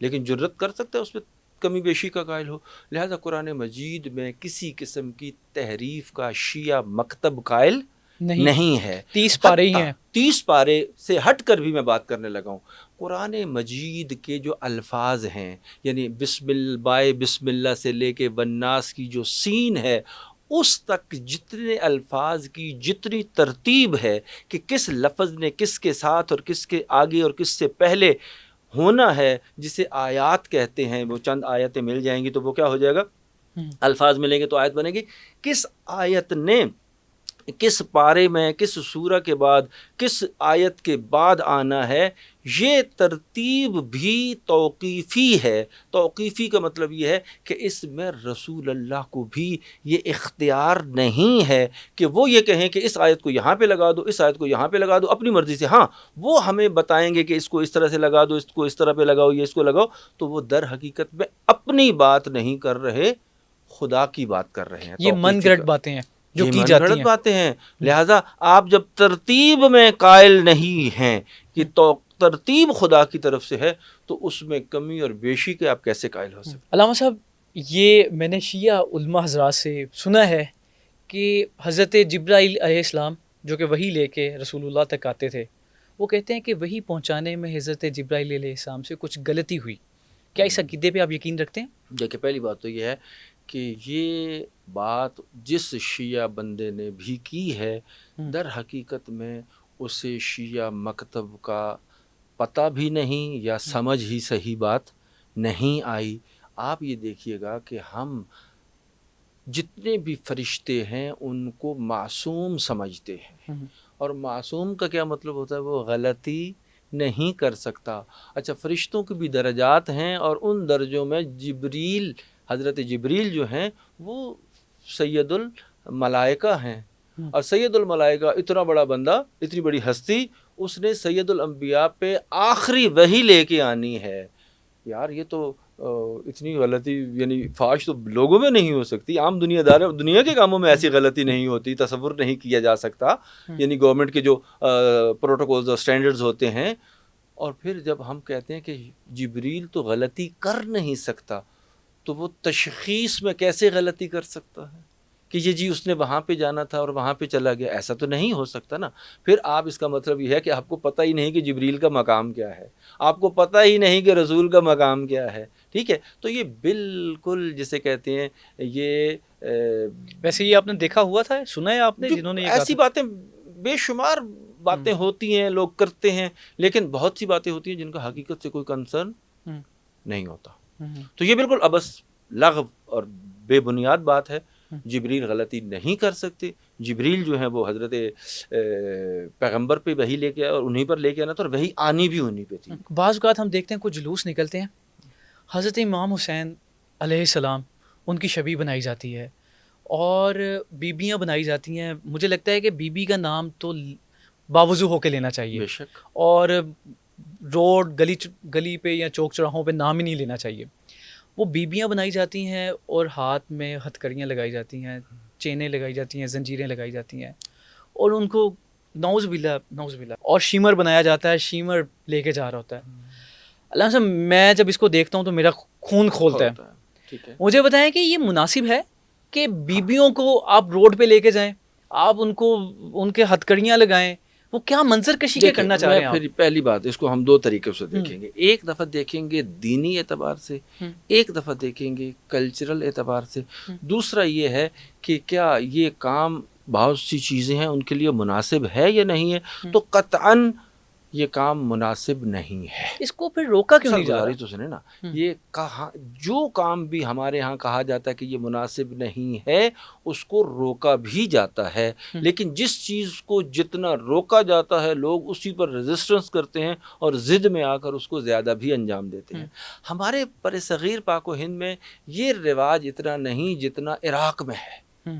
لیکن جرت کر سکتا ہے اس میں کمی بیشی کا قائل ہو. لہذا قرآن مجید میں کسی قسم کی تحریف کا شیعہ مکتب قائل نہیں ہے. 30 پارے ہی ہیں. 30 پارے سے ہٹ کر بھی میں بات کرنے لگا ہوں. قرآن مجید کے جو الفاظ ہیں، یعنی بسم اللہ سے لے کے والناس کی جو سین ہے، اس تک جتنے الفاظ کی جتنی ترتیب ہے کہ کس لفظ نے کس کے ساتھ اور کس کے آگے اور کس سے پہلے ہونا ہے، جسے آیات کہتے ہیں، وہ چند آیتیں مل جائیں گی تو وہ کیا ہو جائے گا، الفاظ ملیں گے تو آیت بنے گی. کس آیت نے کس پارے میں کس سورہ کے بعد کس آیت کے بعد آنا ہے، یہ ترتیب بھی توقیفی ہے. توقیفی کا مطلب یہ ہے کہ اس میں رسول اللہ کو بھی یہ اختیار نہیں ہے کہ وہ یہ کہیں کہ اس آیت کو یہاں پہ لگا دو، اس آیت کو یہاں پہ لگا دو اپنی مرضی سے. ہاں، وہ ہمیں بتائیں گے کہ اس کو اس طرح سے لگا دو، اس کو اس طرح پہ لگاؤ، یہ اس کو لگاؤ. تو وہ در حقیقت میں اپنی بات نہیں کر رہے، خدا کی بات کر رہے ہیں. یہ من گھڑت باتیں ہیں جو یہ کی من جاتی گھڑت ہیں. باتیں ہیں. لہٰذا آپ جب ترتیب میں قائل نہیں ہیں کہ ترتیب خدا کی طرف سے ہے تو اس میں کمی اور بیشی کے آپ کیسے قائل ہو سکتے؟ علامہ صاحب، یہ میں نے شیعہ علماء حضرات سے سنا ہے کہ حضرت جبرائیل علیہ السلام جو کہ وحی لے کے رسول اللہ تک آتے تھے، وہ کہتے ہیں کہ وحی پہنچانے میں حضرت جبرائیل علیہ السلام سے کچھ غلطی ہوئی. کیا اس عقیدے پہ آپ یقین رکھتے ہیں؟ دیکھیں، پہلی بات تو یہ ہے کہ یہ بات جس شیعہ بندے نے بھی کی ہے، در حقیقت میں اسے شیعہ مکتب کا پتہ بھی نہیں یا سمجھ ہی صحیح بات نہیں آئی. آپ یہ دیکھیے گا کہ ہم جتنے بھی فرشتے ہیں ان کو معصوم سمجھتے ہیں، اور معصوم کا کیا مطلب ہوتا ہے؟ وہ غلطی نہیں کر سکتا. اچھا، فرشتوں کی بھی درجات ہیں اور ان درجوں میں جبریل، حضرت جبریل جو ہیں وہ سید الملائکہ ہیں، اور سید الملائکہ اتنا بڑا بندہ، اتنی بڑی ہستی، اس نے سید الانبیاء پہ آخری وحی لے کے آنی ہے. یار یہ تو اتنی غلطی یعنی فاش تو لوگوں میں نہیں ہو سکتی، عام دنیا کے کاموں میں ایسی غلطی نہیں ہوتی، تصور نہیں کیا جا سکتا، یعنی گورنمنٹ کے جو پروٹوکولز اور سٹینڈرڈز ہوتے ہیں. اور پھر جب ہم کہتے ہیں کہ جبریل تو غلطی کر نہیں سکتا، تو وہ تشخیص میں کیسے غلطی کر سکتا ہے کہ یہ جی اس نے وہاں پہ جانا تھا اور وہاں پہ چلا گیا؟ ایسا تو نہیں ہو سکتا نا. پھر آپ اس کا مطلب یہ ہے کہ آپ کو پتہ ہی نہیں کہ جبریل کا مقام کیا ہے، آپ کو پتہ ہی نہیں کہ رسول کا مقام کیا ہے. ٹھیک ہے، تو یہ بالکل جسے کہتے ہیں یہ ویسے یہ آپ نے دیکھا ہوا تھا، سنا ہے آپ نے جو جنہوں نے یہ کہا ایسی تھا؟ باتیں بے شمار باتیں ہوتی ہیں، لوگ کرتے ہیں، لیکن بہت سی باتیں ہوتی ہیں جن کا حقیقت سے کوئی کنسرن نہیں ہوتا. تو یہ بالکل ابس لغو اور بے بنیاد بات ہے. جبریل غلطی نہیں کر سکتے. جبریل جو ہے وہ حضرت پیغمبر پہ وحی لے کے آیا اور انہیں پر لے کے آنا تھا، اور وحی آنی بھی انہیں پہ تھی. بعض اوقات ہم دیکھتے ہیں کچھ جلوس نکلتے ہیں، حضرت امام حسین علیہ السلام ان کی شبیہ بنائی جاتی ہے اور بیبیاں بنائی جاتی ہیں. مجھے لگتا ہے کہ بی بی کا نام تو باوضو ہو کے لینا چاہیے، بے شک اور روڈ گلی پہ یا چوک چوراہوں پہ نام ہی نہیں لینا چاہیے. وہ بیبیاں بنائی جاتی ہیں اور ہاتھ میں ہتھکڑیاں لگائی جاتی ہیں، چینیں لگائی جاتی ہیں، زنجیریں لگائی جاتی ہیں، اور ان کو نعوذ باللہ اور شیمر بنایا جاتا ہے، شیمر لے کے جا رہا ہوتا ہے. اللہ سے میں جب اس کو دیکھتا ہوں تو میرا خون کھولتا ہے. ٹھیک ہے، مجھے بتائیں کہ یہ مناسب ہے کہ بیبیوں کو آپ روڈ پہ لے کے جائیں، آپ ان کو ان کے ہتھکڑیاں لگائیں؟ وہ کیا منظر کشی کے کرنا چاہ رہے ہیں آپ؟ پھر پہلی بات اس کو ہم دو طریقے سے دیکھیں گے. ایک دفعہ دیکھیں گے دینی اعتبار سے، ایک دفعہ دیکھیں گے کلچرل اعتبار سے. دوسرا یہ ہے کہ کیا یہ کام بہت سی چیزیں ہیں ان کے لیے مناسب ہے یا نہیں ہے. تو قطعاً یہ کام مناسب نہیں ہے. اس کو پھر روکا کیوں نہیں جا گزاری رہا؟ تو سنیں نا، یہ کہا جو کام بھی ہمارے ہاں کہا جاتا ہے کہ یہ مناسب نہیں ہے اس کو روکا بھی جاتا ہے. لیکن جس چیز کو جتنا روکا جاتا ہے لوگ اسی پر ریزسٹنس کرتے ہیں اور ضد میں آ کر اس کو زیادہ بھی انجام دیتے ہیں. ہمارے بر صغیر پاک و ہند میں یہ رواج اتنا نہیں جتنا عراق میں ہے.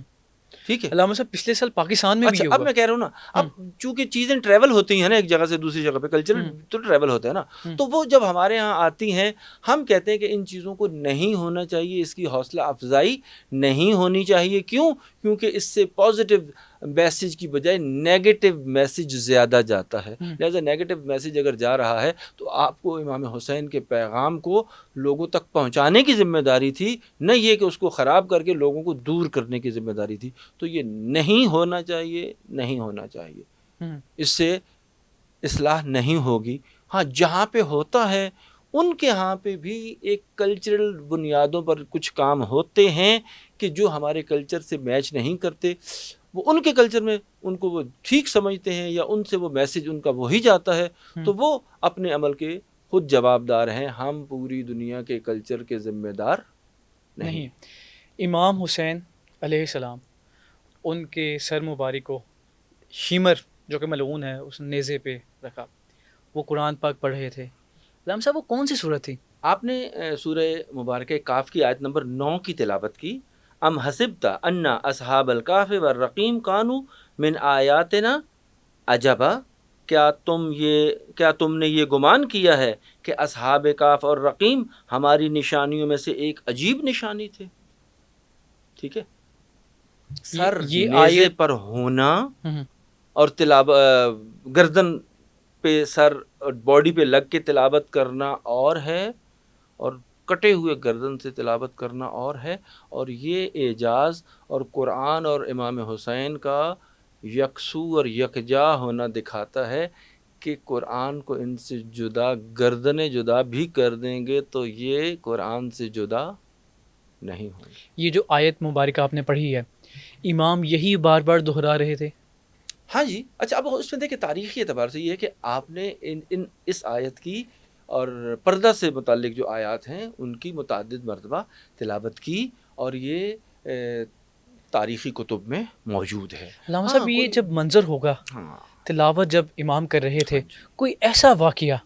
ٹھیک ہے، علامہ صاحب پچھلے سال پاکستان میں بھی اچھا یہ اب ہوا. میں کہہ رہا ہوں نا، اب چونکہ چیزیں ٹریول ہوتی ہیں نا ایک جگہ سے دوسری جگہ پہ، کلچرل تو ٹریول ہوتے ہیں نا، تو وہ جب ہمارے ہاں آتی ہیں ہم کہتے ہیں کہ ان چیزوں کو نہیں ہونا چاہیے، اس کی حوصلہ افزائی نہیں ہونی چاہیے. کیونکہ اس سے پازیٹیو میسج کی بجائے نیگیٹو میسج زیادہ جاتا ہے. لہٰذا نیگیٹو میسج اگر جا رہا ہے تو آپ کو امام حسین کے پیغام کو لوگوں تک پہنچانے کی ذمہ داری تھی، نہ یہ کہ اس کو خراب کر کے لوگوں کو دور کرنے کی ذمہ داری تھی. تو یہ نہیں ہونا چاہیے، نہیں ہونا چاہیے. اس سے اصلاح نہیں ہوگی. ہاں جہاں پہ ہوتا ہے ان کے ہاں پہ بھی ایک کلچرل بنیادوں پر کچھ کام ہوتے ہیں کہ جو ہمارے کلچر سے میچ نہیں کرتے. وہ ان کے کلچر میں ان کو وہ ٹھیک سمجھتے ہیں یا ان سے وہ میسج ان کا وہی جاتا ہے، تو وہ اپنے عمل کے خود جواب دار ہیں. ہم پوری دنیا کے کلچر کے ذمہ دار نہیں. امام حسین علیہ السلام ان کے سر مبارک کو شیمر جو کہ ملعون ہے اس نیزے پہ رکھا، وہ قرآن پاک پڑھ رہے تھے. علامہ صاحب وہ کون سی صورت تھی؟ آپ نے سورہ مبارکہ کاف کی آیت نمبر 9 کی تلاوت کی. ام حسبت ان اصحاب الکہف والرقیم کانوا من آیاتنا عجبا، کیا تم نے یہ گمان کیا ہے کہ اصحاب کہف اور رقیم ہماری نشانیوں میں سے ایک عجیب نشانی تھے. ٹھیک ہے، سر نیزے پر ہونا اور گردن پہ سر اور باڈی پہ لگ کے تلاوت کرنا اور ہے، اور کٹے ہوئے گردن سے تلاوت کرنا اور ہے. اور یہ اعجاز اور قرآن اور امام حسین کا یکسو اور یکجا ہونا دکھاتا ہے کہ قرآن کو ان سے جدا گردنیں جدا بھی کر دیں گے تو یہ قرآن سے جدا نہیں ہوں گے. یہ جو آیت مبارکہ آپ نے پڑھی ہے امام یہی بار بار دہرا رہے تھے؟ ہاں جی. اچھا اب اس میں دیکھیں تاریخی اعتبار سے یہ ہے کہ آپ نے اس آیت کی اور پردہ سے متعلق جو آیات ہیں ان کی متعدد مرتبہ تلاوت کی، اور یہ تاریخی کتب میں موجود ہے. علامہ صاحب یہ جب منظر ہوگا ہاں تلاوت جب امام کر رہے تھے، کوئی ایسا واقعہ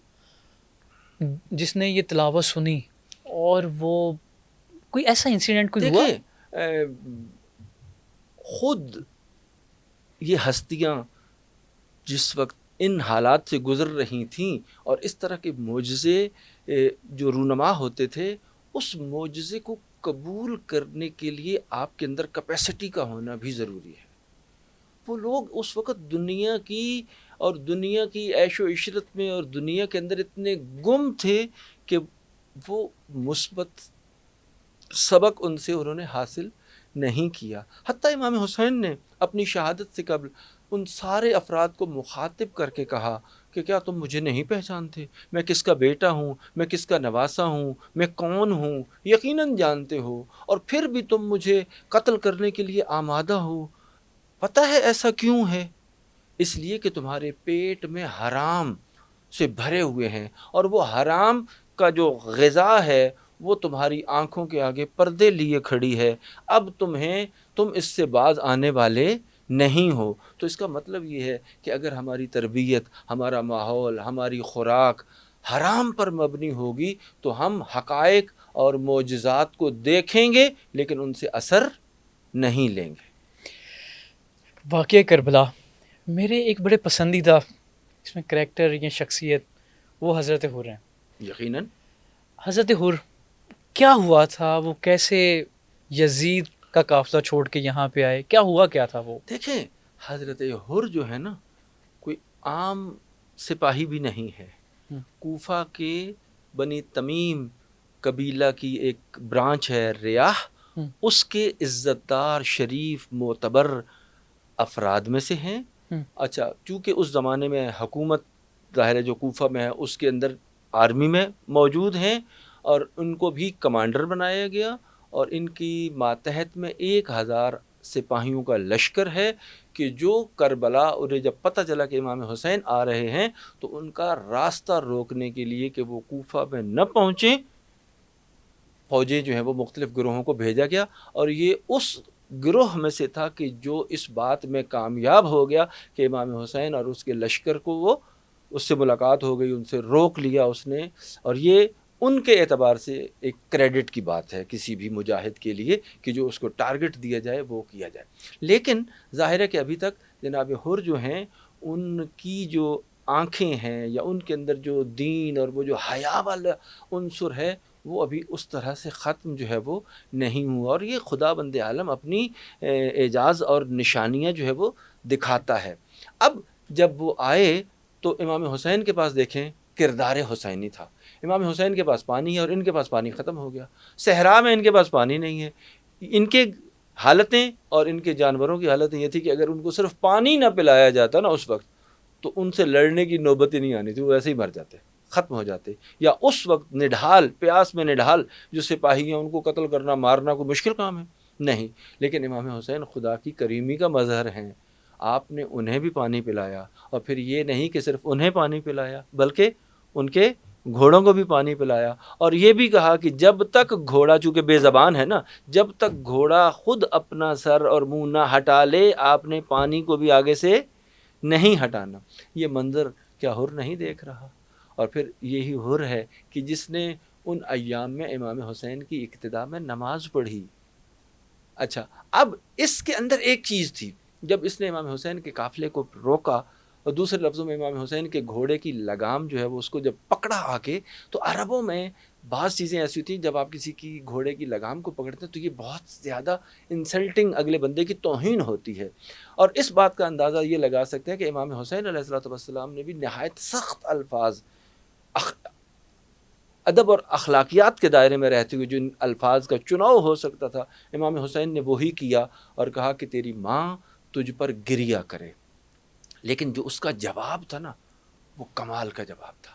جس نے یہ تلاوت سنی اور وہ کوئی ایسا انسیڈنٹ کوئی ہوا؟ دیکھیں خود یہ ہستیاں جس وقت ان حالات سے گزر رہی تھیں اور اس طرح کے معجزے جو رونما ہوتے تھے اس معجزے کو قبول کرنے کے لیے آپ کے اندر کیپیسٹی کا ہونا بھی ضروری ہے. وہ لوگ اس وقت دنیا کی عیش و عشرت میں اور دنیا کے اندر اتنے گم تھے کہ وہ مثبت سبق ان سے انہوں نے حاصل نہیں کیا. حتیٰ امام حسین نے اپنی شہادت سے قبل ان سارے افراد کو مخاطب کر کے کہا کہ کیا تم مجھے نہیں پہچانتے؟ میں کس کا بیٹا ہوں، میں کس کا نواسا ہوں، میں کون ہوں، یقیناً جانتے ہو، اور پھر بھی تم مجھے قتل کرنے کے لیے آمادہ ہو. پتہ ہے ایسا کیوں ہے؟ اس لیے کہ تمہارے پیٹ میں حرام سے بھرے ہوئے ہیں، اور وہ حرام کا جو غذا ہے وہ تمہاری آنکھوں کے آگے پردے لیے کھڑی ہے. اب تم اس سے باز آنے والے نہیں ہو. تو اس کا مطلب یہ ہے کہ اگر ہماری تربیت، ہمارا ماحول، ہماری خوراک حرام پر مبنی ہوگی تو ہم حقائق اور معجزات کو دیکھیں گے لیکن ان سے اثر نہیں لیں گے. واقعہ کربلا میرے ایک بڑے پسندیدہ اس میں کریکٹر یا شخصیت وہ حضرت حر ہیں. یقیناً حضرت حر کیا ہوا تھا؟ وہ کیسے یزید کا قافلہ چھوڑ کے یہاں پہ آئے؟ کیا ہوا کیا تھا وہ؟ دیکھیں، حضرت حر جو ہے نا کوئی عام سپاہی بھی نہیں ہے. کوفہ کے بنی تمیم قبیلہ کی ایک برانچ ہے ریاح، اس کے عزت دار شریف معتبر افراد میں سے ہیں. اچھا، چونکہ اس زمانے میں حکومت ظاہر ہے جو کوفہ میں ہے اس کے اندر آرمی میں موجود ہیں، اور ان کو بھی کمانڈر بنایا گیا، اور ان کی ماتحت میں 1000 سپاہیوں کا لشکر ہے کہ جو کربلا انہیں جب پتہ چلا کہ امام حسین آ رہے ہیں تو ان کا راستہ روکنے کے لیے کہ وہ کوفہ میں نہ پہنچیں، فوجیں جو ہیں وہ مختلف گروہوں کو بھیجا گیا. اور یہ اس گروہ میں سے تھا کہ جو اس بات میں کامیاب ہو گیا کہ امام حسین اور اس کے لشکر کو وہ اس سے ملاقات ہو گئی، ان سے روک لیا اس نے. اور یہ ان کے اعتبار سے ایک کریڈٹ کی بات ہے کسی بھی مجاہد کے لیے کہ جو اس کو ٹارگٹ دیا جائے وہ کیا جائے. لیکن ظاہر ہے کہ ابھی تک جناب حر جو ہیں ان کی جو آنکھیں ہیں یا ان کے اندر جو دین اور وہ جو حیا والا عنصر ہے وہ ابھی اس طرح سے ختم جو ہے وہ نہیں ہوا. اور یہ خدا بند عالم اپنی اعجاز اور نشانیاں جو ہے وہ دکھاتا ہے. اب جب وہ آئے تو امام حسین کے پاس دیکھیں کردار حسینی تھا. امام حسین کے پاس پانی ہے اور ان کے پاس پانی ختم ہو گیا. صحرا میں ان کے پاس پانی نہیں ہے. ان کے حالتیں اور ان کے جانوروں کی حالتیں یہ تھی کہ اگر ان کو صرف پانی نہ پلایا جاتا نا اس وقت تو ان سے لڑنے کی نوبت ہی نہیں آنی تھی، وہ ایسے ہی مر جاتے، ختم ہو جاتے. یا اس وقت نڈھال، پیاس میں نڈھال جو سپاہی ہیں ان کو قتل کرنا مارنا کوئی مشکل کام ہے نہیں. لیکن امام حسین خدا کی کریمی کا مظہر ہیں. آپ نے انہیں بھی پانی پلایا، اور پھر یہ نہیں کہ صرف انہیں پانی پلایا بلکہ ان کے گھوڑوں کو بھی پانی پلایا. اور یہ بھی کہا کہ جب تک گھوڑا، چونکہ بے زبان ہے نا، جب تک گھوڑا خود اپنا سر اور منہ نہ ہٹا لے آپ نے پانی کو بھی آگے سے نہیں ہٹانا. یہ منظر کیا حر نہیں دیکھ رہا؟ اور پھر یہی حر ہے کہ جس نے ان ایام میں امام حسین کی اقتداء میں نماز پڑھی. اچھا، اب اس کے اندر ایک چیز تھی، جب اس نے امام حسین کے قافلے کو روکا اور دوسرے لفظوں میں امام حسین کے گھوڑے کی لگام جو ہے وہ اس کو جب پکڑا آ کے، تو عربوں میں بعض چیزیں ایسی ہوتی ہیں جب آپ کسی کی گھوڑے کی لگام کو پکڑتے ہیں تو یہ بہت زیادہ انسلٹنگ اگلے بندے کی توہین ہوتی ہے. اور اس بات کا اندازہ یہ لگا سکتے ہیں کہ امام حسین علیہ السلام نے بھی نہایت سخت الفاظ، ادب اور اخلاقیات کے دائرے میں رہتے ہوئے جن الفاظ کا چناؤ ہو سکتا تھا امام حسین نے وہی کیا اور کہا کہ تیری ماں تجھ پر گریا کرے. لیکن جو اس کا جواب تھا نا وہ کمال کا جواب تھا.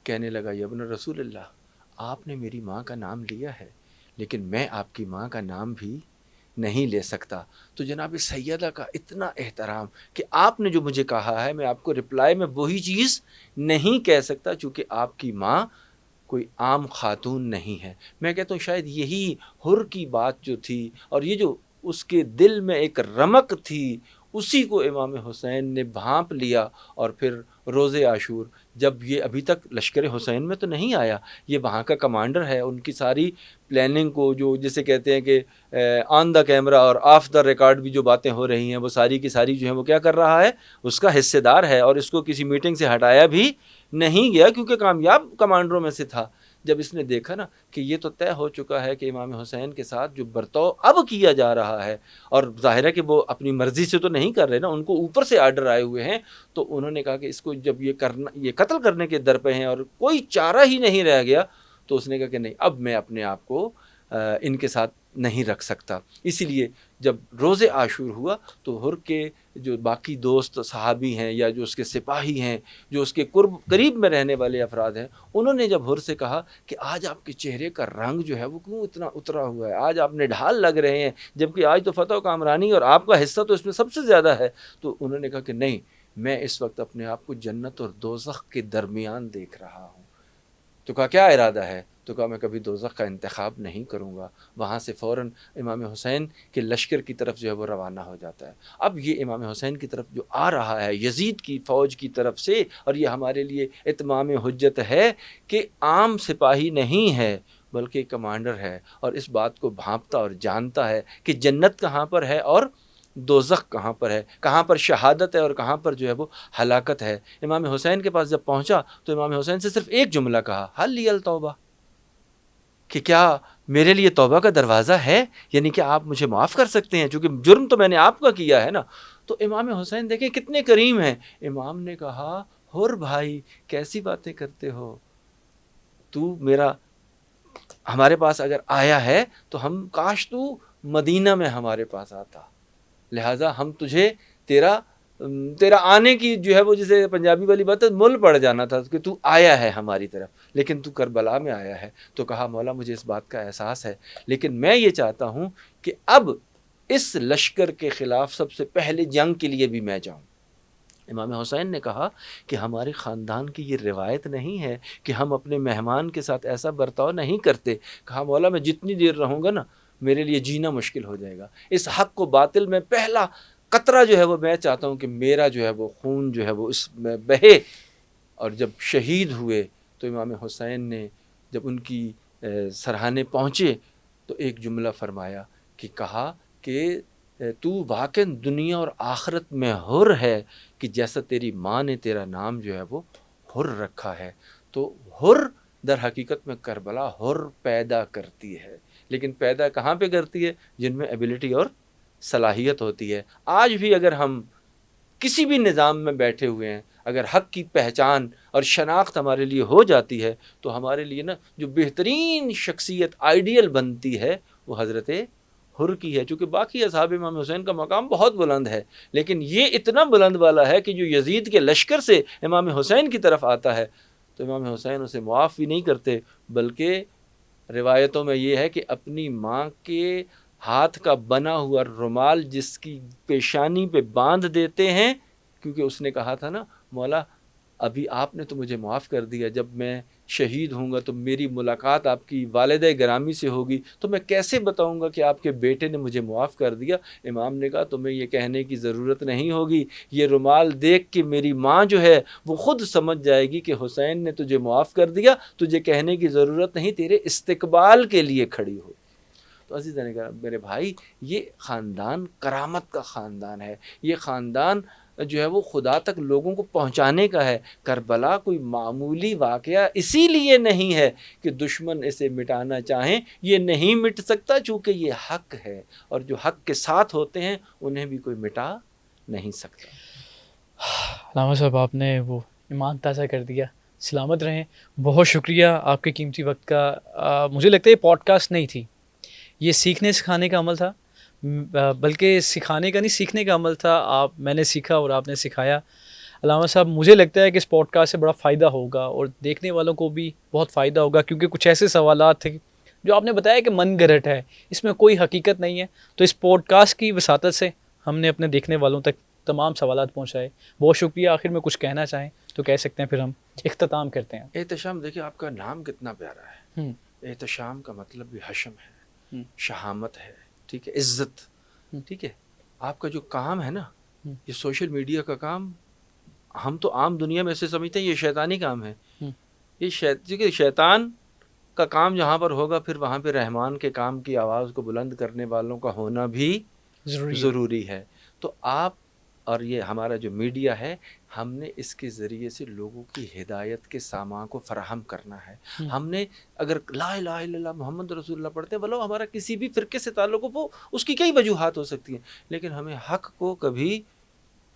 کہنے لگا یا ابن رسول اللہ، آپ نے میری ماں کا نام لیا ہے لیکن میں آپ کی ماں کا نام بھی نہیں لے سکتا. تو جناب سیدہ کا اتنا احترام کہ آپ نے جو مجھے کہا ہے میں آپ کو رپلائی میں وہی چیز نہیں کہہ سکتا چونکہ آپ کی ماں کوئی عام خاتون نہیں ہے. میں کہتا ہوں شاید یہی حر کی بات جو تھی اور یہ جو اس کے دل میں ایک رمق تھی اسی کو امام حسین نے بھانپ لیا. اور پھر روز عاشور جب یہ ابھی تک لشکر حسین میں تو نہیں آیا، یہ وہاں کا کمانڈر ہے، ان کی ساری پلاننگ کو جو جسے کہتے ہیں کہ آن دا کیمرہ اور آف دا ریکارڈ بھی جو باتیں ہو رہی ہیں وہ ساری کی ساری جو ہیں وہ کیا کر رہا ہے، اس کا حصے دار ہے. اور اس کو کسی میٹنگ سے ہٹایا بھی نہیں گیا کیونکہ کامیاب کمانڈروں میں سے تھا. جب اس نے دیکھا نا کہ یہ تو طے ہو چکا ہے کہ امام حسین کے ساتھ جو برتاؤ اب کیا جا رہا ہے، اور ظاہر ہے کہ وہ اپنی مرضی سے تو نہیں کر رہے نا، ان کو اوپر سے آرڈر آئے ہوئے ہیں، تو انہوں نے کہا کہ اس کو جب یہ قتل کرنے کے در پہ ہیں اور کوئی چارہ ہی نہیں رہ گیا، تو اس نے کہا کہ نہیں، اب میں اپنے آپ کو ان کے ساتھ نہیں رکھ سکتا. اسی لیے جب روز عاشور ہوا تو ہر کے جو باقی دوست صحابی ہیں یا جو اس کے سپاہی ہیں، جو اس کے قریب میں رہنے والے افراد ہیں، انہوں نے جب ہر سے کہا کہ آج آپ کے چہرے کا رنگ جو ہے وہ کیوں اتنا اترا ہوا ہے، آج آپ نے ڈھال لگ رہے ہیں، جبکہ آج تو فتح و کامرانی اور آپ کا حصہ تو اس میں سب سے زیادہ ہے. تو انہوں نے کہا کہ نہیں، میں اس وقت اپنے آپ کو جنت اور دوزخ کے درمیان دیکھ رہا ہوں. تو کہا کیا ارادہ ہے؟ تو کہا میں کبھی دوزخ کا انتخاب نہیں کروں گا. وہاں سے فوراً امام حسین کے لشکر کی طرف جو ہے وہ روانہ ہو جاتا ہے. اب یہ امام حسین کی طرف جو آ رہا ہے یزید کی فوج کی طرف سے، اور یہ ہمارے لیے اتمام حجت ہے کہ عام سپاہی نہیں ہے بلکہ کمانڈر ہے، اور اس بات کو بھانپتا اور جانتا ہے کہ جنت کہاں پر ہے اور دوزخ کہاں پر ہے، کہاں پر شہادت ہے اور کہاں پر جو ہے وہ ہلاکت ہے. امام حسین کے پاس جب پہنچا تو امام حسین سے صرف ایک جملہ کہا، حل لی التوبہ، کہ کیا میرے لیے توبہ کا دروازہ ہے، یعنی کہ آپ مجھے معاف کر سکتے ہیں، چونکہ جرم تو میں نے آپ کا کیا ہے نا. تو امام حسین دیکھیں کتنے کریم ہیں. امام نے کہا ہر بھائی کیسی باتیں کرتے ہو، تو میرا ہمارے پاس اگر آیا ہے تو ہم کاش تو مدینہ میں ہمارے پاس آتا، لہٰذا ہم تجھے تیرا آنے کی جو ہے وہ جسے پنجابی والی بات ہے مل پڑ جانا تھا کہ تو آیا ہے ہماری طرف، لیکن تو کربلا میں آیا ہے. تو کہا مولا مجھے اس بات کا احساس ہے، لیکن میں یہ چاہتا ہوں کہ اب اس لشکر کے خلاف سب سے پہلے جنگ کے لیے بھی میں جاؤں. امام حسین نے کہا کہ ہمارے خاندان کی یہ روایت نہیں ہے کہ ہم اپنے مہمان کے ساتھ ایسا برتاؤ نہیں کرتے. کہا مولا میں جتنی دیر رہوں گا نا میرے لیے جینا مشکل ہو جائے گا. اس حق کو باطل میں پہلا قطرہ جو ہے وہ میں چاہتا ہوں کہ میرا جو ہے وہ خون جو ہے وہ اس میں بہے. اور جب شہید ہوئے تو امام حسین نے جب ان کی سرحانے پہنچے تو ایک جملہ فرمایا کہ کہا کہ تو واقعا دنیا اور آخرت میں حر ہے کہ جیسا تیری ماں نے تیرا نام جو ہے وہ حر رکھا ہے. تو حر در حقیقت میں کربلا حر پیدا کرتی ہے، لیکن پیدا کہاں پہ کرتی ہے؟ جن میں ایبلٹی اور صلاحیت ہوتی ہے. آج بھی اگر ہم کسی بھی نظام میں بیٹھے ہوئے ہیں، اگر حق کی پہچان اور شناخت ہمارے لیے ہو جاتی ہے تو ہمارے لیے نا جو بہترین شخصیت آئیڈیل بنتی ہے وہ حضرت حر کی ہے. چونکہ باقی اصحاب امام حسین کا مقام بہت بلند ہے، لیکن یہ اتنا بلند والا ہے کہ جو یزید کے لشکر سے امام حسین کی طرف آتا ہے تو امام حسین اسے معاف بھی نہیں کرتے، بلکہ روایتوں میں یہ ہے کہ اپنی ماں کے ہاتھ کا بنا ہوا رومال جس کی پیشانی پہ باندھ دیتے ہیں، کیونکہ اس نے کہا تھا نا مولا ابھی آپ نے تو مجھے معاف کر دیا، جب میں شہید ہوں گا تو میری ملاقات آپ کی والدہ گرامی سے ہوگی، تو میں کیسے بتاؤں گا کہ آپ کے بیٹے نے مجھے معاف کر دیا. امام نے کہا تمہیں یہ کہنے کی ضرورت نہیں ہوگی، یہ رومال دیکھ کے میری ماں جو ہے وہ خود سمجھ جائے گی کہ حسین نے تجھے معاف کر دیا، تجھے کہنے کی ضرورت نہیں، تیرے استقبال کے لیے کھڑی ہو. تو عزیزاً میرے بھائی، یہ خاندان کرامت کا خاندان ہے، یہ خاندان جو ہے وہ خدا تک لوگوں کو پہنچانے کا ہے. کربلا کوئی معمولی واقعہ اسی لیے نہیں ہے کہ دشمن اسے مٹانا چاہیں، یہ نہیں مٹ سکتا چونکہ یہ حق ہے، اور جو حق کے ساتھ ہوتے ہیں انہیں بھی کوئی مٹا نہیں سکتا. علامہ صاحب آپ نے وہ ایمان تازہ کر دیا. سلامت رہیں. بہت شکریہ آپ کے قیمتی وقت کا. مجھے لگتا ہے یہ پوڈ کاسٹ نہیں تھی، یہ سیکھنے سکھانے کا عمل تھا، بلکہ سکھانے کا نہیں سیکھنے کا عمل تھا. میں نے سیکھا اور آپ نے سکھایا. علامہ صاحب مجھے لگتا ہے کہ اس پوڈ کاسٹ سے بڑا فائدہ ہوگا اور دیکھنے والوں کو بھی بہت فائدہ ہوگا، کیونکہ کچھ ایسے سوالات تھے جو آپ نے بتایا کہ من گھڑت ہے، اس میں کوئی حقیقت نہیں ہے. تو اس پوڈ کاسٹ کی وساطت سے ہم نے اپنے دیکھنے والوں تک تمام سوالات پہنچائے. بہت شکریہ. آخر میں کچھ کہنا چاہیں تو کہہ سکتے ہیں، پھر ہم اختتام کرتے ہیں. احتشام، دیکھیں آپ کا نام کتنا پیارا ہے. احتشام کا مطلب بھی حشم ہے، شہامت ہے، ٹھیک ہے، عزت، ٹھیک ہے. آپ کا جو کام ہے نا یہ سوشل میڈیا کا کام، ہم تو عام دنیا میں ایسے سمجھتے ہیں یہ شیطانی کام ہے. یہ شیطان کا کام جہاں پر ہوگا پھر وہاں پہ رحمان کے کام کی آواز کو بلند کرنے والوں کا ہونا بھی ضروری ہے. تو آپ اور یہ ہمارا جو میڈیا ہے ہم نے اس کے ذریعے سے لوگوں کی ہدایت کے سامان کو فراہم کرنا ہے. ہم نے اگر لا الہ الا اللہ محمد رسول اللہ پڑھتے ہیں، بلو ہمارا کسی بھی فرقے سے تعلق ہو، وہ اس کی کئی وجوہات ہو سکتی ہیں، لیکن ہمیں حق کو کبھی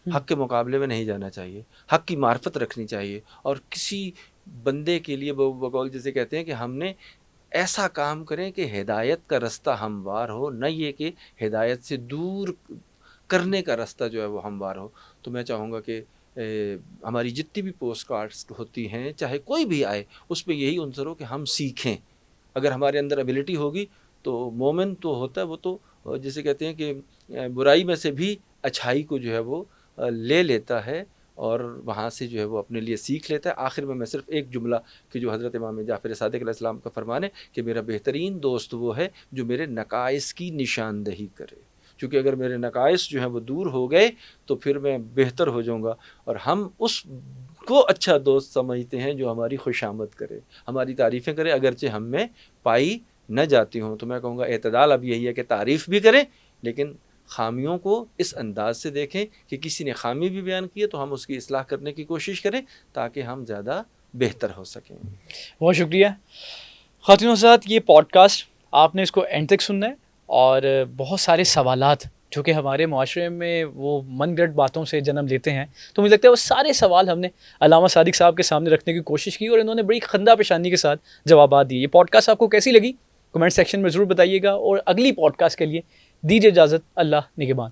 حق کے مقابلے میں نہیں جانا چاہیے، حق کی معرفت رکھنی چاہیے. اور کسی بندے کے لیے بقول جیسے کہتے ہیں کہ ہم نے ایسا کام کریں کہ ہدایت کا رستہ ہموار ہو، نہ یہ کہ ہدایت سے دور کرنے کا رستہ جو ہے وہ ہموار ہو. تو میں چاہوں گا کہ ہماری جتنی بھی پوسٹ کارڈز ہوتی ہیں، چاہے کوئی بھی آئے، اس میں یہی عنصر ہو کہ ہم سیکھیں. اگر ہمارے اندر ایبلٹی ہوگی تو مومن تو ہوتا ہے، وہ تو جسے کہتے ہیں کہ برائی میں سے بھی اچھائی کو جو ہے وہ لے لیتا ہے اور وہاں سے جو ہے وہ اپنے لیے سیکھ لیتا ہے. آخر میں صرف ایک جملہ کہ جو حضرت امام جعفر صادق علیہ السلام کا فرمان ہے کہ میرا بہترین دوست وہ ہے جو میرے نقائص کی نشاندہی کرے. چونکہ اگر میرے نقائص جو ہیں وہ دور ہو گئے تو پھر میں بہتر ہو جاؤں گا. اور ہم اس کو اچھا دوست سمجھتے ہیں جو ہماری خوشامد کرے، ہماری تعریفیں کرے، اگرچہ ہم میں پائی نہ جاتی ہوں. تو میں کہوں گا اعتدال اب یہی ہے کہ تعریف بھی کریں، لیکن خامیوں کو اس انداز سے دیکھیں کہ کسی نے خامی بھی بیان کی ہے تو ہم اس کی اصلاح کرنے کی کوشش کریں تاکہ ہم زیادہ بہتر ہو سکیں. بہت شکریہ خواتین و حضرات. یہ پوڈ کاسٹ آپ نے اس کو اینڈ تک سننا ہے، اور بہت سارے سوالات جو کہ ہمارے معاشرے میں وہ من گھڑت باتوں سے جنم لیتے ہیں، تو مجھے لگتا ہے وہ سارے سوال ہم نے علامہ صادق صاحب کے سامنے رکھنے کی کوشش کی، اور انہوں نے بڑی خندہ پیشانی کے ساتھ جوابات دیے. یہ پوڈ کاسٹ آپ کو کیسی لگی کمنٹ سیکشن میں ضرور بتائیے گا، اور اگلی پوڈ کاسٹ کے لیے دیجیے اجازت. اللہ نگہبان.